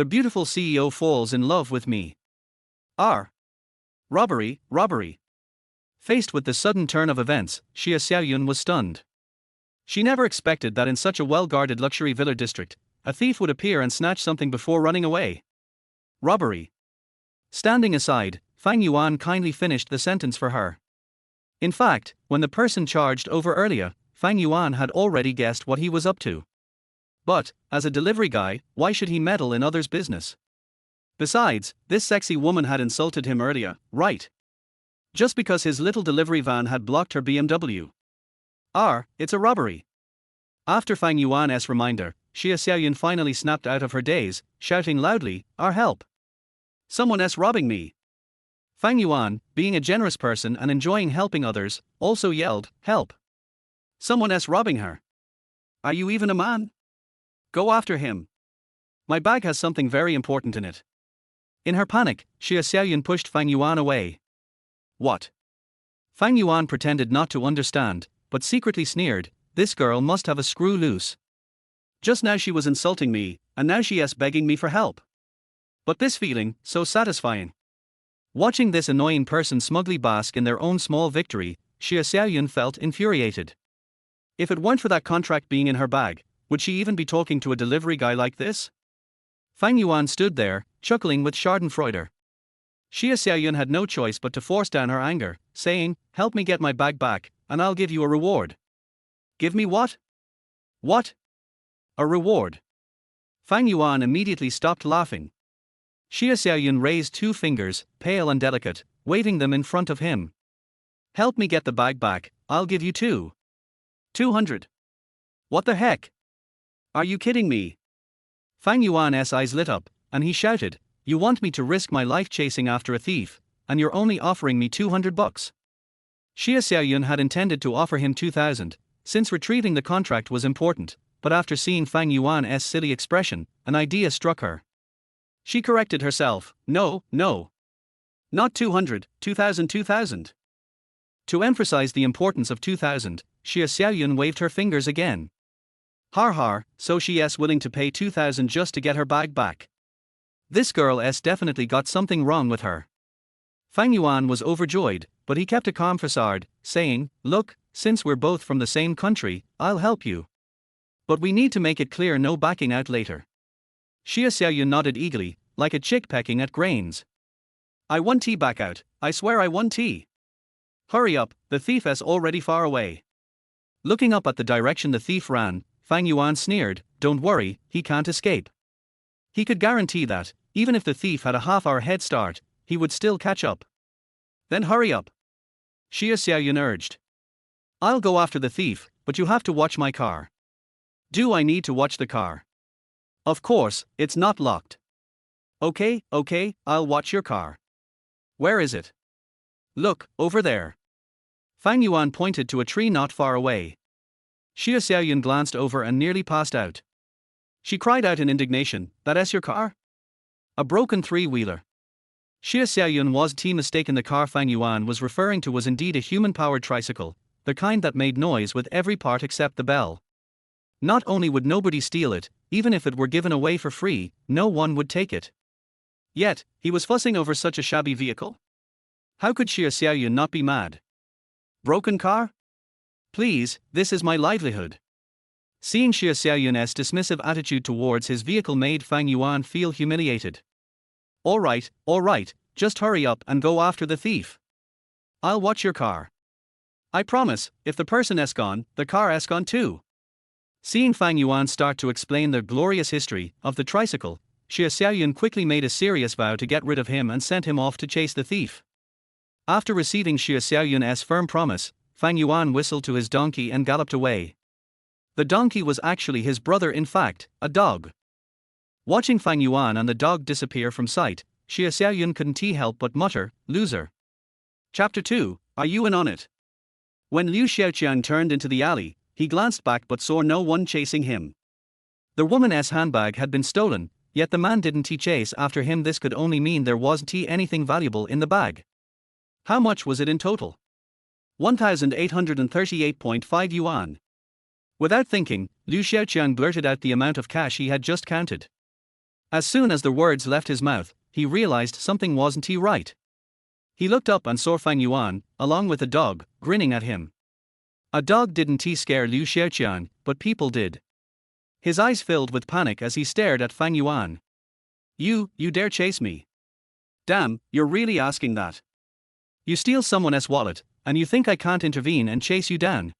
The beautiful CEO falls in love with me. R. Robbery, robbery. Faced with the sudden turn of events, Xia Xiaoyun was stunned. She never expected that in such a well-guarded luxury villa district, a thief would appear and snatch something before running away. Robbery. Standing aside, Fang Yuan kindly finished the sentence for her. In fact, when the person charged over earlier, Fang Yuan had already guessed what he was up to. But, as a delivery guy, why should he meddle in others' business? Besides, this sexy woman had insulted him earlier, right? Just because his little delivery van had blocked her BMW. It's a robbery. After Fang Yuan's reminder, Xia Xiaoyun finally snapped out of her daze, shouting loudly, help! Someone's robbing me! Fang Yuan, being a generous person and enjoying helping others, also yelled, help! Someone's robbing her! Are you even a man? Go after him! My bag has something very important in it. In her panic, Xia Xiaoyun pushed Fang Yuan away. What? Fang Yuan pretended not to understand, but secretly sneered, this girl must have a screw loose. Just now she was insulting me, and now she is begging me for help. But this feeling, so satisfying. Watching this annoying person smugly bask in their own small victory, Xia Xiaoyun felt infuriated. If it weren't for that contract being in her bag, would she even be talking to a delivery guy like this? Fang Yuan stood there, chuckling with schadenfreude. Xia Xiaoyun had no choice but to force down her anger, saying, help me get my bag back, and I'll give you a reward. Give me what? What? A reward. Fang Yuan immediately stopped laughing. Xia Xiaoyun raised two fingers, pale and delicate, waving them in front of him. Help me get the bag back, I'll give you 200. What the heck? Are you kidding me? Fang Yuan's eyes lit up, and he shouted, you want me to risk my life chasing after a thief, and you're only offering me $200? Xia Xiaoyun had intended to offer him 2,000, since retrieving the contract was important, but after seeing Fang Yuan's silly expression, an idea struck her. She corrected herself, no. Not 200, 2,000. To emphasize the importance of 2,000, Xia Xiaoyun waved her fingers again. Har, so she's willing to pay 2,000 just to get her bag back. This girl's definitely got something wrong with her. Fang Yuan was overjoyed, but he kept a calm facade, saying, look, since we're both from the same country, I'll help you. But we need to make it clear no backing out later. Xia Xiaoyun nodded eagerly, like a chick pecking at grains. I want tea back out, I swear I want tea. Hurry up, the thief is already far away. Looking up at the direction the thief ran, Fang Yuan sneered, don't worry, he can't escape. He could guarantee that, even if the thief had a half-hour head start, he would still catch up. Then hurry up. Xia Xiaoyun urged. I'll go after the thief, but you have to watch my car. Do I need to watch the car? Of course, it's not locked. Okay, I'll watch your car. Where is it? Look, over there. Fang Yuan pointed to a tree not far away. Xia Xiaoyun glanced over and nearly passed out. She cried out in indignation, that's your car? A broken three-wheeler. Xia Xiaoyun was mistaken. The car Fang Yuan was referring to was indeed a human-powered tricycle, the kind that made noise with every part except the bell. Not only would nobody steal it, even if it were given away for free, no one would take it. Yet, he was fussing over such a shabby vehicle? How could Xia Xiaoyun not be mad? Broken car? Please, this is my livelihood. Seeing Xia Xiaoyun's dismissive attitude towards his vehicle made Fang Yuan feel humiliated. All right, just hurry up and go after the thief. I'll watch your car. I promise, if the person is gone, the car is gone too. Seeing Fang Yuan start to explain the glorious history of the tricycle, Xia Xiaoyun quickly made a serious vow to get rid of him and sent him off to chase the thief. After receiving Xia Xiaoyun's firm promise, Fang Yuan whistled to his donkey and galloped away. The donkey was actually his brother, in fact, a dog. Watching Fang Yuan and the dog disappear from sight, Xia Xiaoyun couldn't help but mutter, loser. Chapter 2, Are you in on it? When Liu Xiaoqiang turned into the alley, he glanced back but saw no one chasing him. The woman's handbag had been stolen, yet the man didn't chase after him. This could only mean there wasn't anything valuable in the bag. How much was it in total? 1,838.5 yuan. Without thinking, Liu Xiaoqiang blurted out the amount of cash he had just counted. As soon as the words left his mouth, he realized something wasn't right. He looked up and saw Fang Yuan, along with a dog, grinning at him. A dog didn't scare Liu Xiaoqiang, but people did. His eyes filled with panic as he stared at Fang Yuan. You dare chase me? Damn, you're really asking that? You steal someone else's wallet, and you think I can't intervene and chase you down?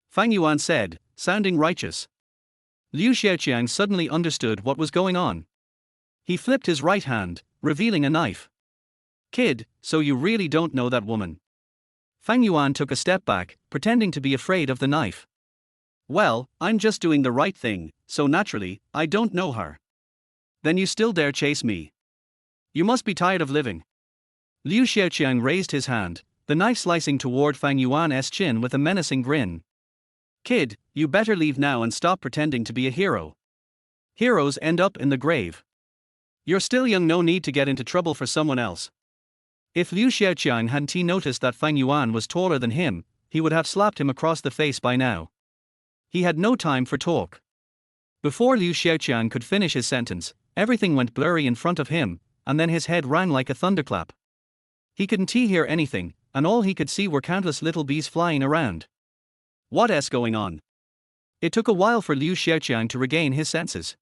Fang Yuan said, sounding righteous. Liu Xiaoqiang suddenly understood what was going on. He flipped his right hand, revealing a knife. Kid, so you really don't know that woman? Fang Yuan took a step back, pretending to be afraid of the knife. Well, I'm just doing the right thing, so naturally, I don't know her. Then you still dare chase me? You must be tired of living. Liu Xiaoqiang raised his hand, the knife slicing toward Fang Yuan's chin with a menacing grin. Kid, you better leave now and stop pretending to be a hero. Heroes end up in the grave. You're still young, no need to get into trouble for someone else. If Liu Xiaoqiang hadn't noticed that Fang Yuan was taller than him, he would have slapped him across the face by now. He had no time for talk. Before Liu Xiaoqiang could finish his sentence, everything went blurry in front of him, and then his head rang like a thunderclap. He couldn't hear anything, and all he could see were countless little bees flying around. What's going on? It took a while for Liu Xiaoqiang to regain his senses.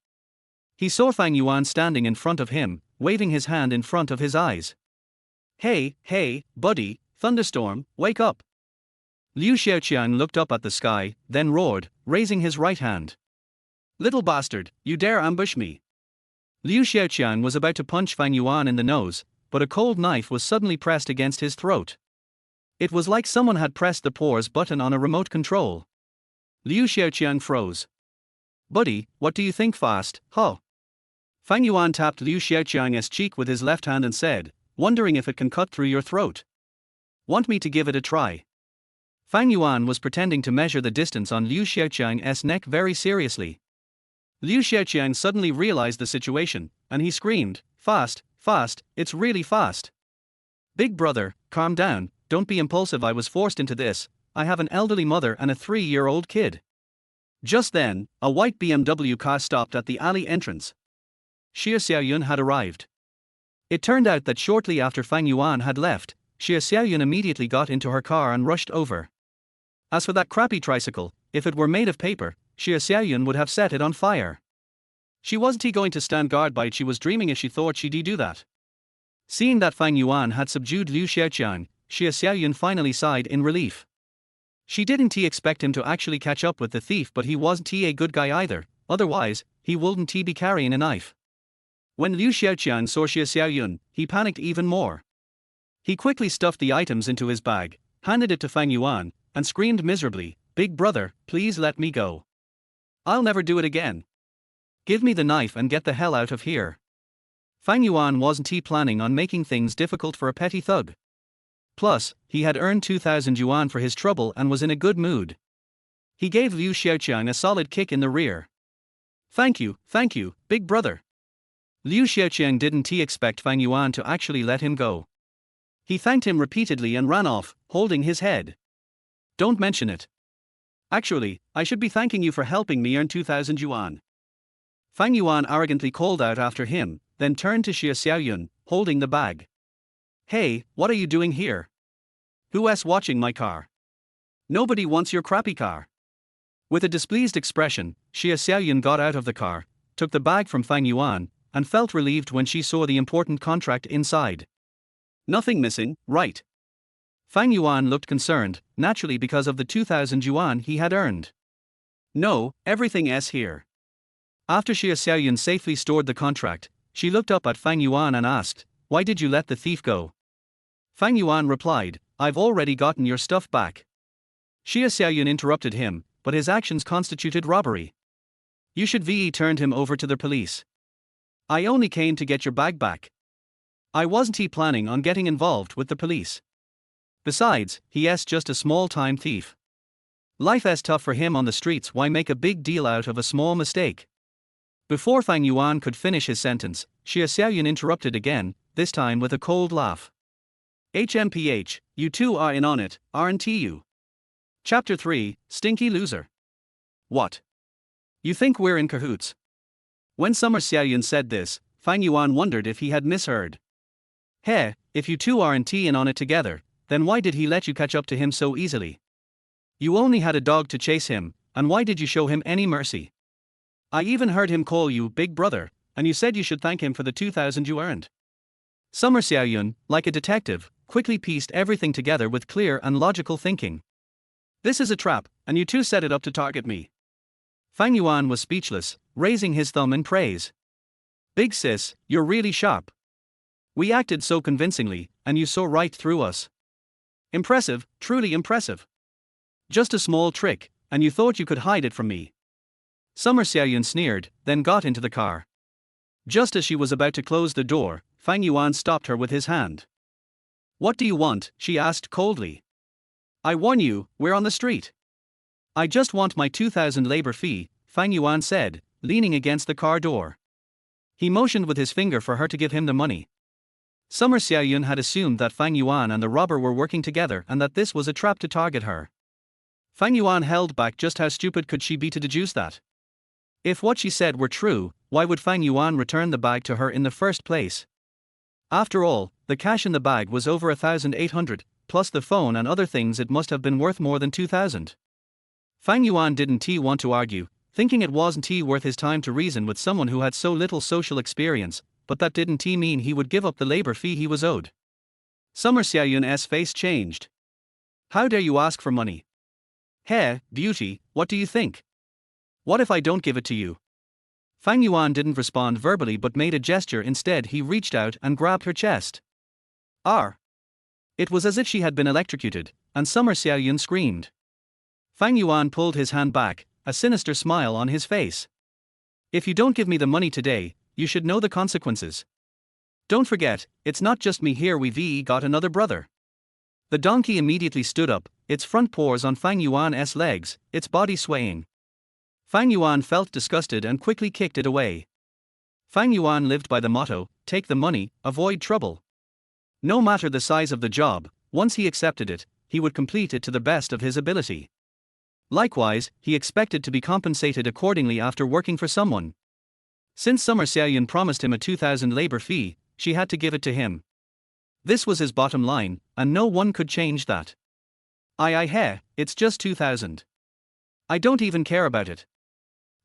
He saw Fang Yuan standing in front of him, waving his hand in front of his eyes. Hey, buddy, thunderstorm, wake up! Liu Xiaoqiang looked up at the sky, then roared, raising his right hand. Little bastard, you dare ambush me! Liu Xiaoqiang was about to punch Fang Yuan in the nose, but a cold knife was suddenly pressed against his throat. It was like someone had pressed the pause button on a remote control. Liu Xiaoqiang froze. Buddy, what do you think fast, huh? Fang Yuan tapped Liu Xiaoqiang's cheek with his left hand and said, wondering if it can cut through your throat. Want me to give it a try? Fang Yuan was pretending to measure the distance on Liu Xiaoqiang's neck very seriously. Liu Xiaoqiang suddenly realized the situation, and he screamed, fast, it's really fast. Big brother, calm down, don't be impulsive, I was forced into this, I have an elderly mother and a 3-year-old kid. Just then, a white BMW car stopped at the alley entrance. Xia Xiaoyun had arrived. It turned out that shortly after Fang Yuan had left, Xia Xiaoyun immediately got into her car and rushed over. As for that crappy tricycle, if it were made of paper, Xia Xiaoyun would have set it on fire. She wasn't going to stand guard by it, she was dreaming if she thought she'd do that. Seeing that Fang Yuan had subdued Liu Xiaoqiang, Xia Xiaoyun finally sighed in relief. She didn't expect him to actually catch up with the thief, but he wasn't a good guy either, otherwise, he wouldn't be carrying a knife. When Liu Xiaoqiang saw Xia Xiaoyun, he panicked even more. He quickly stuffed the items into his bag, handed it to Fang Yuan, and screamed miserably, Big brother, please let me go. I'll never do it again. Give me the knife and get the hell out of here. Fang Yuan wasn't planning on making things difficult for a petty thug. Plus, he had earned 2,000 yuan for his trouble and was in a good mood. He gave Liu Xiaoqiang a solid kick in the rear. Thank you, big brother. Liu Xiaoqiang didn't expect Fang Yuan to actually let him go. He thanked him repeatedly and ran off, holding his head. Don't mention it. Actually, I should be thanking you for helping me earn 2,000 yuan. Fang Yuan arrogantly called out after him, then turned to Xia Xiaoyun, holding the bag. Hey, what are you doing here? Who's watching my car? Nobody wants your crappy car. With a displeased expression, Xia Xiaoyun got out of the car, took the bag from Fang Yuan, and felt relieved when she saw the important contract inside. Nothing missing, right? Fang Yuan looked concerned, naturally because of the 2,000 yuan he had earned. No, everything's here. After Xia Xiaoyun safely stored the contract, she looked up at Fang Yuan and asked, why did you let the thief go? Fang Yuan replied, I've already gotten your stuff back. Xia Xiaoyun interrupted him, but his actions constituted robbery. You should have turned him over to the police. I only came to get your bag back. I wasn't planning on getting involved with the police. Besides, he's just a small-time thief. Life's tough for him on the streets, why make a big deal out of a small mistake? Before Fang Yuan could finish his sentence, Xia Xiaoyun interrupted again, this time with a cold laugh. HMPH, you two are in on it, aren't you? Chapter 3, Stinky Loser. What? You think we're in cahoots? When Summer Xiaoyun said this, Fang Yuan wondered if he had misheard. Hey, if you two aren't in on it together, then why did he let you catch up to him so easily? You only had a dog to chase him, and why did you show him any mercy? I even heard him call you big brother, and you said you should thank him for the 2,000 you earned. Summer Xiaoyun, like a detective, quickly pieced everything together with clear and logical thinking. This is a trap, and you two set it up to target me. Fang Yuan was speechless, raising his thumb in praise. Big sis, you're really sharp. We acted so convincingly, and you saw right through us. Impressive, truly impressive. Just a small trick, and you thought you could hide it from me. Summer Xiaoyun sneered, then got into the car. Just as she was about to close the door, Fang Yuan stopped her with his hand. What do you want? She asked coldly. I warn you, we're on the street. I just want my 2,000 labor fee, Fang Yuan said, leaning against the car door. He motioned with his finger for her to give him the money. Summer Xiaoyun had assumed that Fang Yuan and the robber were working together and that this was a trap to target her. Fang Yuan held back. Just how stupid could she be to deduce that? If what she said were true, why would Fang Yuan return the bag to her in the first place? After all, the cash in the bag was over 1,800, plus the phone and other things. It must have been worth more than 2,000. Fang Yuan didn't want to argue, thinking it wasn't worth his time to reason with someone who had so little social experience, but that didn't mean he would give up the labor fee he was owed. Summer Xiaoyun's face changed. How dare you ask for money? Hey, beauty, what do you think? What if I don't give it to you? Fang Yuan didn't respond verbally but made a gesture instead. He reached out and grabbed her chest. R. It was as if she had been electrocuted, and Summer Xiaoyun screamed. Fang Yuan pulled his hand back, a sinister smile on his face. If you don't give me the money today, you should know the consequences. Don't forget, it's not just me here. We've got another brother. The donkey immediately stood up, its front paws on Fang Yuan's legs, its body swaying. Fang Yuan felt disgusted and quickly kicked it away. Fang Yuan lived by the motto, take the money, avoid trouble. No matter the size of the job, once he accepted it, he would complete it to the best of his ability. Likewise, he expected to be compensated accordingly after working for someone. Since Summer Xiaoyun promised him a 2,000 labor fee, she had to give it to him. This was his bottom line, and no one could change that. Hey, it's just 2,000. I don't even care about it.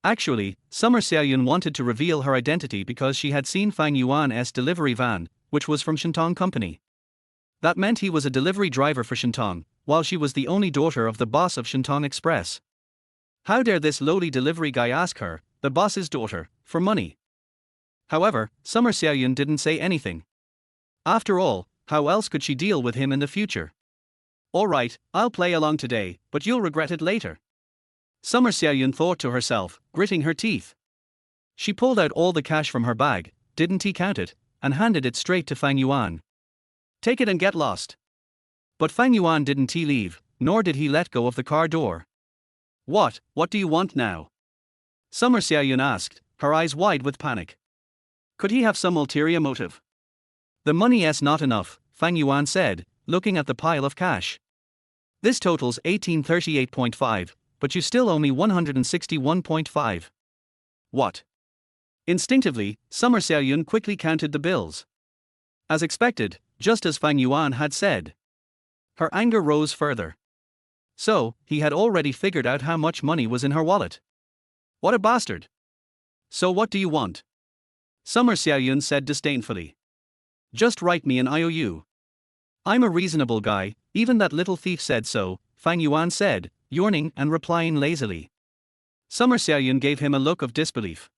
Actually, Summer Xiaoyun wanted to reveal her identity because she had seen Fang Yuan's delivery van, which was from Shintong Company. That meant he was a delivery driver for Shintong, while she was the only daughter of the boss of Shintong Express. How dare this lowly delivery guy ask her, the boss's daughter, for money? However, Summer Xiaoyun didn't say anything. After all, how else could she deal with him in the future? Alright, I'll play along today, but you'll regret it later. Summer Xiaoyun thought to herself, gritting her teeth. She pulled out all the cash from her bag, didn't count it, and handed it straight to Fang Yuan. Take it and get lost. But Fang Yuan didn't leave, nor did he let go of the car door. What do you want now? Summer Xiaoyun asked, her eyes wide with panic. Could he have some ulterior motive? The money's not enough, Fang Yuan said, looking at the pile of cash. This totals 1838.5, but you still owe me 161.5. What? Instinctively, Summer Xiaoyun quickly counted the bills. As expected, just as Fang Yuan had said. Her anger rose further. So, he had already figured out how much money was in her wallet. What a bastard! So what do you want? Summer Xiaoyun said disdainfully. Just write me an IOU. I'm a reasonable guy, even that little thief said so, Fang Yuan said, yawning and replying lazily. Summer Xiaoyun gave him a look of disbelief.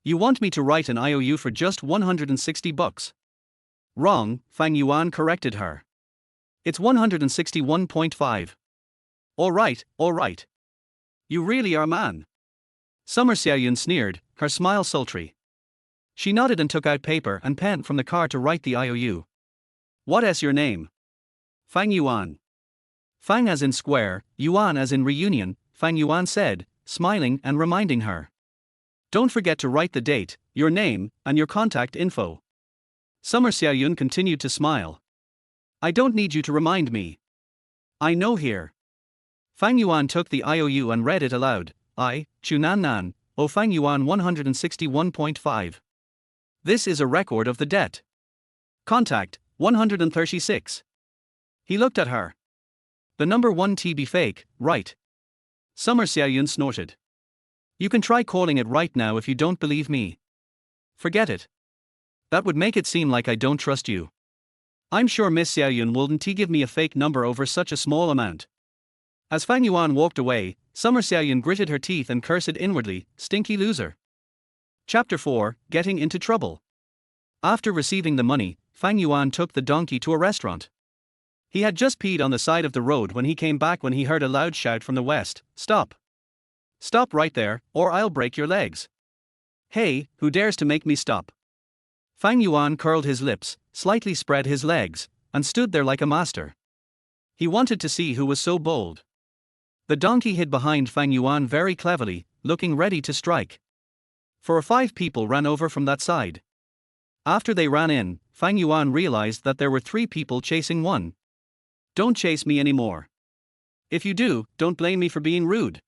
You want me to write an IOU for just 160 bucks? Wrong, Fang Yuan corrected her. It's 161.5. Alright. You really are a man. Summer Xiaoyun sneered, her smile sultry. She nodded and took out paper and pen from the car to write the IOU. What's your name? Fang Yuan. Fang as in square, Yuan as in reunion, Fang Yuan said, smiling and reminding her. Don't forget to write the date, your name, and your contact info. Summer Xiaoyun continued to smile. I don't need you to remind me. I know here. Fang Yuan took the IOU and read it aloud. I, Chunan Nan, Oh Fang Yuan 161.5. This is a record of the debt. Contact, 136. He looked at her. The number 1 TB fake, right? Xia Xiaoyun snorted. You can try calling it right now if you don't believe me. Forget it. That would make it seem like I don't trust you. I'm sure Miss Xiaoyun wouldn't give me a fake number over such a small amount. As Fang Yuan walked away, Xia Xiaoyun gritted her teeth and cursed inwardly, stinky loser. Chapter 4, Getting into Trouble. After receiving the money, Fang Yuan took the donkey to a restaurant. He had just peed on the side of the road when he came back when he heard a loud shout from the west, "Stop! Stop right there, or I'll break your legs. Hey, who dares to make me stop?" Fang Yuan curled his lips, slightly spread his legs, and stood there like a master. He wanted to see who was so bold. The donkey hid behind Fang Yuan very cleverly, looking ready to strike. 4 or 5 people ran over from that side. After they ran in, Fang Yuan realized that there were 3 people chasing one. Don't chase me anymore. If you do, don't blame me for being rude.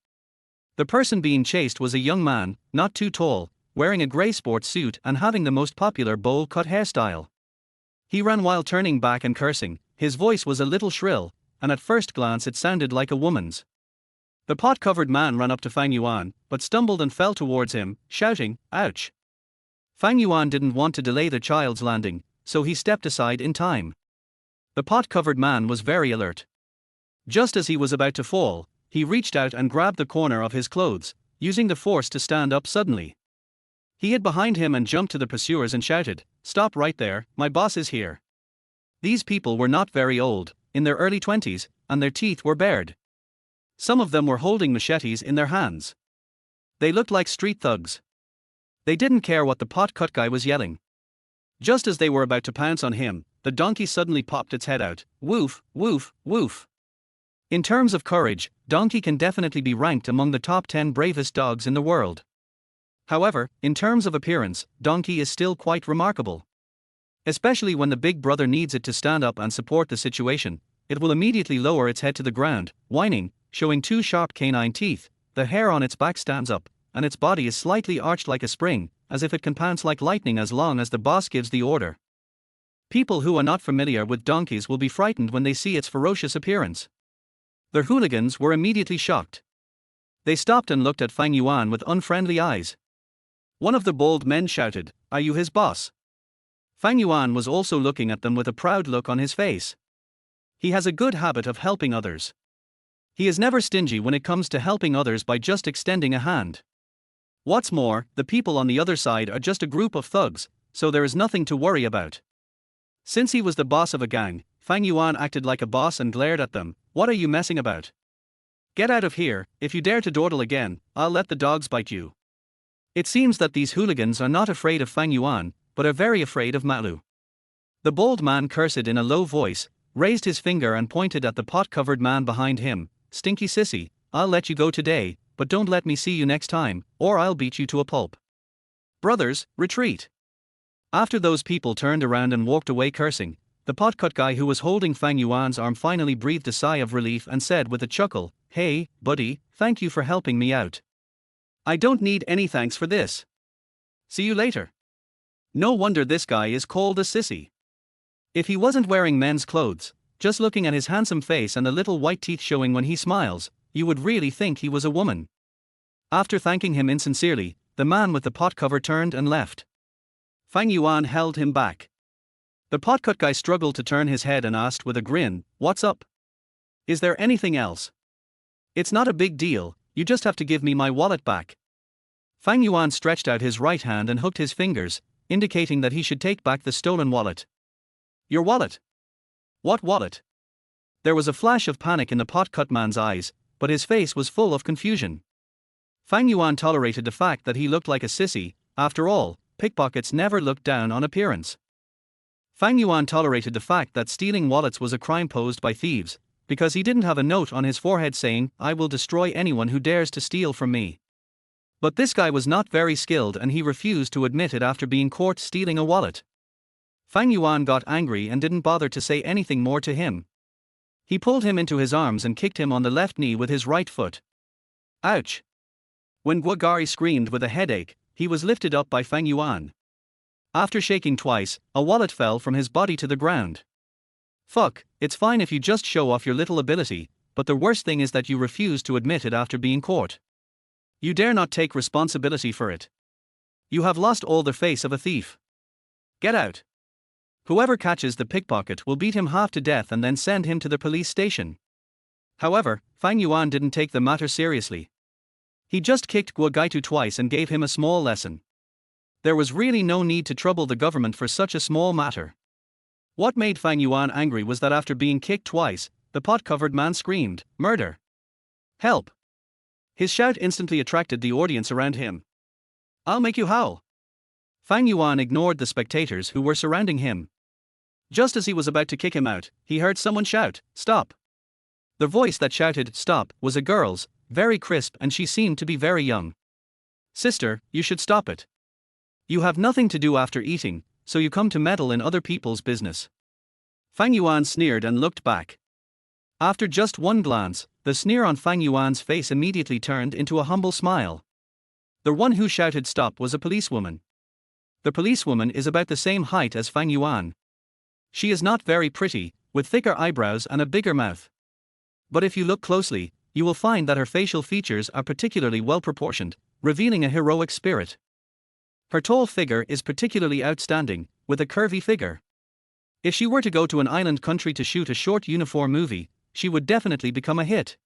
The person being chased was a young man, not too tall, wearing a grey sports suit and having the most popular bowl-cut hairstyle. He ran while turning back and cursing. His voice was a little shrill, and at first glance it sounded like a woman's. The pot-covered man ran up to Fang Yuan, but stumbled and fell towards him, shouting, "Ouch!" Fang Yuan didn't want to delay the child's landing, so he stepped aside in time. The pot-covered man was very alert. Just as he was about to fall, he reached out and grabbed the corner of his clothes, using the force to stand up suddenly. He hid behind him and jumped to the pursuers and shouted, "Stop right there, my boss is here." These people were not very old, in their early 20s, and their teeth were bared. Some of them were holding machetes in their hands. They looked like street thugs. They didn't care what the pot-cut guy was yelling. Just as they were about to pounce on him, the donkey suddenly popped its head out. Woof, woof, woof. In terms of courage, Donkey can definitely be ranked among the top 10 bravest dogs in the world. However, in terms of appearance, Donkey is still quite remarkable. Especially when the big brother needs it to stand up and support the situation, it will immediately lower its head to the ground, whining, showing 2 sharp canine teeth. The hair on its back stands up, and its body is slightly arched like a spring, as if it can pounce like lightning as long as the boss gives the order. People who are not familiar with donkeys will be frightened when they see its ferocious appearance. The hooligans were immediately shocked. They stopped and looked at Fang Yuan with unfriendly eyes. One of the bold men shouted, "Are you his boss?" Fang Yuan was also looking at them with a proud look on his face. He has a good habit of helping others. He is never stingy when it comes to helping others by just extending a hand. What's more, the people on the other side are just a group of thugs, so there is nothing to worry about. Since he was the boss of a gang, Fang Yuan acted like a boss and glared at them. "What are you messing about? Get out of here, if you dare to dawdle again, I'll let the dogs bite you." It seems that these hooligans are not afraid of Fang Yuan, but are very afraid of Malu. The bold man cursed in a low voice, raised his finger and pointed at the pot-covered man behind him. "Stinky sissy, I'll let you go today, but don't let me see you next time, or I'll beat you to a pulp. Brothers, retreat." After those people turned around and walked away cursing, the pot-cut guy who was holding Fang Yuan's arm finally breathed a sigh of relief and said with a chuckle, "Hey, buddy, thank you for helping me out. I don't need any thanks for this. See you later." No wonder this guy is called a sissy. If he wasn't wearing men's clothes, just looking at his handsome face and the little white teeth showing when he smiles, you would really think he was a woman. After thanking him insincerely, the man with the pot cover turned and left. Fang Yuan held him back. The pot-cut guy struggled to turn his head and asked with a grin, "What's up? Is there anything else?" "It's not a big deal, you just have to give me my wallet back." Fang Yuan stretched out his right hand and hooked his fingers, indicating that he should take back the stolen wallet. "Your wallet? What wallet?" There was a flash of panic in the pot-cut man's eyes, but his face was full of confusion. Fang Yuan tolerated the fact that he looked like a sissy. After all, pickpockets never looked down on appearance. Fang Yuan tolerated the fact that stealing wallets was a crime posed by thieves, because he didn't have a note on his forehead saying, "I will destroy anyone who dares to steal from me." But this guy was not very skilled and he refused to admit it after being caught stealing a wallet. Fang Yuan got angry and didn't bother to say anything more to him. He pulled him into his arms and kicked him on the left knee with his right foot. "Ouch! When Guogari screamed with a headache, he was lifted up by Fang Yuan. After shaking twice, a wallet fell from his body to the ground. Fuck, it's fine if you just show off your little ability, but the worst thing is that you refuse to admit it after being caught. You dare not take responsibility for it. You have lost all the face of a thief. Get out. Whoever catches the pickpocket will beat him half to death and then send him to the police station. However, Fang Yuan didn't take the matter seriously. He just kicked Guo Gaitu twice and gave him a small lesson. There was really no need to trouble the government for such a small matter. What made Fang Yuan angry was that after being kicked twice, the pot-covered man screamed, "Murder! Help!" His shout instantly attracted the audience around him. "I'll make you howl." Fang Yuan ignored the spectators who were surrounding him. Just as he was about to kick him out, he heard someone shout, "Stop!" The voice that shouted, "Stop," was a girl's, very crisp, and she seemed to be very young. "Sister, you should stop it. You have nothing to do after eating, so you come to meddle in other people's business." Fang Yuan sneered and looked back. After just one glance, the sneer on Fang Yuan's face immediately turned into a humble smile. The one who shouted stop was a policewoman. The policewoman is about the same height as Fang Yuan. She is not very pretty, with thicker eyebrows and a bigger mouth. But if you look closely, you will find that her facial features are particularly well proportioned, revealing a heroic spirit. Her tall figure is particularly outstanding, with a curvy figure. If she were to go to an island country to shoot a short uniform movie, she would definitely become a hit.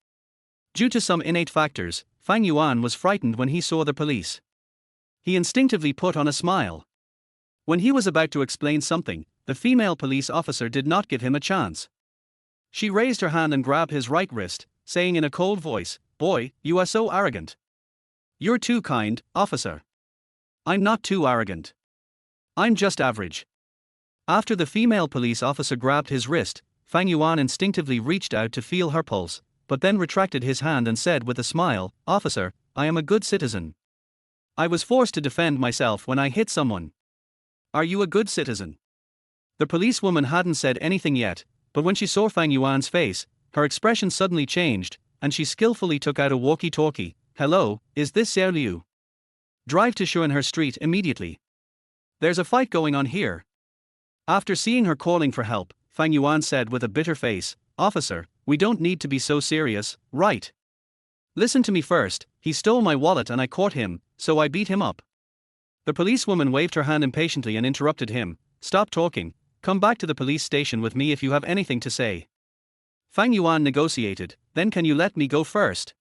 Due to some innate factors, Fang Yuan was frightened when he saw the police. He instinctively put on a smile. When he was about to explain something, the female police officer did not give him a chance. She raised her hand and grabbed his right wrist, saying in a cold voice, "Boy, you are so arrogant." "You're too kind, officer." "I'm not too arrogant. I'm just average." After the female police officer grabbed his wrist, Fang Yuan instinctively reached out to feel her pulse, but then retracted his hand and said with a smile, "Officer, I am a good citizen. I was forced to defend myself when I hit someone." "Are you a good citizen?" The policewoman hadn't said anything yet, but when she saw Fang Yuan's face, her expression suddenly changed, and she skillfully took out a walkie-talkie. "Hello, is this Xiao Liu? Drive to Shuanhe Street immediately. There's a fight going on here." After seeing her calling for help, Fang Yuan said with a bitter face, "Officer, we don't need to be so serious, right? Listen to me first, he stole my wallet and I caught him, so I beat him up." The policewoman waved her hand impatiently and interrupted him, "Stop talking, come back to the police station with me if you have anything to say." Fang Yuan negotiated, "Then can you let me go first?"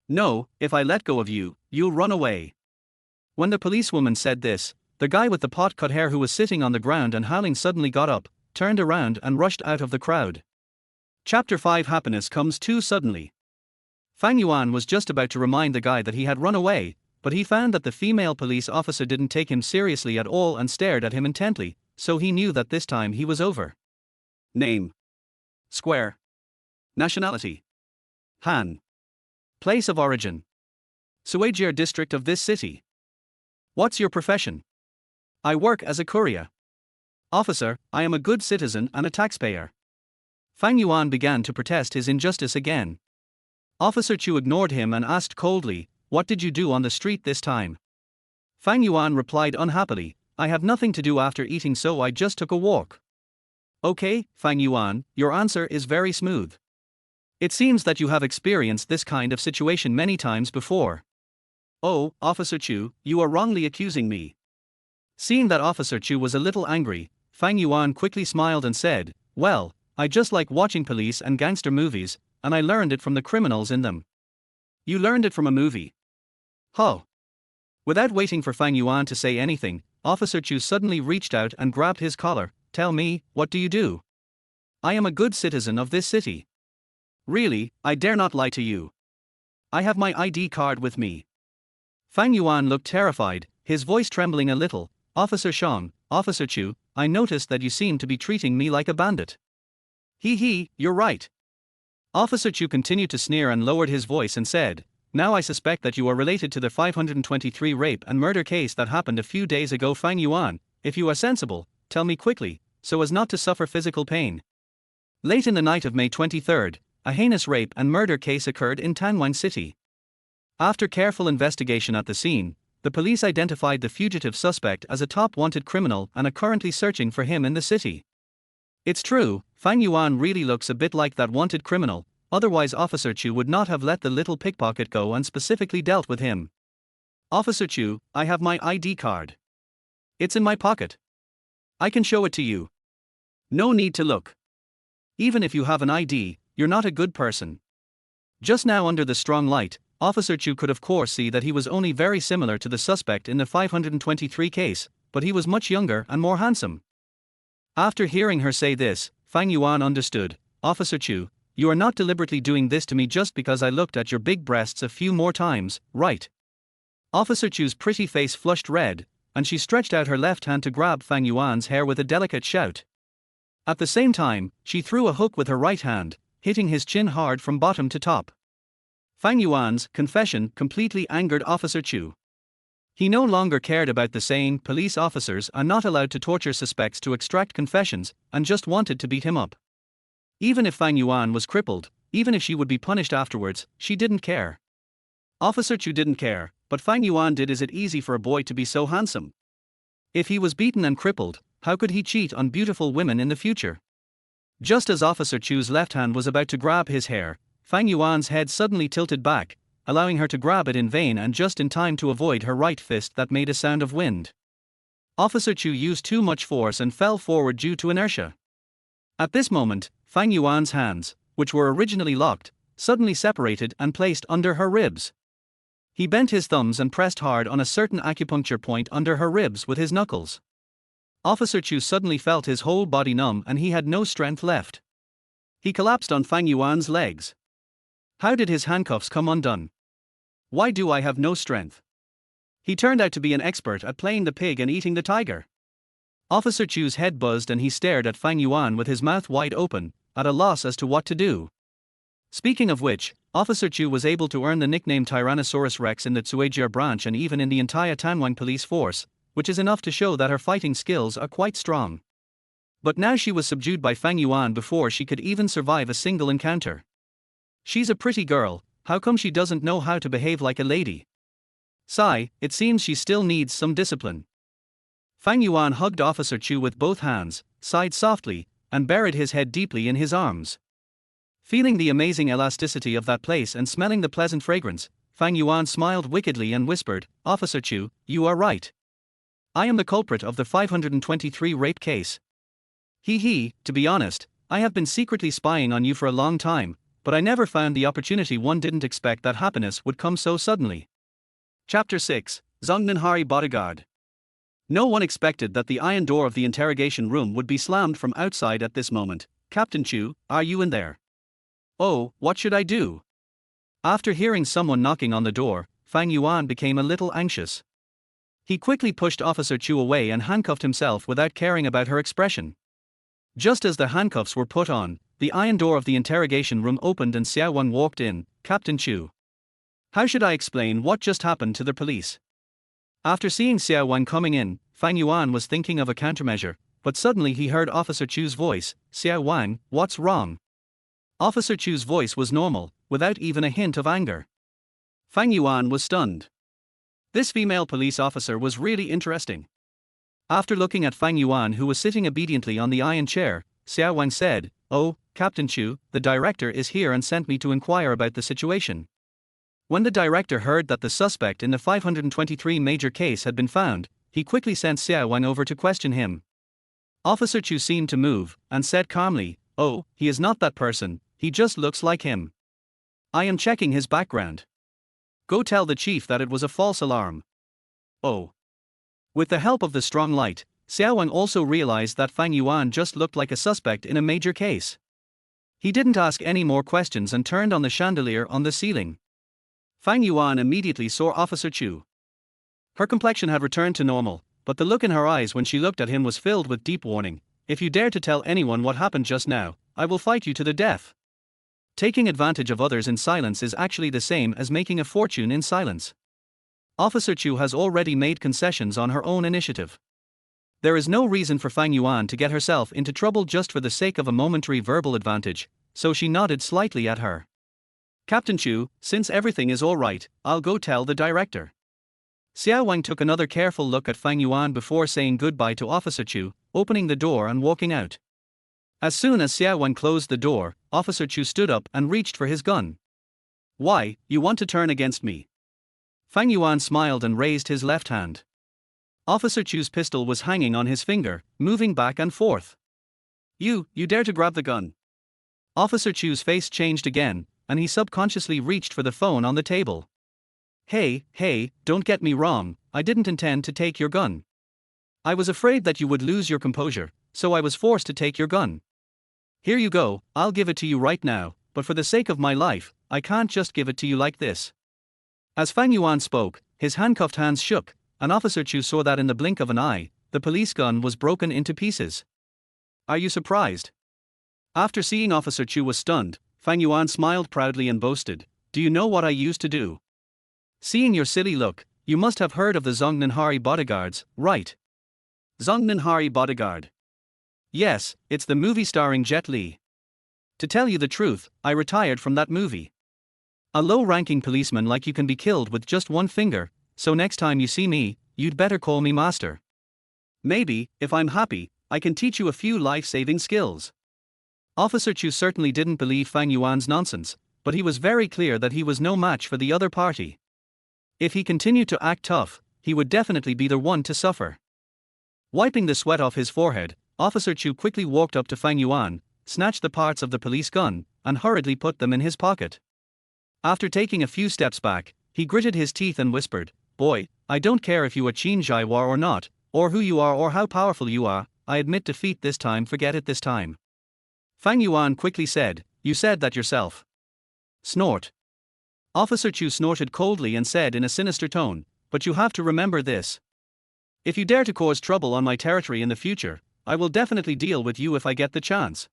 "No, if I let go of you, you'll run away." When the policewoman said this, the guy with the pot-cut hair who was sitting on the ground and howling suddenly got up, turned around and rushed out of the crowd. Chapter 5 Happiness comes too suddenly. Fang Yuan was just about to remind the guy that he had run away, but he found that the female police officer didn't take him seriously at all and stared at him intently, so he knew that this time he was over. Name: Square. Nationality: Han. Place of origin: Suajir district of this city. What's your profession? I work as a courier. Officer, I am a good citizen and a taxpayer. Fang Yuan began to protest his injustice again. Officer Chu ignored him and asked coldly, "What did you do on the street this time?" Fang Yuan replied unhappily, "I have nothing to do after eating, so I just took a walk." "Okay, Fang Yuan, your answer is very smooth. It seems that you have experienced this kind of situation many times before." "Oh, Officer Chu, you are wrongly accusing me." Seeing that Officer Chu was a little angry, Fang Yuan quickly smiled and said, "Well, I just like watching police and gangster movies, and I learned it from the criminals in them." "You learned it from a movie? Huh?" Without waiting for Fang Yuan to say anything, Officer Chu suddenly reached out and grabbed his collar. "Tell me, what do you do?" "I am a good citizen of this city." "Really, I dare not lie to you. I have my ID card with me." Fang Yuan looked terrified, his voice trembling a little. "Officer Shang, Officer Chu, I noticed that you seem to be treating me like a bandit." He, you're right." Officer Chu continued to sneer and lowered his voice and said, "Now I suspect that you are related to the 523 rape and murder case that happened a few days ago. Fang Yuan, if you are sensible, tell me quickly, so as not to suffer physical pain." Late in the night of May 23rd, a heinous rape and murder case occurred in Tanwang City. After careful investigation at the scene, the police identified the fugitive suspect as a top wanted criminal and are currently searching for him in the city. It's true, Fang Yuan really looks a bit like that wanted criminal, otherwise Officer Chu would not have let the little pickpocket go and specifically dealt with him. Officer Chu, I have my ID card. It's in my pocket. I can show it to you. No need to look. Even if you have an ID, you're not a good person. Just now under the strong light, Officer Chu could of course see that he was only very similar to the suspect in the 523 case, but he was much younger and more handsome. After hearing her say this, Fang Yuan understood. Officer Chu, you are not deliberately doing this to me just because I looked at your big breasts a few more times, right? Officer Chu's pretty face flushed red, and she stretched out her left hand to grab Fang Yuan's hair with a delicate shout. At the same time, she threw a hook with her right hand, hitting his chin hard from bottom to top. Fang Yuan's confession completely angered Officer Chu. He no longer cared about the saying police officers are not allowed to torture suspects to extract confessions, and just wanted to beat him up. Even if Fang Yuan was crippled, even if she would be punished afterwards, she didn't care. Officer Chu didn't care, but Fang Yuan did. Is it easy for a boy to be so handsome? If he was beaten and crippled, how could he cheat on beautiful women in the future? Just as Officer Chu's left hand was about to grab his hair, Fang Yuan's head suddenly tilted back, allowing her to grab it in vain and just in time to avoid her right fist that made a sound of wind. Officer Chu used too much force and fell forward due to inertia. At this moment, Fang Yuan's hands, which were originally locked, suddenly separated and placed under her ribs. He bent his thumbs and pressed hard on a certain acupuncture point under her ribs with his knuckles. Officer Chu suddenly felt his whole body numb and he had no strength left. He collapsed on Fang Yuan's legs. How did his handcuffs come undone? Why do I have no strength? He turned out to be an expert at playing the pig and eating the tiger. Officer Chu's head buzzed and he stared at Fang Yuan with his mouth wide open, at a loss as to what to do. Speaking of which, Officer Chu was able to earn the nickname Tyrannosaurus Rex in the Tsuejia branch and even in the entire Tanwang police force, which is enough to show that her fighting skills are quite strong. But now she was subdued by Fang Yuan before she could even survive a single encounter. She's a pretty girl, how come she doesn't know how to behave like a lady? Sigh, it seems she still needs some discipline. Fang Yuan hugged Officer Chu with both hands, sighed softly, and buried his head deeply in his arms. Feeling the amazing elasticity of that place and smelling the pleasant fragrance, Fang Yuan smiled wickedly and whispered, Officer Chu, you are right. I am the culprit of the 523 rape case. To be honest, I have been secretly spying on you for a long time, but I never found the opportunity. One didn't expect that happiness would come so suddenly. Chapter 6, Zhongnanhari Bodyguard. No one expected that the iron door of the interrogation room would be slammed from outside at this moment. Captain Chu, are you in there? Oh, what should I do? After hearing someone knocking on the door, Fang Yuan became a little anxious. He quickly pushed Officer Chu away and handcuffed himself without caring about her expression. Just as the handcuffs were put on, the iron door of the interrogation room opened and Xiaoyun walked in. Captain Chu. How should I explain what just happened to the police? After seeing Xiaoyun coming in, Fang Yuan was thinking of a countermeasure, but suddenly he heard Officer Chu's voice. Xiaoyun, what's wrong? Officer Chu's voice was normal, without even a hint of anger. Fang Yuan was stunned. This female police officer was really interesting. After looking at Fang Yuan, who was sitting obediently on the iron chair, Xiaoyun said, Oh, Captain Chu, the director is here and sent me to inquire about the situation. When the director heard that the suspect in the 523 major case had been found, he quickly sent Xiaoyun over to question him. Officer Chu seemed to move, and said calmly, Oh, he is not that person, he just looks like him. I am checking his background. Go tell the chief that it was a false alarm. Oh. With the help of the strong light, Xiaoyun also realized that Fang Yuan just looked like a suspect in a major case. He didn't ask any more questions and turned on the chandelier on the ceiling. Fang Yuan immediately saw Officer Chu. Her complexion had returned to normal, but the look in her eyes when she looked at him was filled with deep warning. If you dare to tell anyone what happened just now, I will fight you to the death. Taking advantage of others in silence is actually the same as making a fortune in silence. Officer Chu has already made concessions on her own initiative. There is no reason for Fang Yuan to get herself into trouble just for the sake of a momentary verbal advantage, so she nodded slightly at her. Captain Chu, since everything is alright, I'll go tell the director. Xiao Wang took another careful look at Fang Yuan before saying goodbye to Officer Chu, opening the door and walking out. As soon as Xiao Wang closed the door, Officer Chu stood up and reached for his gun. Why, you want to turn against me? Fang Yuan smiled and raised his left hand. Officer Chu's pistol was hanging on his finger, moving back and forth. You dare to grab the gun? Officer Chu's face changed again, and he subconsciously reached for the phone on the table. Hey, don't get me wrong, I didn't intend to take your gun. I was afraid that you would lose your composure, so I was forced to take your gun. Here you go, I'll give it to you right now, but for the sake of my life, I can't just give it to you like this. As Fang Yuan spoke, his handcuffed hands shook, and Officer Chu saw that in the blink of an eye, the police gun was broken into pieces. Are you surprised? After seeing Officer Chu was stunned, Fang Yuan smiled proudly and boasted, do you know what I used to do? Seeing your silly look, you must have heard of the Zhongnanhari bodyguards, right? Zhongnanhari bodyguard. Yes, it's the movie starring Jet Li. To tell you the truth, I retired from that movie. A low-ranking policeman like you can be killed with just one finger, so next time you see me, you'd better call me master. Maybe, if I'm happy, I can teach you a few life-saving skills. Officer Chu certainly didn't believe Fang Yuan's nonsense, but he was very clear that he was no match for the other party. If he continued to act tough, he would definitely be the one to suffer. Wiping the sweat off his forehead, Officer Chu quickly walked up to Fang Yuan, snatched the parts of the police gun, and hurriedly put them in his pocket. After taking a few steps back, he gritted his teeth and whispered, Boy, I don't care if you are Qin Jaiwar or not, or who you are or how powerful you are, I admit defeat this time, forget it this time. Fang Yuan quickly said, You said that yourself. Snort. Officer Chu snorted coldly and said in a sinister tone, But you have to remember this. If you dare to cause trouble on my territory in the future, I will definitely deal with you if I get the chance.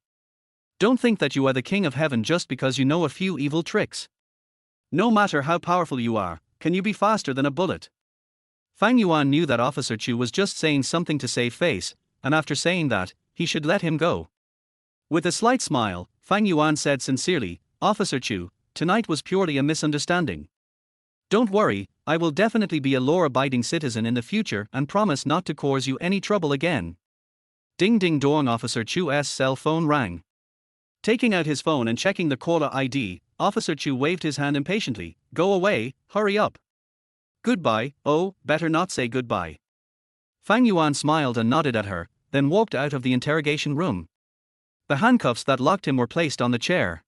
Don't think that you are the king of heaven just because you know a few evil tricks. No matter how powerful you are, can you be faster than a bullet? Fang Yuan knew that Officer Chu was just saying something to save face, and after saying that, he should let him go. With a slight smile, Fang Yuan said sincerely, Officer Chu, tonight was purely a misunderstanding. Don't worry, I will definitely be a law-abiding citizen in the future and promise not to cause you any trouble again. Ding ding dong. Officer Chu's cell phone rang. Taking out his phone and checking the caller ID, Officer Chu waved his hand impatiently, Go away, hurry up. Goodbye, oh, better not say goodbye. Fang Yuan smiled and nodded at her, then walked out of the interrogation room. The handcuffs that locked him were placed on the chair.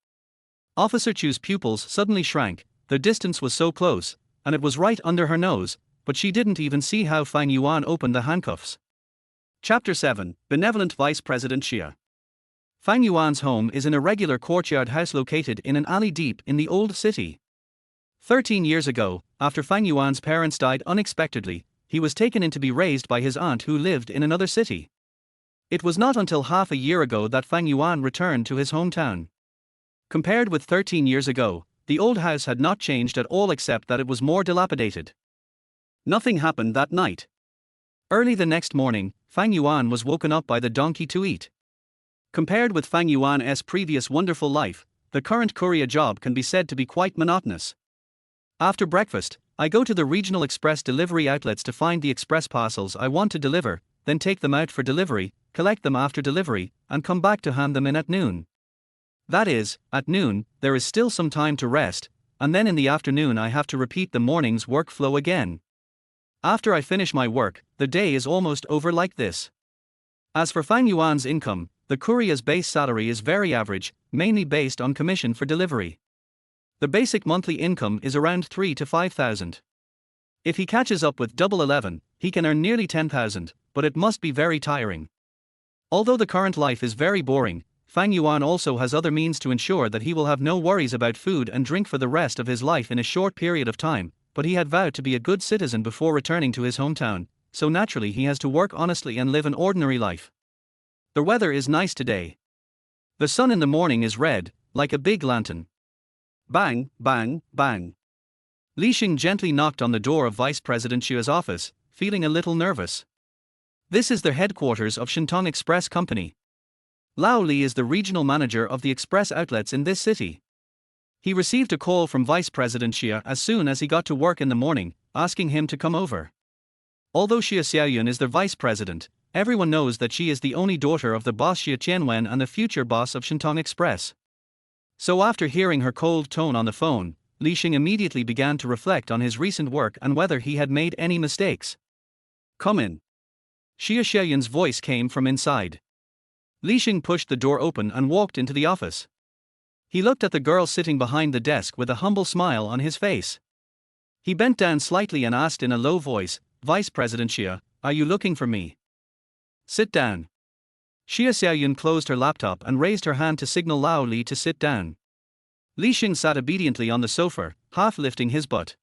Officer Chu's pupils suddenly shrank, the distance was so close, and it was right under her nose, but she didn't even see how Fang Yuan opened the handcuffs. Chapter 7, Benevolent Vice President Xia. Fang Yuan's home is an irregular courtyard house located in an alley deep in the old city. 13 years ago, after Fang Yuan's parents died unexpectedly, he was taken in to be raised by his aunt who lived in another city. It was not until half a year ago that Fang Yuan returned to his hometown. Compared with 13 years ago, the old house had not changed at all except that it was more dilapidated. Nothing happened that night. Early the next morning, Fang Yuan was woken up by the donkey to eat. Compared with Fang Yuan's previous wonderful life, the current courier job can be said to be quite monotonous. After breakfast, I go to the regional express delivery outlets to find the express parcels I want to deliver, then take them out for delivery, collect them after delivery, and come back to hand them in at noon. That is, at noon, there is still some time to rest, and then in the afternoon I have to repeat the morning's workflow again. After I finish my work, the day is almost over like this. As for Fang Yuan's income, the courier's base salary is very average, mainly based on commission for delivery. The basic monthly income is around 3 to 5,000. If he catches up with double 11, he can earn nearly 10,000, but it must be very tiring. Although the current life is very boring, Fang Yuan also has other means to ensure that he will have no worries about food and drink for the rest of his life in a short period of time, but he had vowed to be a good citizen before returning to his hometown, so naturally he has to work honestly and live an ordinary life. The weather is nice today. The sun in the morning is red, like a big lantern. Bang, bang, bang. Li Xing gently knocked on the door of Vice President Xia's office, feeling a little nervous. This is the headquarters of Shintong Express Company. Lao Li is the regional manager of the express outlets in this city. He received a call from Vice President Xia as soon as he got to work in the morning, asking him to come over. Although Xia Xiaoyun is the vice president, everyone knows that she is the only daughter of the boss Xia Qianwen and the future boss of Shentong Express. So after hearing her cold tone on the phone, Li Xing immediately began to reflect on his recent work and whether he had made any mistakes. "Come in." Xia Xiaoyun's voice came from inside. Li Xing pushed the door open and walked into the office. He looked at the girl sitting behind the desk with a humble smile on his face. He bent down slightly and asked in a low voice, "Vice President Xia, are you looking for me?" "Sit down." Xia Xiaoyun closed her laptop and raised her hand to signal Lao Li to sit down. Li Xing sat obediently on the sofa, half lifting his butt.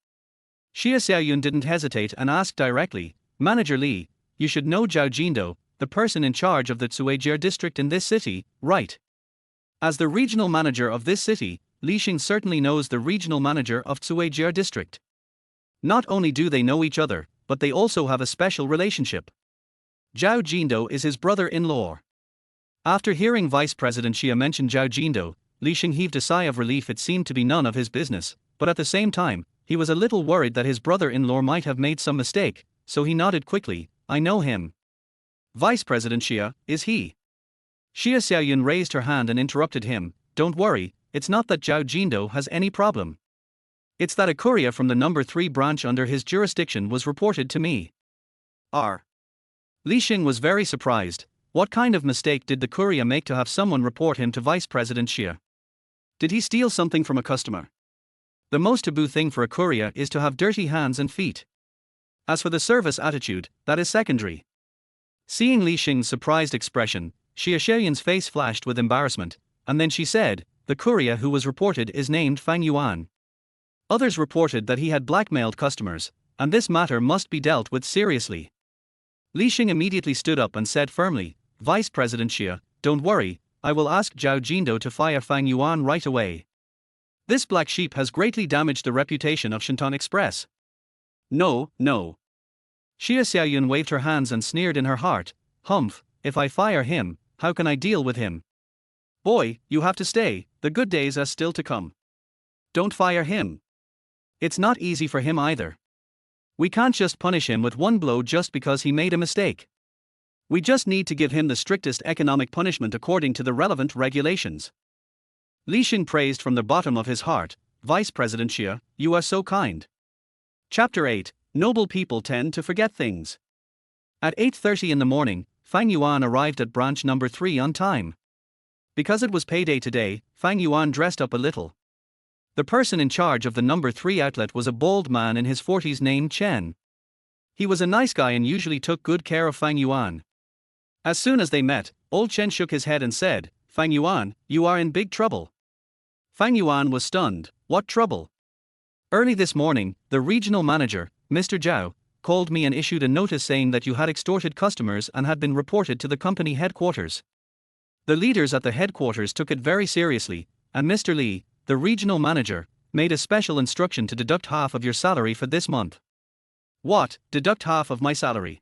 Xia Xiaoyun didn't hesitate and asked directly, "Manager Li, you should know Zhao Jindo, the person in charge of the Cuejie district in this city, right?" As the regional manager of this city, Li Xing certainly knows the regional manager of Cuejie district. Not only do they know each other, but they also have a special relationship. Zhao Jindo is his brother-in-law. After hearing Vice President Xia mention Zhao Jindo, Li Xing heaved a sigh of relief. It seemed to be none of his business, but at the same time, he was a little worried that his brother-in-law might have made some mistake, so he nodded quickly, "I know him." "Vice President Xia, is he?" Xia Xiaoyun raised her hand and interrupted him, "Don't worry, it's not that Zhao Jindo has any problem. It's that a courier from the number 3 branch under his jurisdiction was reported to me." Li Xing was very surprised. What kind of mistake did the courier make to have someone report him to Vice President Xia? Did he steal something from a customer? The most taboo thing for a courier is to have dirty hands and feet. As for the service attitude, that is secondary. Seeing Li Xing's surprised expression, Xia Xiaoyun's face flashed with embarrassment, and then she said, "The courier who was reported is named Fang Yuan. Others reported that he had blackmailed customers, and this matter must be dealt with seriously." Li Xing immediately stood up and said firmly, "Vice President Xia, don't worry, I will ask Zhao Jindo to fire Fang Yuan right away. This black sheep has greatly damaged the reputation of Shentong Express." No. Xia Xiaoyun waved her hands and sneered in her heart, "Humph, if I fire him, how can I deal with him? Boy, you have to stay, the good days are still to come. Don't fire him. It's not easy for him either. We can't just punish him with one blow just because he made a mistake. We just need to give him the strictest economic punishment according to the relevant regulations." Li Xing praised from the bottom of his heart, "Vice President Xia, you are so kind." Chapter 8, Noble People Tend to Forget Things. At 8:30 in the morning, Fang Yuan arrived at branch number 3 on time. Because it was payday today, Fang Yuan dressed up a little. The person in charge of the number 3 outlet was a bald man in his 40s named Chen. He was a nice guy and usually took good care of Fang Yuan. As soon as they met, old Chen shook his head and said, "Fang Yuan, you are in big trouble." Fang Yuan was stunned. "What trouble?" "Early this morning, the regional manager, Mr. Zhao, called me and issued a notice saying that you had extorted customers and had been reported to the company headquarters. The leaders at the headquarters took it very seriously, and Mr. Li, the regional manager, made a special instruction to deduct half of your salary for this month." "What, deduct half of my salary?"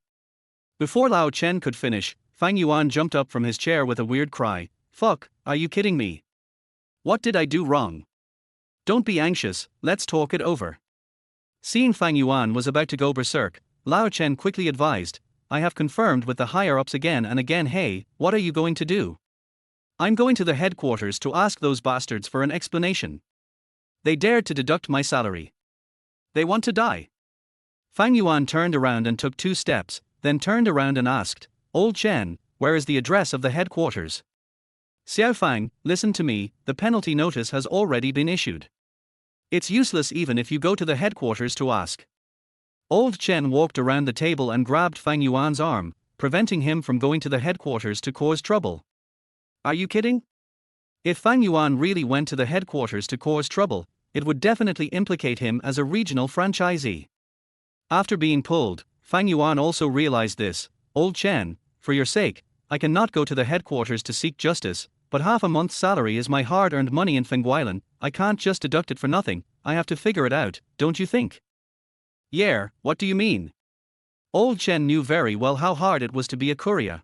Before Lao Chen could finish, Fang Yuan jumped up from his chair with a weird cry, "Fuck, are you kidding me? What did I do wrong? Don't be anxious, let's talk it over." Seeing Fang Yuan was about to go berserk, Lao Chen quickly advised, "I have confirmed with the higher-ups again and again. Hey, what are you going to do?" "I'm going to the headquarters to ask those bastards for an explanation. They dared to deduct my salary. They want to die." Fang Yuan turned around and took 2 steps, then turned around and asked, "Old Chen, where is the address of the headquarters?" "Xiao Fang, listen to me, the penalty notice has already been issued. It's useless even if you go to the headquarters to ask." Old Chen walked around the table and grabbed Fang Yuan's arm, preventing him from going to the headquarters to cause trouble. Are you kidding? If Fang Yuan really went to the headquarters to cause trouble, it would definitely implicate him as a regional franchisee. After being pulled, Fang Yuan also realized this. "Old Chen, for your sake, I cannot go to the headquarters to seek justice, but half a month's salary is my hard-earned money in Fengguilan. I can't just deduct it for nothing, I have to figure it out, don't you think?" "Yeah, what do you mean?" Old Chen knew very well how hard it was to be a courier.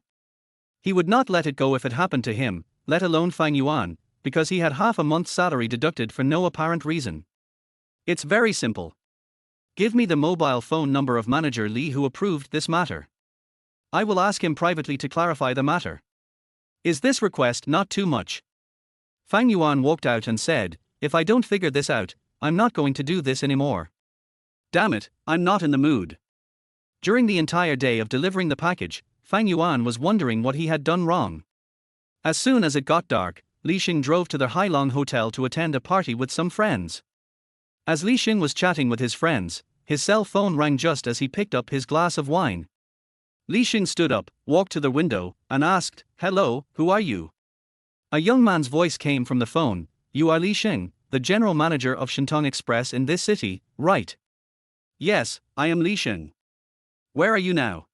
He would not let it go if it happened to him, let alone Fang Yuan, because he had half a month's salary deducted for no apparent reason. It's very simple. Give me the mobile phone number of manager Lee who approved this matter. I will ask him privately to clarify the matter. Is this request not too much? Fang Yuan walked out and said, if I don't figure this out, I'm not going to do this anymore. Damn it, I'm not in the mood. During the entire day of delivering the package, Fang Yuan was wondering what he had done wrong. As soon as it got dark, Li Xing drove to the Hailong Hotel to attend a party with some friends. As Li Xing was chatting with his friends, his cell phone rang just as he picked up his glass of wine. Li Xing stood up, walked to the window, and asked, "Hello, who are you?" A young man's voice came from the phone. "You are Li Xing, the general manager of Shentong Express in this city, right?" "Yes, I am Li Xing. Where are you now?"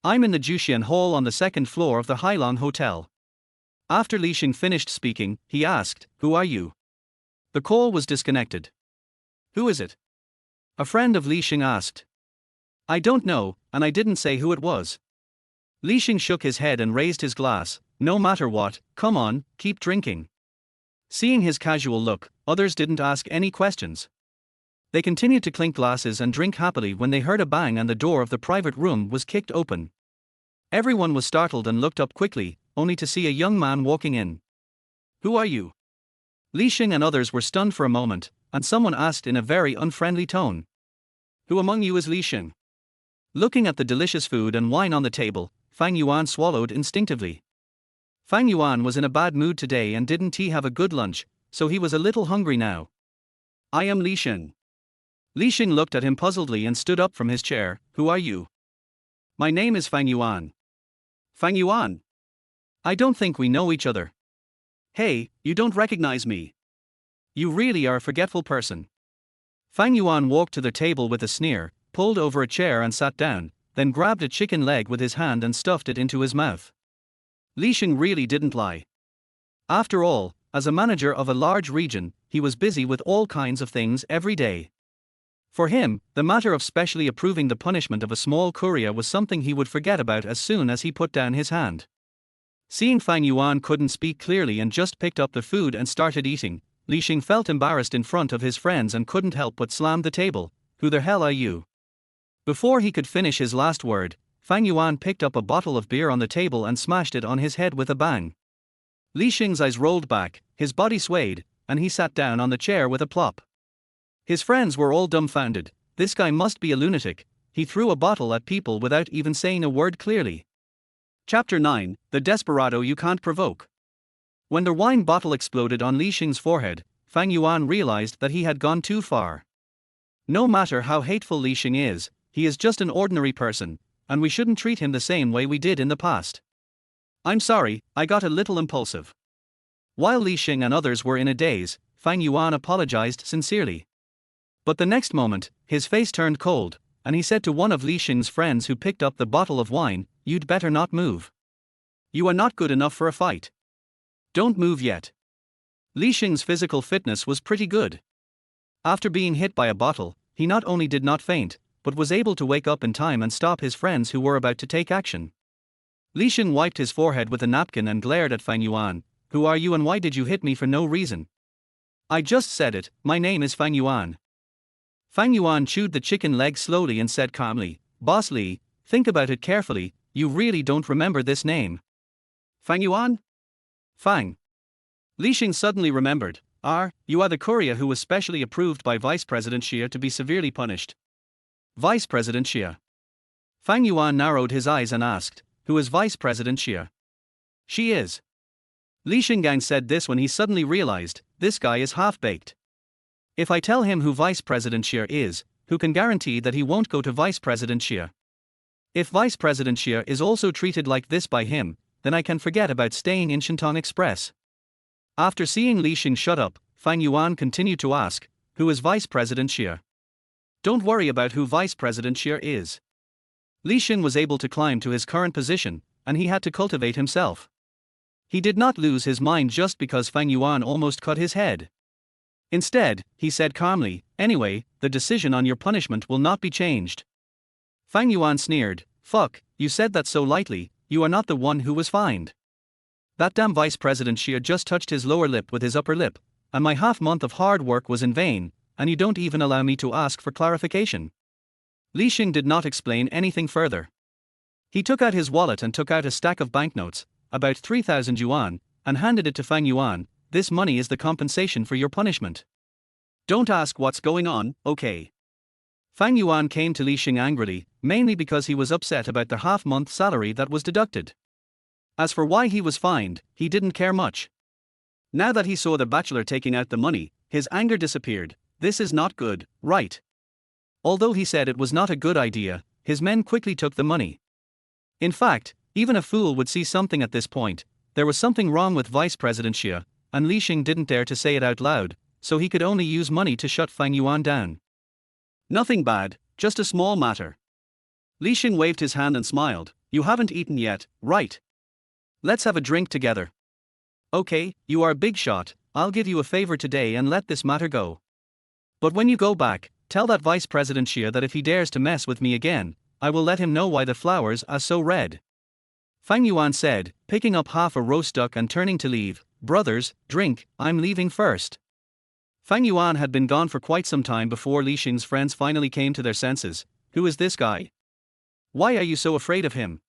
"I'm in the Juxian Hall on the second floor of the Hailong Hotel." After Li Xing finished speaking, he asked, "Who are you?" The call was disconnected. "Who is it?" A friend of Li Xing asked. "I don't know, and I didn't say who it was." Li Xing shook his head and raised his glass. "No matter what, come on, keep drinking." Seeing his casual look, others didn't ask any questions. They continued to clink glasses and drink happily when they heard a bang and the door of the private room was kicked open. Everyone was startled and looked up quickly, only to see a young man walking in. "Who are you?" Li Xing and others were stunned for a moment, and someone asked in a very unfriendly tone. "Who among you is Li Xing?" Looking at the delicious food and wine on the table, Fang Yuan swallowed instinctively. Fang Yuan was in a bad mood today and didn't he have a good lunch, so he was a little hungry now. "I am Li Xing." Li Xing looked at him puzzledly and stood up from his chair. "Who are you?" "My name is Fang Yuan." "Fang Yuan? I don't think we know each other." "Hey, you don't recognize me. You really are a forgetful person." Fang Yuan walked to the table with a sneer, pulled over a chair and sat down, then grabbed a chicken leg with his hand and stuffed it into his mouth. Li Xing really didn't lie. After all, as a manager of a large region, he was busy with all kinds of things every day. For him, the matter of specially approving the punishment of a small courier was something he would forget about as soon as he put down his hand. Seeing Fang Yuan couldn't speak clearly and just picked up the food and started eating, Li Xing felt embarrassed in front of his friends and couldn't help but slam the table. "Who the hell are you?" Before he could finish his last word, Fang Yuan picked up a bottle of beer on the table and smashed it on his head with a bang. Li Xing's eyes rolled back, his body swayed, and he sat down on the chair with a plop. His friends were all dumbfounded. This guy must be a lunatic. He threw a bottle at people without even saying a word clearly. Chapter 9, The Desperado You Can't Provoke. When the wine bottle exploded on Li Xing's forehead, Fang Yuan realized that he had gone too far. No matter how hateful Li Xing is, he is just an ordinary person, and we shouldn't treat him the same way we did in the past. "I'm sorry, I got a little impulsive." While Li Xing and others were in a daze, Fang Yuan apologized sincerely. But the next moment, his face turned cold, and he said to one of Li Xing's friends who picked up the bottle of wine, "You'd better not move. You are not good enough for a fight. Don't move yet." Li Xing's physical fitness was pretty good. After being hit by a bottle, he not only did not faint, but was able to wake up in time and stop his friends who were about to take action. Li Xing wiped his forehead with a napkin and glared at Fang Yuan. "Who are you and why did you hit me for no reason?" "I just said it, my name is Fang Yuan." Fang Yuan chewed the chicken leg slowly and said calmly, "Boss Li, think about it carefully, you really don't remember this name." "Fang Yuan? Fang." Li Xing suddenly remembered. You are the courier who was specially approved by Vice President Xia to be severely punished." "Vice President Xia?" Fang Yuan narrowed his eyes and asked, "Who is Vice President Xia?" "She is." Li Xinggang said this when he suddenly realized, this guy is half-baked. If I tell him who Vice President Xia is, who can guarantee that he won't go to Vice President Xia? If Vice President Xia is also treated like this by him, then I can forget about staying in Shentong Express. After seeing Li Xing shut up, Fang Yuan continued to ask, "Who is Vice President Xia?" "Don't worry about who Vice President Xia is." Li Xing was able to climb to his current position, and he had to cultivate himself. He did not lose his mind just because Fang Yuan almost cut his head. Instead, he said calmly, "Anyway, the decision on your punishment will not be changed." Fang Yuan sneered, "Fuck, you said that so lightly, you are not the one who was fined." That damn Vice President Xia just touched his lower lip with his upper lip, and my half-month of hard work was in vain, and you don't even allow me to ask for clarification." Li Xing did not explain anything further. He took out his wallet and took out a stack of banknotes, about 3,000 yuan, and handed it to Fang Yuan. "This money is the compensation for your punishment. Don't ask what's going on, okay?" Fang Yuan came to Li Xing angrily, mainly because he was upset about the half-month salary that was deducted. As for why he was fined, he didn't care much. Now that he saw the bachelor taking out the money, his anger disappeared. This is not good, right? Although he said it was not a good idea, his men quickly took the money. In fact, even a fool would see something at this point. There was something wrong with Vice President Xia, and Li Xing didn't dare to say it out loud, so he could only use money to shut Fang Yuan down. "Nothing bad, just a small matter." Li Xing waved his hand and smiled. "You haven't eaten yet, right? Let's have a drink together." "Okay, you are a big shot, I'll give you a favor today and let this matter go. But when you go back, tell that Vice President Xia that if he dares to mess with me again, I will let him know why the flowers are so red." Fang Yuan said, picking up half a roast duck and turning to leave. "Brothers, drink, I'm leaving first." Fang Yuan had been gone for quite some time before Li Xing's friends finally came to their senses. "Who is this guy? Why are you so afraid of him?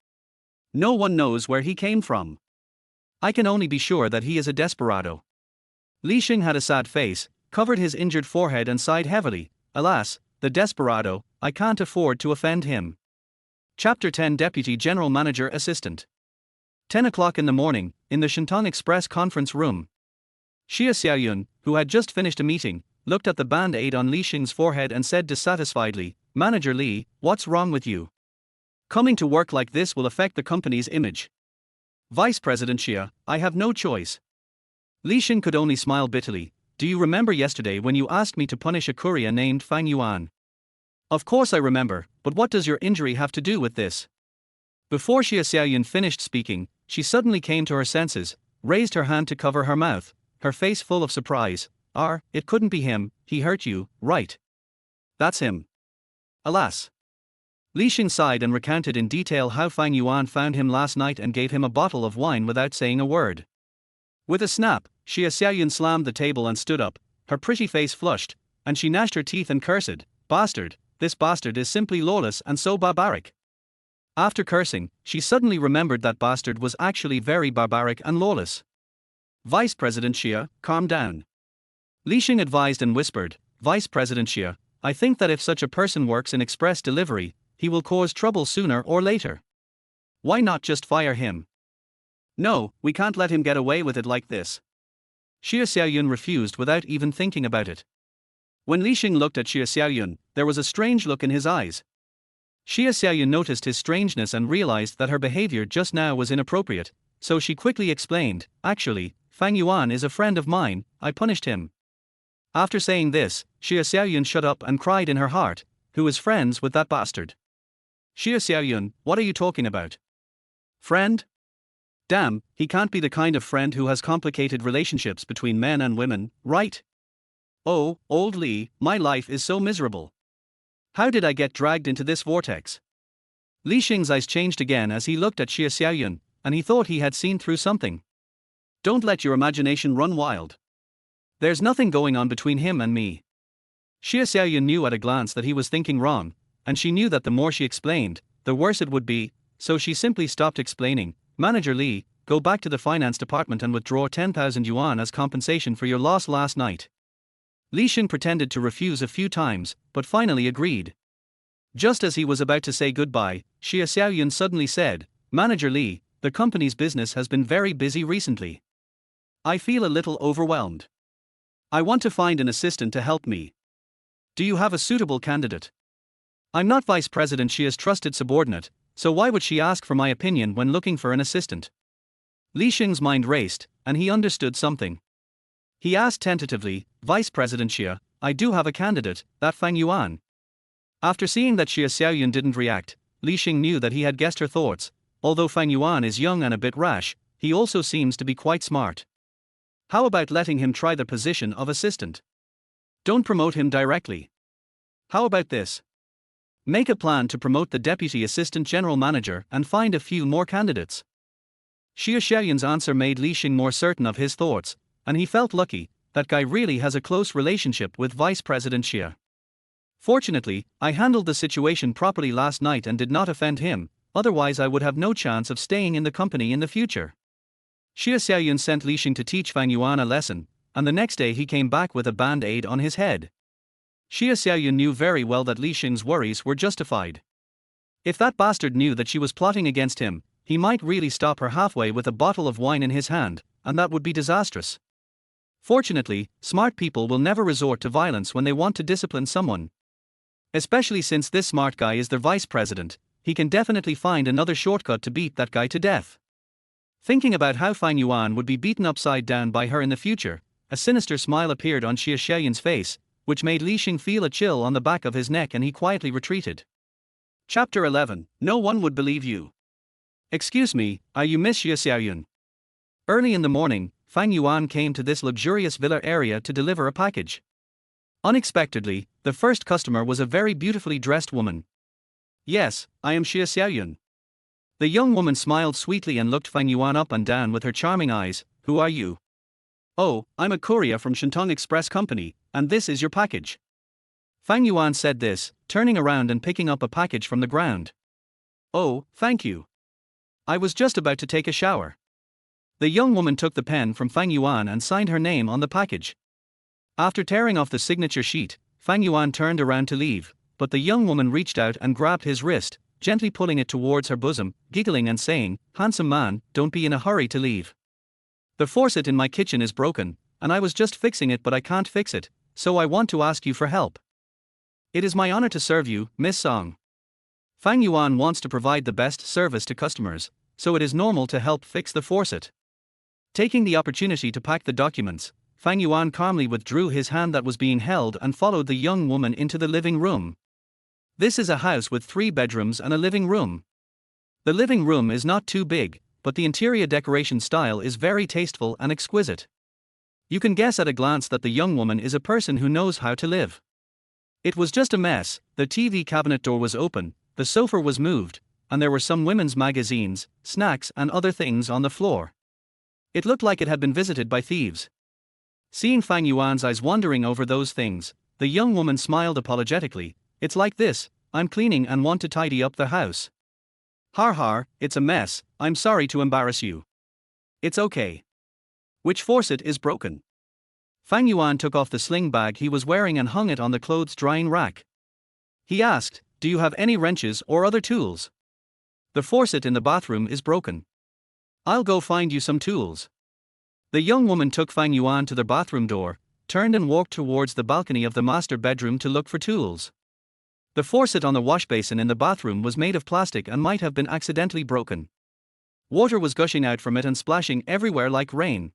No one knows where he came from. I can only be sure that he is a desperado." Li Xing had a sad face, covered his injured forehead and sighed heavily. "Alas, the desperado, I can't afford to offend him." Chapter 10 Deputy General Manager Assistant. 10 o'clock in the morning, in the Shantung Express conference room. Xia Xiaoyun, who had just finished a meeting, looked at the band-aid on Li Xing's forehead and said dissatisfiedly, "Manager Li, what's wrong with you? Coming to work like this will affect the company's image." "Vice President Xia, I have no choice." Li Xing could only smile bitterly. "Do you remember yesterday when you asked me to punish a courier named Fang Yuan?" "Of course I remember, but what does your injury have to do with this?" Before Xia Xiaoyun finished speaking, she suddenly came to her senses, raised her hand to cover her mouth, her face full of surprise. It couldn't be him, he hurt you, right? That's him. Alas." Li Xing sighed and recounted in detail how Fang Yuan found him last night and gave him a bottle of wine without saying a word. With a snap, Xia Xiaoyun slammed the table and stood up, her pretty face flushed, and she gnashed her teeth and cursed. "Bastard, this bastard is simply lawless and so barbaric." After cursing, she suddenly remembered that bastard was actually very barbaric and lawless. "Vice President Xia, calm down." Li Xing advised and whispered, "Vice President Xia, I think that if such a person works in express delivery, he will cause trouble sooner or later. Why not just fire him?" "No, we can't let him get away with it like this." Xia Xiaoyun refused without even thinking about it. When Li Xing looked at Xia Xiaoyun, there was a strange look in his eyes. Xia Xiaoyun noticed his strangeness and realized that her behavior just now was inappropriate, so she quickly explained, "Actually, Fang Yuan is a friend of mine, I punished him." After saying this, Xia Xiaoyun shut up and cried in her heart, "Who is friends with that bastard? Xia Xiaoyun, what are you talking about? Friend? Damn, he can't be the kind of friend who has complicated relationships between men and women, right? Oh, old Li, my life is so miserable. How did I get dragged into this vortex?" Li Xing's eyes changed again as he looked at Xia Xiaoyun, and he thought he had seen through something. "Don't let your imagination run wild. There's nothing going on between him and me." Xia Xiaoyun knew at a glance that he was thinking wrong, and she knew that the more she explained, the worse it would be, so she simply stopped explaining. "Manager Li, go back to the finance department and withdraw 10,000 yuan as compensation for your loss last night." Li Xing pretended to refuse a few times, but finally agreed. Just as he was about to say goodbye, Xia Xiaoyun suddenly said, "Manager Li, the company's business has been very busy recently. I feel a little overwhelmed. I want to find an assistant to help me. Do you have a suitable candidate? I'm not Vice President Xia's trusted subordinate, so why would she ask for my opinion when looking for an assistant?" Li Xing's mind raced, and he understood something. He asked tentatively, "Vice President Xia, I do have a candidate, that Fang Yuan." After seeing that Xia Xiaoyun didn't react, Li Xing knew that he had guessed her thoughts. Although Fang Yuan is young and a bit rash, he also seems to be quite smart. How about letting him try the position of assistant? Don't promote him directly. How about this? Make a plan to promote the deputy assistant general manager and find a few more candidates. Xia Xiaoyun's answer made Li Xing more certain of his thoughts, and he felt lucky. That guy really has a close relationship with Vice President Xia. Fortunately, I handled the situation properly last night and did not offend him, otherwise I would have no chance of staying in the company in the future. Xia Xiaoyun sent Li Xing to teach Fang Yuan a lesson, and the next day he came back with a band-aid on his head. Xia Xiaoyun knew very well that Li Xing's worries were justified. If that bastard knew that she was plotting against him, he might really stop her halfway with a bottle of wine in his hand, and that would be disastrous. Fortunately, smart people will never resort to violence when they want to discipline someone. Especially since this smart guy is their vice president, he can definitely find another shortcut to beat that guy to death. Thinking about how Fang Yuan would be beaten upside down by her in the future, a sinister smile appeared on Xia Xiaoyun's face, which made Li Xing feel a chill on the back of his neck and he quietly retreated. Chapter 11. No one would believe you. Excuse me, are you Miss Xia Xiaoyun? Early in the morning, Fang Yuan came to this luxurious villa area to deliver a package. Unexpectedly, the first customer was a very beautifully dressed woman. Yes, I am Xia Xiaoyun. The young woman smiled sweetly and looked Fang Yuan up and down with her charming eyes. Who are you? Oh, I'm a courier from Shentong Express Company, and this is your package. Fang Yuan said this, turning around and picking up a package from the ground. Oh, thank you. I was just about to take a shower. The young woman took the pen from Fang Yuan and signed her name on the package. After tearing off the signature sheet, Fang Yuan turned around to leave, but the young woman reached out and grabbed his wrist, gently pulling it towards her bosom, giggling and saying, "Handsome man, don't be in a hurry to leave. The faucet in my kitchen is broken, and I was just fixing it but I can't fix it, so I want to ask you for help." It is my honor to serve you, Miss Song. Fang Yuan wants to provide the best service to customers, so it is normal to help fix the faucet. Taking the opportunity to pack the documents, Fang Yuan calmly withdrew his hand that was being held and followed the young woman into the living room. This is a house with 3 bedrooms and a living room. The living room is not too big, but the interior decoration style is very tasteful and exquisite. You can guess at a glance that the young woman is a person who knows how to live. It was just a mess. The TV cabinet door was open, the sofa was moved, and there were some women's magazines, snacks and other things on the floor. It looked like it had been visited by thieves. Seeing Fang Yuan's eyes wandering over those things, the young woman smiled apologetically. It's like this, I'm cleaning and want to tidy up the house. Har har, it's a mess, I'm sorry to embarrass you. It's okay. Which faucet is broken? Fang Yuan took off the sling bag he was wearing and hung it on the clothes drying rack. He asked, do you have any wrenches or other tools? The faucet in the bathroom is broken. I'll go find you some tools. The young woman took Fang Yuan to the bathroom door, turned and walked towards the balcony of the master bedroom to look for tools. The faucet on the wash basin in the bathroom was made of plastic and might have been accidentally broken. Water was gushing out from it and splashing everywhere like rain.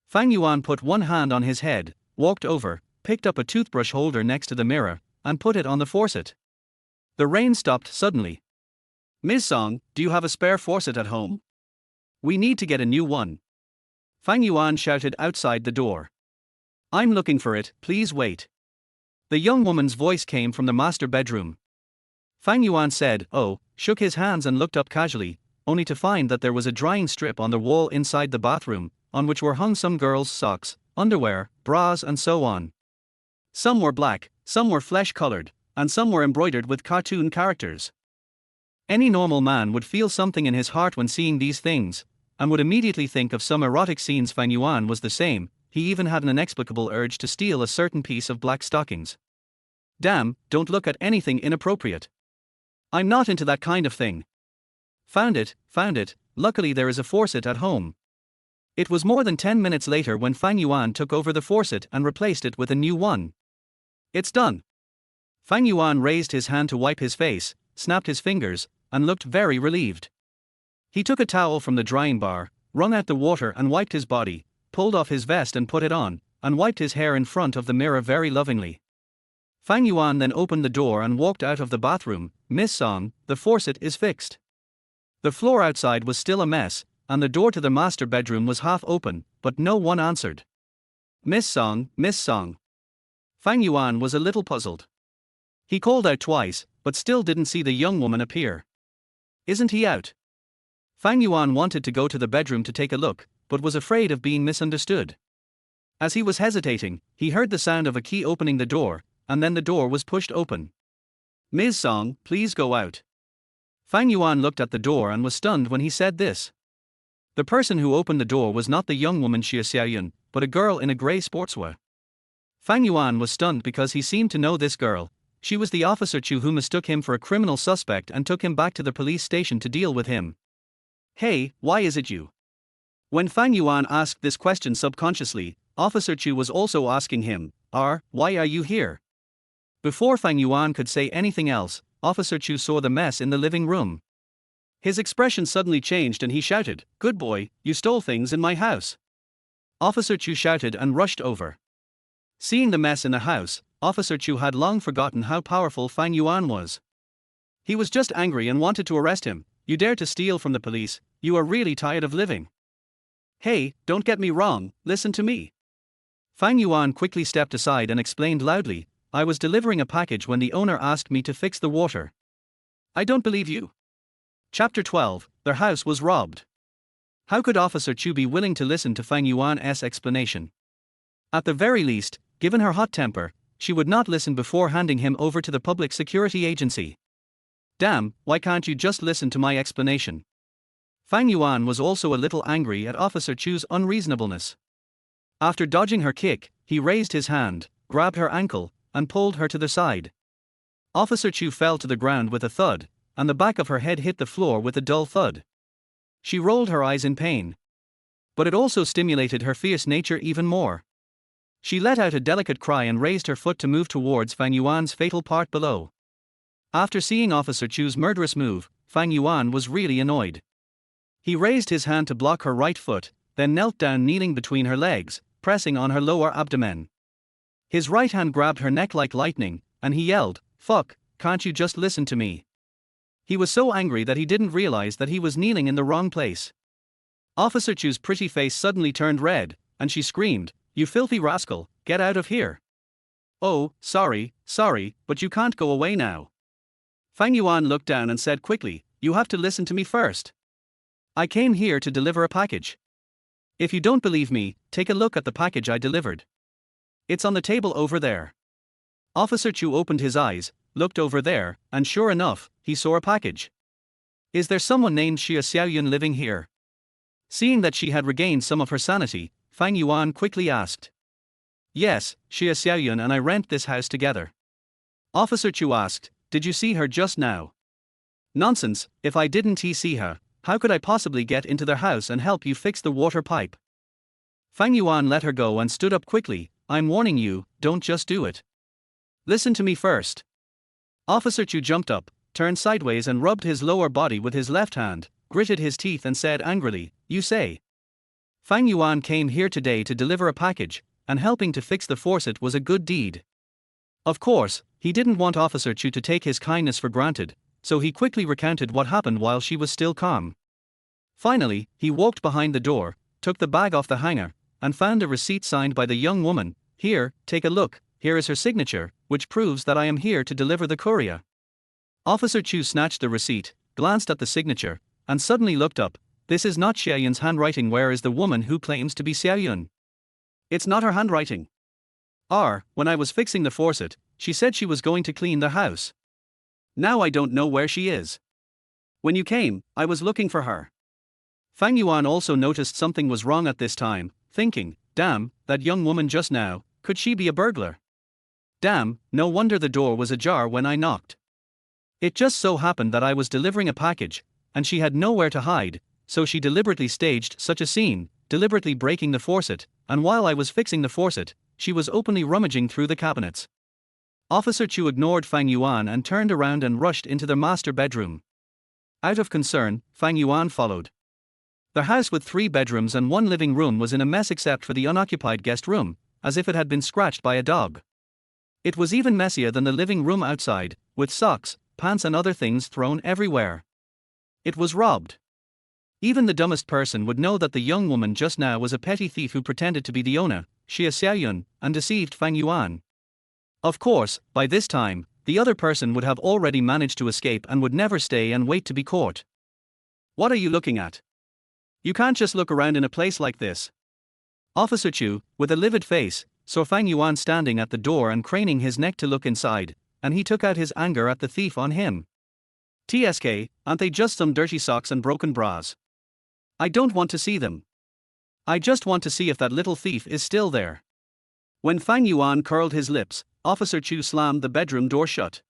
Fang Yuan put one hand on his head, walked over, picked up a toothbrush holder next to the mirror, and put it on the faucet. The rain stopped suddenly. Ms. Song, do you have a spare faucet at home? We need to get a new one. Fang Yuan shouted outside the door. I'm looking for it, please wait. The young woman's voice came from the master bedroom. Fang Yuan said, oh, shook his hands and looked up casually, only to find that there was a drying strip on the wall inside the bathroom, on which were hung some girls' socks, underwear, bras and so on. Some were black, some were flesh-colored, and some were embroidered with cartoon characters. Any normal man would feel something in his heart when seeing these things, and would immediately think of some erotic scenes. Fang Yuan was the same, he even had an inexplicable urge to steal a certain piece of black stockings. Damn, don't look at anything inappropriate. I'm not into that kind of thing. Found it, luckily there is a faucet at home. It was more than 10 minutes later when Fang Yuan took over the faucet and replaced it with a new one. It's done. Fang Yuan raised his hand to wipe his face, snapped his fingers, and looked very relieved. He took a towel from the drying bar, wrung out the water and wiped his body, pulled off his vest and put it on, and wiped his hair in front of the mirror very lovingly. Fang Yuan then opened the door and walked out of the bathroom. Miss Song, the faucet is fixed. The floor outside was still a mess, and the door to the master bedroom was half open, but no one answered. Miss Song, Miss Song. Fang Yuan was a little puzzled. He called out twice, but still didn't see the young woman appear. Isn't he out? Fang Yuan wanted to go to the bedroom to take a look, but was afraid of being misunderstood. As he was hesitating, he heard the sound of a key opening the door, and then the door was pushed open. "Ms. Song, please go out." Fang Yuan looked at the door and was stunned when he said this. The person who opened the door was not the young woman Xia Xiaoyun, but a girl in a grey sportswear. Fang Yuan was stunned because he seemed to know this girl. She was the officer Chu who mistook him for a criminal suspect and took him back to the police station to deal with him. "Hey, why is it you?" When Fang Yuan asked this question subconsciously, Officer Chu was also asking him, why are you here?" Before Fang Yuan could say anything else, Officer Chu saw the mess in the living room. His expression suddenly changed and he shouted, "Good boy, you stole things in my house." Officer Chu shouted and rushed over. Seeing the mess in the house, Officer Chu had long forgotten how powerful Fang Yuan was. He was just angry and wanted to arrest him. "You dare to steal from the police, you are really tired of living." "Hey, don't get me wrong, listen to me." Fang Yuan quickly stepped aside and explained loudly, "I was delivering a package when the owner asked me to fix the water." "I don't believe you." Chapter 12, Their house was robbed. How could Officer Chu be willing to listen to Fang Yuan's explanation? At the very least, given her hot temper, she would not listen before handing him over to the public security agency. "Damn, why can't you just listen to my explanation?" Fang Yuan was also a little angry at Officer Chu's unreasonableness. After dodging her kick, he raised his hand, grabbed her ankle, and pulled her to the side. Officer Chu fell to the ground with a thud, and the back of her head hit the floor with a dull thud. She rolled her eyes in pain. But it also stimulated her fierce nature even more. She let out a delicate cry and raised her foot to move towards Fang Yuan's fatal part below. After seeing Officer Chu's murderous move, Fang Yuan was really annoyed. He raised his hand to block her right foot, then knelt down kneeling between her legs, pressing on her lower abdomen. His right hand grabbed her neck like lightning, and he yelled, "Fuck, can't you just listen to me?" He was so angry that he didn't realize that he was kneeling in the wrong place. Officer Chu's pretty face suddenly turned red, and she screamed, "You filthy rascal, get out of here." "Oh, sorry, but you can't go away now." Fang Yuan looked down and said quickly, "You have to listen to me first. I came here to deliver a package. If you don't believe me, take a look at the package I delivered. It's on the table over there." Officer Chu opened his eyes, looked over there, and sure enough, he saw a package. "Is there someone named Xia Xiaoyun living here?" Seeing that she had regained some of her sanity, Fang Yuan quickly asked. "Yes, Xia Xiaoyun and I rent this house together." Officer Chu asked, "Did you see her just now?" "Nonsense, if I didn't see her, how could I possibly get into their house and help you fix the water pipe?" Fang Yuan let her go and stood up quickly. "I'm warning you, don't just do it. Listen to me first." Officer Chu jumped up, turned sideways and rubbed his lower body with his left hand, gritted his teeth and said angrily, "You say Fang Yuan came here today to deliver a package, and helping to fix the faucet was a good deed." Of course, he didn't want Officer Chu to take his kindness for granted, so he quickly recounted what happened while she was still calm. Finally, he walked behind the door, took the bag off the hanger, and found a receipt signed by the young woman. "Here, take a look, here is her signature, which proves that I am here to deliver the courier." Officer Chu snatched the receipt, glanced at the signature, and suddenly looked up. "This is not Xiaoyun's handwriting. Where is the woman who claims to be Xiaoyun? It's not her handwriting. When I was fixing the faucet, she said she was going to clean the house. Now I don't know where she is. When you came, I was looking for her." Fang Yuan also noticed something was wrong at this time, thinking, "Damn, that young woman just now, could she be a burglar? Damn, no wonder the door was ajar when I knocked. It just so happened that I was delivering a package, and she had nowhere to hide, so she deliberately staged such a scene, deliberately breaking the faucet, and while I was fixing the faucet, she was openly rummaging through the cabinets." Officer Chu ignored Fang Yuan and turned around and rushed into the master bedroom. Out of concern, Fang Yuan followed. The house with 3 bedrooms and 1 living room was in a mess except for the unoccupied guest room, as if it had been scratched by a dog. It was even messier than the living room outside, with socks, pants and other things thrown everywhere. It was robbed. Even the dumbest person would know that the young woman just now was a petty thief who pretended to be the owner, Xia Xiaoyun, and deceived Fang Yuan. Of course, by this time, the other person would have already managed to escape and would never stay and wait to be caught. What are you looking at? You can't just look around in a place like this. Officer Chu, with a livid face, saw Fang Yuan standing at the door and craning his neck to look inside, and he took out his anger at the thief on him. TSK, aren't they just some dirty socks and broken bras? I don't want to see them. I just want to see if that little thief is still there. When Fang Yuan curled his lips, Officer Chu slammed the bedroom door shut.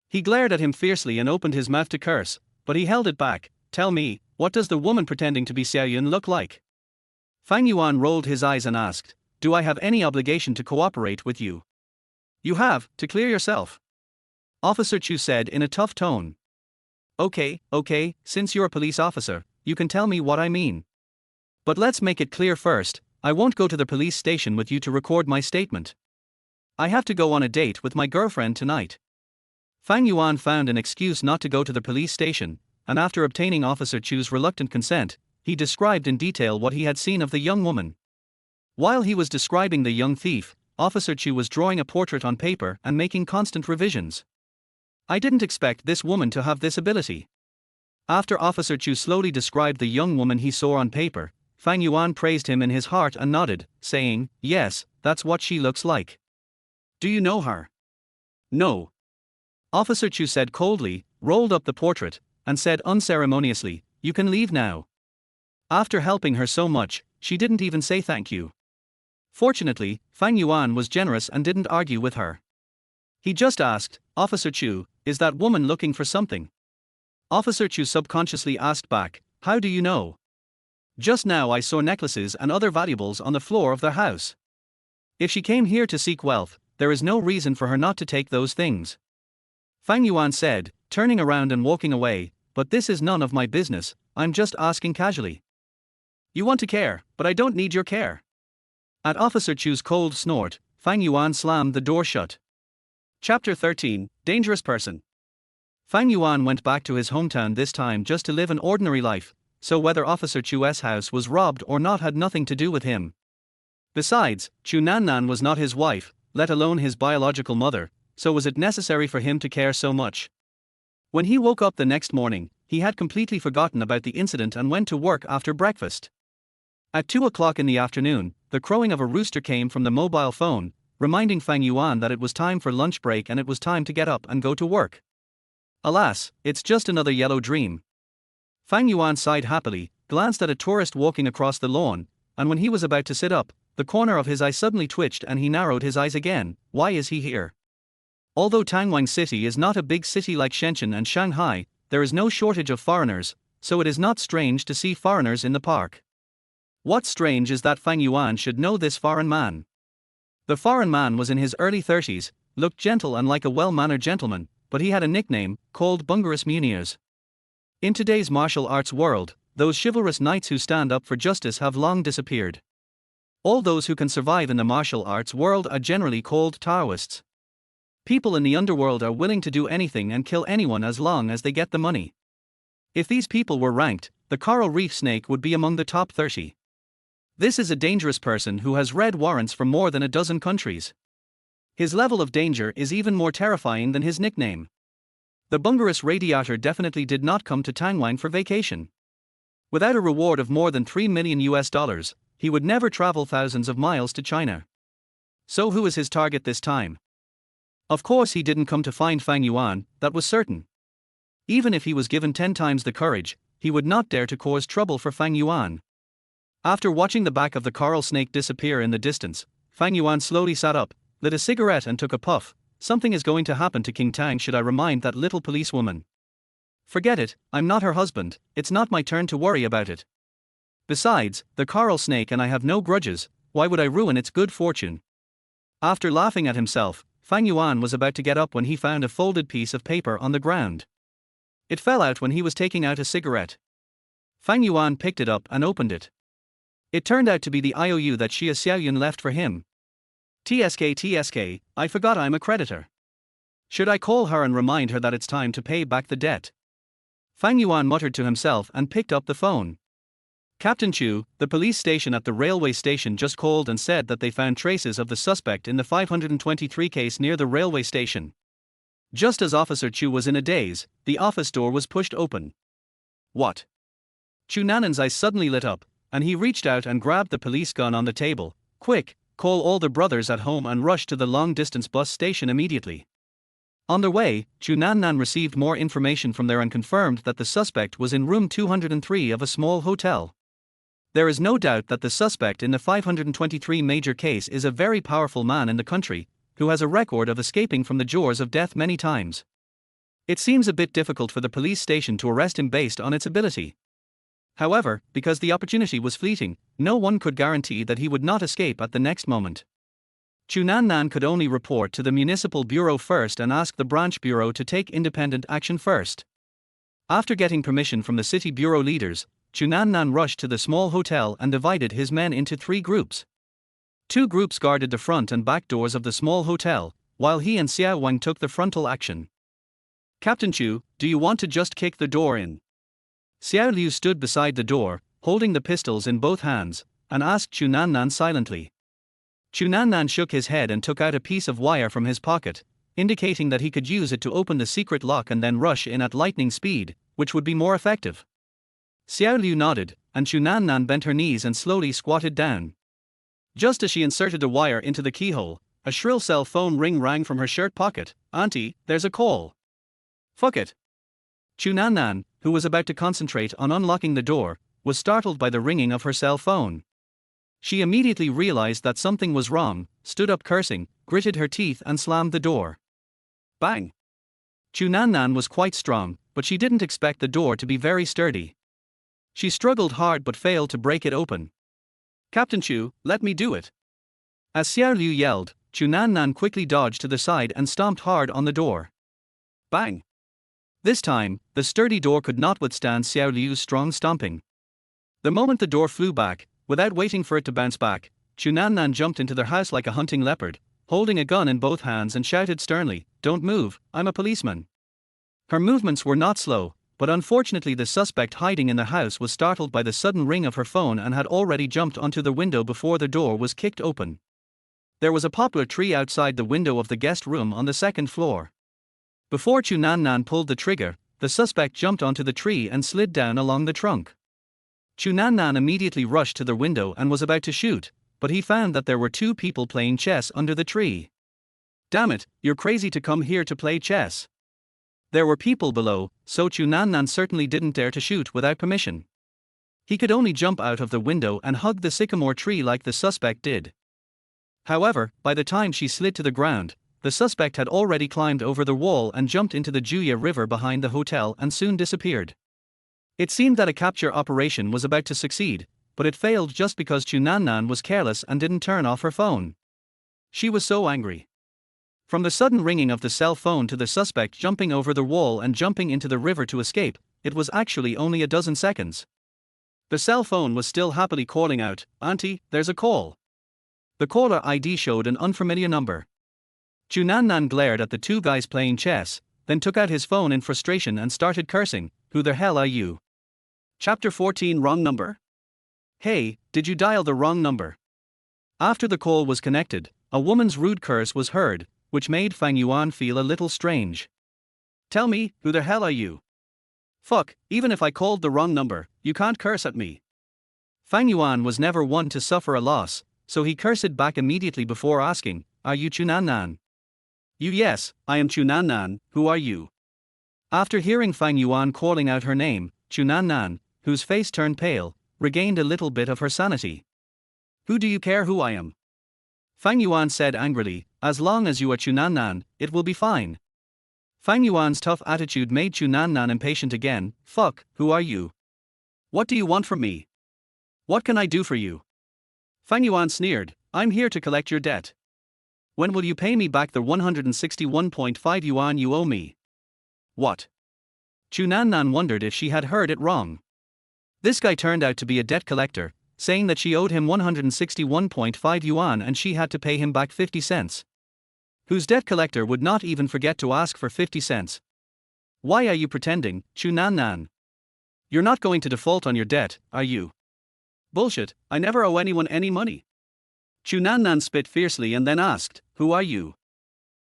He glared at him fiercely and opened his mouth to curse, but he held it back. Tell me, what does the woman pretending to be Xiaoyun look like? Fang Yuan rolled his eyes and asked, do I have any obligation to cooperate with you? You have, to clear yourself. Officer Chu said in a tough tone. Okay, since you're a police officer, you can tell me what I mean. But let's make it clear first, I won't go to the police station with you to record my statement. I have to go on a date with my girlfriend tonight. Fang Yuan found an excuse not to go to the police station, and after obtaining Officer Chu's reluctant consent, he described in detail what he had seen of the young woman. While he was describing the young thief, Officer Chu was drawing a portrait on paper and making constant revisions. I didn't expect this woman to have this ability. After Officer Chu slowly described the young woman he saw on paper, Fang Yuan praised him in his heart and nodded, saying, yes, that's what she looks like. Do you know her? No. Officer Chu said coldly, rolled up the portrait, and said unceremoniously, you can leave now. After helping her so much, she didn't even say thank you. Fortunately, Fang Yuan was generous and didn't argue with her. He just asked, Officer Chu, is that woman looking for something? Officer Chu subconsciously asked back, how do you know? Just now I saw necklaces and other valuables on the floor of their house. If she came here to seek wealth, there is no reason for her not to take those things. Fang Yuan said, turning around and walking away, but this is none of my business, I'm just asking casually. You want to care, but I don't need your care. At Officer Chu's cold snort, Fang Yuan slammed the door shut. Chapter 13, Dangerous Person. Fang Yuan went back to his hometown this time just to live an ordinary life, so whether Officer Chu's house was robbed or not had nothing to do with him. Besides, Chu Nannan was not his wife, let alone his biological mother, so was it necessary for him to care so much? When he woke up the next morning, he had completely forgotten about the incident and went to work after breakfast. At 2 o'clock in the afternoon, the crowing of a rooster came from the mobile phone, reminding Fang Yuan that it was time for lunch break and it was time to get up and go to work. Alas, it's just another yellow dream. Fang Yuan sighed happily, glanced at a tourist walking across the lawn, and when he was about to sit up, the corner of his eye suddenly twitched and he narrowed his eyes again. Why is he here? Although Tangwang City is not a big city like Shenzhen and Shanghai, there is no shortage of foreigners, so it is not strange to see foreigners in the park. What's strange is that Fang Yuan should know this foreign man. The foreign man was in his early 30s, looked gentle and like a well-mannered gentleman, but he had a nickname, called Bungarus Muniers. In today's martial arts world, those chivalrous knights who stand up for justice have long disappeared. All those who can survive in the martial arts world are generally called Taoists. People in the underworld are willing to do anything and kill anyone as long as they get the money. If these people were ranked, the coral reef snake would be among the top 30. This is a dangerous person who has red warrants from more than a dozen countries. His level of danger is even more terrifying than his nickname. The Bungarus Radiator definitely did not come to Tangwang for vacation. Without a reward of more than $3 million, he would never travel thousands of miles to China. So who is his target this time? Of course he didn't come to find Fang Yuan, that was certain. Even if he was given 10 times the courage, he would not dare to cause trouble for Fang Yuan. After watching the back of the coral snake disappear in the distance, Fang Yuan slowly sat up, lit a cigarette and took a puff. Something is going to happen to King Tang should I remind that little policewoman. Forget it, I'm not her husband, it's not my turn to worry about it. Besides, the coral snake and I have no grudges, why would I ruin its good fortune? After laughing at himself, Fang Yuan was about to get up when he found a folded piece of paper on the ground. It fell out when he was taking out a cigarette. Fang Yuan picked it up and opened it. It turned out to be the IOU that Xia Xiaoyun left for him. TSK, I forgot I'm a creditor. Should I call her and remind her that it's time to pay back the debt? Fang Yuan muttered to himself and picked up the phone. Captain Chu, the police station at the railway station just called and said that they found traces of the suspect in the 523 case near the railway station. Just as Officer Chu was in a daze, the office door was pushed open. What? Chu Nanan's eyes suddenly lit up, and he reached out and grabbed the police gun on the table. Quick, call all the brothers at home and rush to the long-distance bus station immediately. On their way, Chu Nanan received more information from there and confirmed that the suspect was in room 203 of a small hotel. There is no doubt that the suspect in the 523 major case is a very powerful man in the country, who has a record of escaping from the jaws of death many times. It seems a bit difficult for the police station to arrest him based on its ability. However, because the opportunity was fleeting, no one could guarantee that he would not escape at the next moment. Chu Nannan could only report to the municipal bureau first and ask the branch bureau to take independent action first. After getting permission from the city bureau leaders, Chu Nannan rushed to the small hotel and divided his men into 3 groups. 2 groups guarded the front and back doors of the small hotel, while he and Xia Xiaoyun took the frontal action. Captain Chu, do you want to just kick the door in? Xiao Liu stood beside the door, holding the pistols in both hands, and asked Chu Nannan silently. Chu Nannan shook his head and took out a piece of wire from his pocket, indicating that he could use it to open the secret lock and then rush in at lightning speed, which would be more effective. Xiao Liu nodded, and Chu Nannan bent her knees and slowly squatted down. Just as she inserted the wire into the keyhole, a shrill cell phone ring rang from her shirt pocket. "Auntie, there's a call." "Fuck it." Chu Nannan, who was about to concentrate on unlocking the door, was startled by the ringing of her cell phone. She immediately realized that something was wrong, stood up cursing, gritted her teeth and slammed the door. Bang! Chu Nannan was quite strong, but she didn't expect the door to be very sturdy. She struggled hard but failed to break it open. "Captain Chu, let me do it." As Xiao Liu yelled, Chu Nannan quickly dodged to the side and stomped hard on the door. Bang! This time, the sturdy door could not withstand Xiao Liu's strong stomping. The moment the door flew back, without waiting for it to bounce back, Chu Nannan jumped into their house like a hunting leopard, holding a gun in both hands and shouted sternly, "Don't move, I'm a policeman." Her movements were not slow, but unfortunately the suspect hiding in the house was startled by the sudden ring of her phone and had already jumped onto the window before the door was kicked open. There was a poplar tree outside the window of the guest room on the 2nd floor. Before Chu Nannan pulled the trigger, the suspect jumped onto the tree and slid down along the trunk. Chu Nannan immediately rushed to the window and was about to shoot, but he found that there were 2 people playing chess under the tree. "Damn it, you're crazy to come here to play chess." There were people below, so Chu Nannan certainly didn't dare to shoot without permission. He could only jump out of the window and hug the sycamore tree like the suspect did. However, by the time she slid to the ground, the suspect had already climbed over the wall and jumped into the Juya River behind the hotel and soon disappeared. It seemed that a capture operation was about to succeed, but it failed just because Chu Nannan was careless and didn't turn off her phone. She was so angry. From the sudden ringing of the cell phone to the suspect jumping over the wall and jumping into the river to escape, it was actually only a dozen seconds. The cell phone was still happily calling out, "Auntie, there's a call." The caller ID showed an unfamiliar number. Chu Nannan glared at the 2 guys playing chess, then took out his phone in frustration and started cursing, "Who the hell are you?" Chapter 14 Wrong number? "Hey, did you dial the wrong number?" After the call was connected, a woman's rude curse was heard, which made Fang Yuan feel a little strange. "Tell me, who the hell are you?" "Fuck, even if I called the wrong number, you can't curse at me." Fang Yuan was never one to suffer a loss, so he cursed back immediately before asking, "Are you Chu Nannan?" "You yes, I am Chu Nannan, who are you?" After hearing Fang Yuan calling out her name, Chu Nannan, whose face turned pale, regained a little bit of her sanity. "Who do you care who I am?" Fang Yuan said angrily, "As long as you are Chu Nannan, it will be fine." Fang Yuan's tough attitude made Chu Nannan impatient again. "Fuck, who are you? What do you want from me? What can I do for you?" Fang Yuan sneered, "I'm here to collect your debt. When will you pay me back the 161.5 yuan you owe me?" "What?" Chu Nannan wondered if she had heard it wrong. This guy turned out to be a debt collector, saying that she owed him 161.5 yuan and she had to pay him back 50 cents. Whose debt collector would not even forget to ask for 50 cents? "Why are you pretending, Chu Nannan? You're not going to default on your debt, are you?" "Bullshit, I never owe anyone any money." Chu Nannan spit fiercely and then asked, "Who are you?"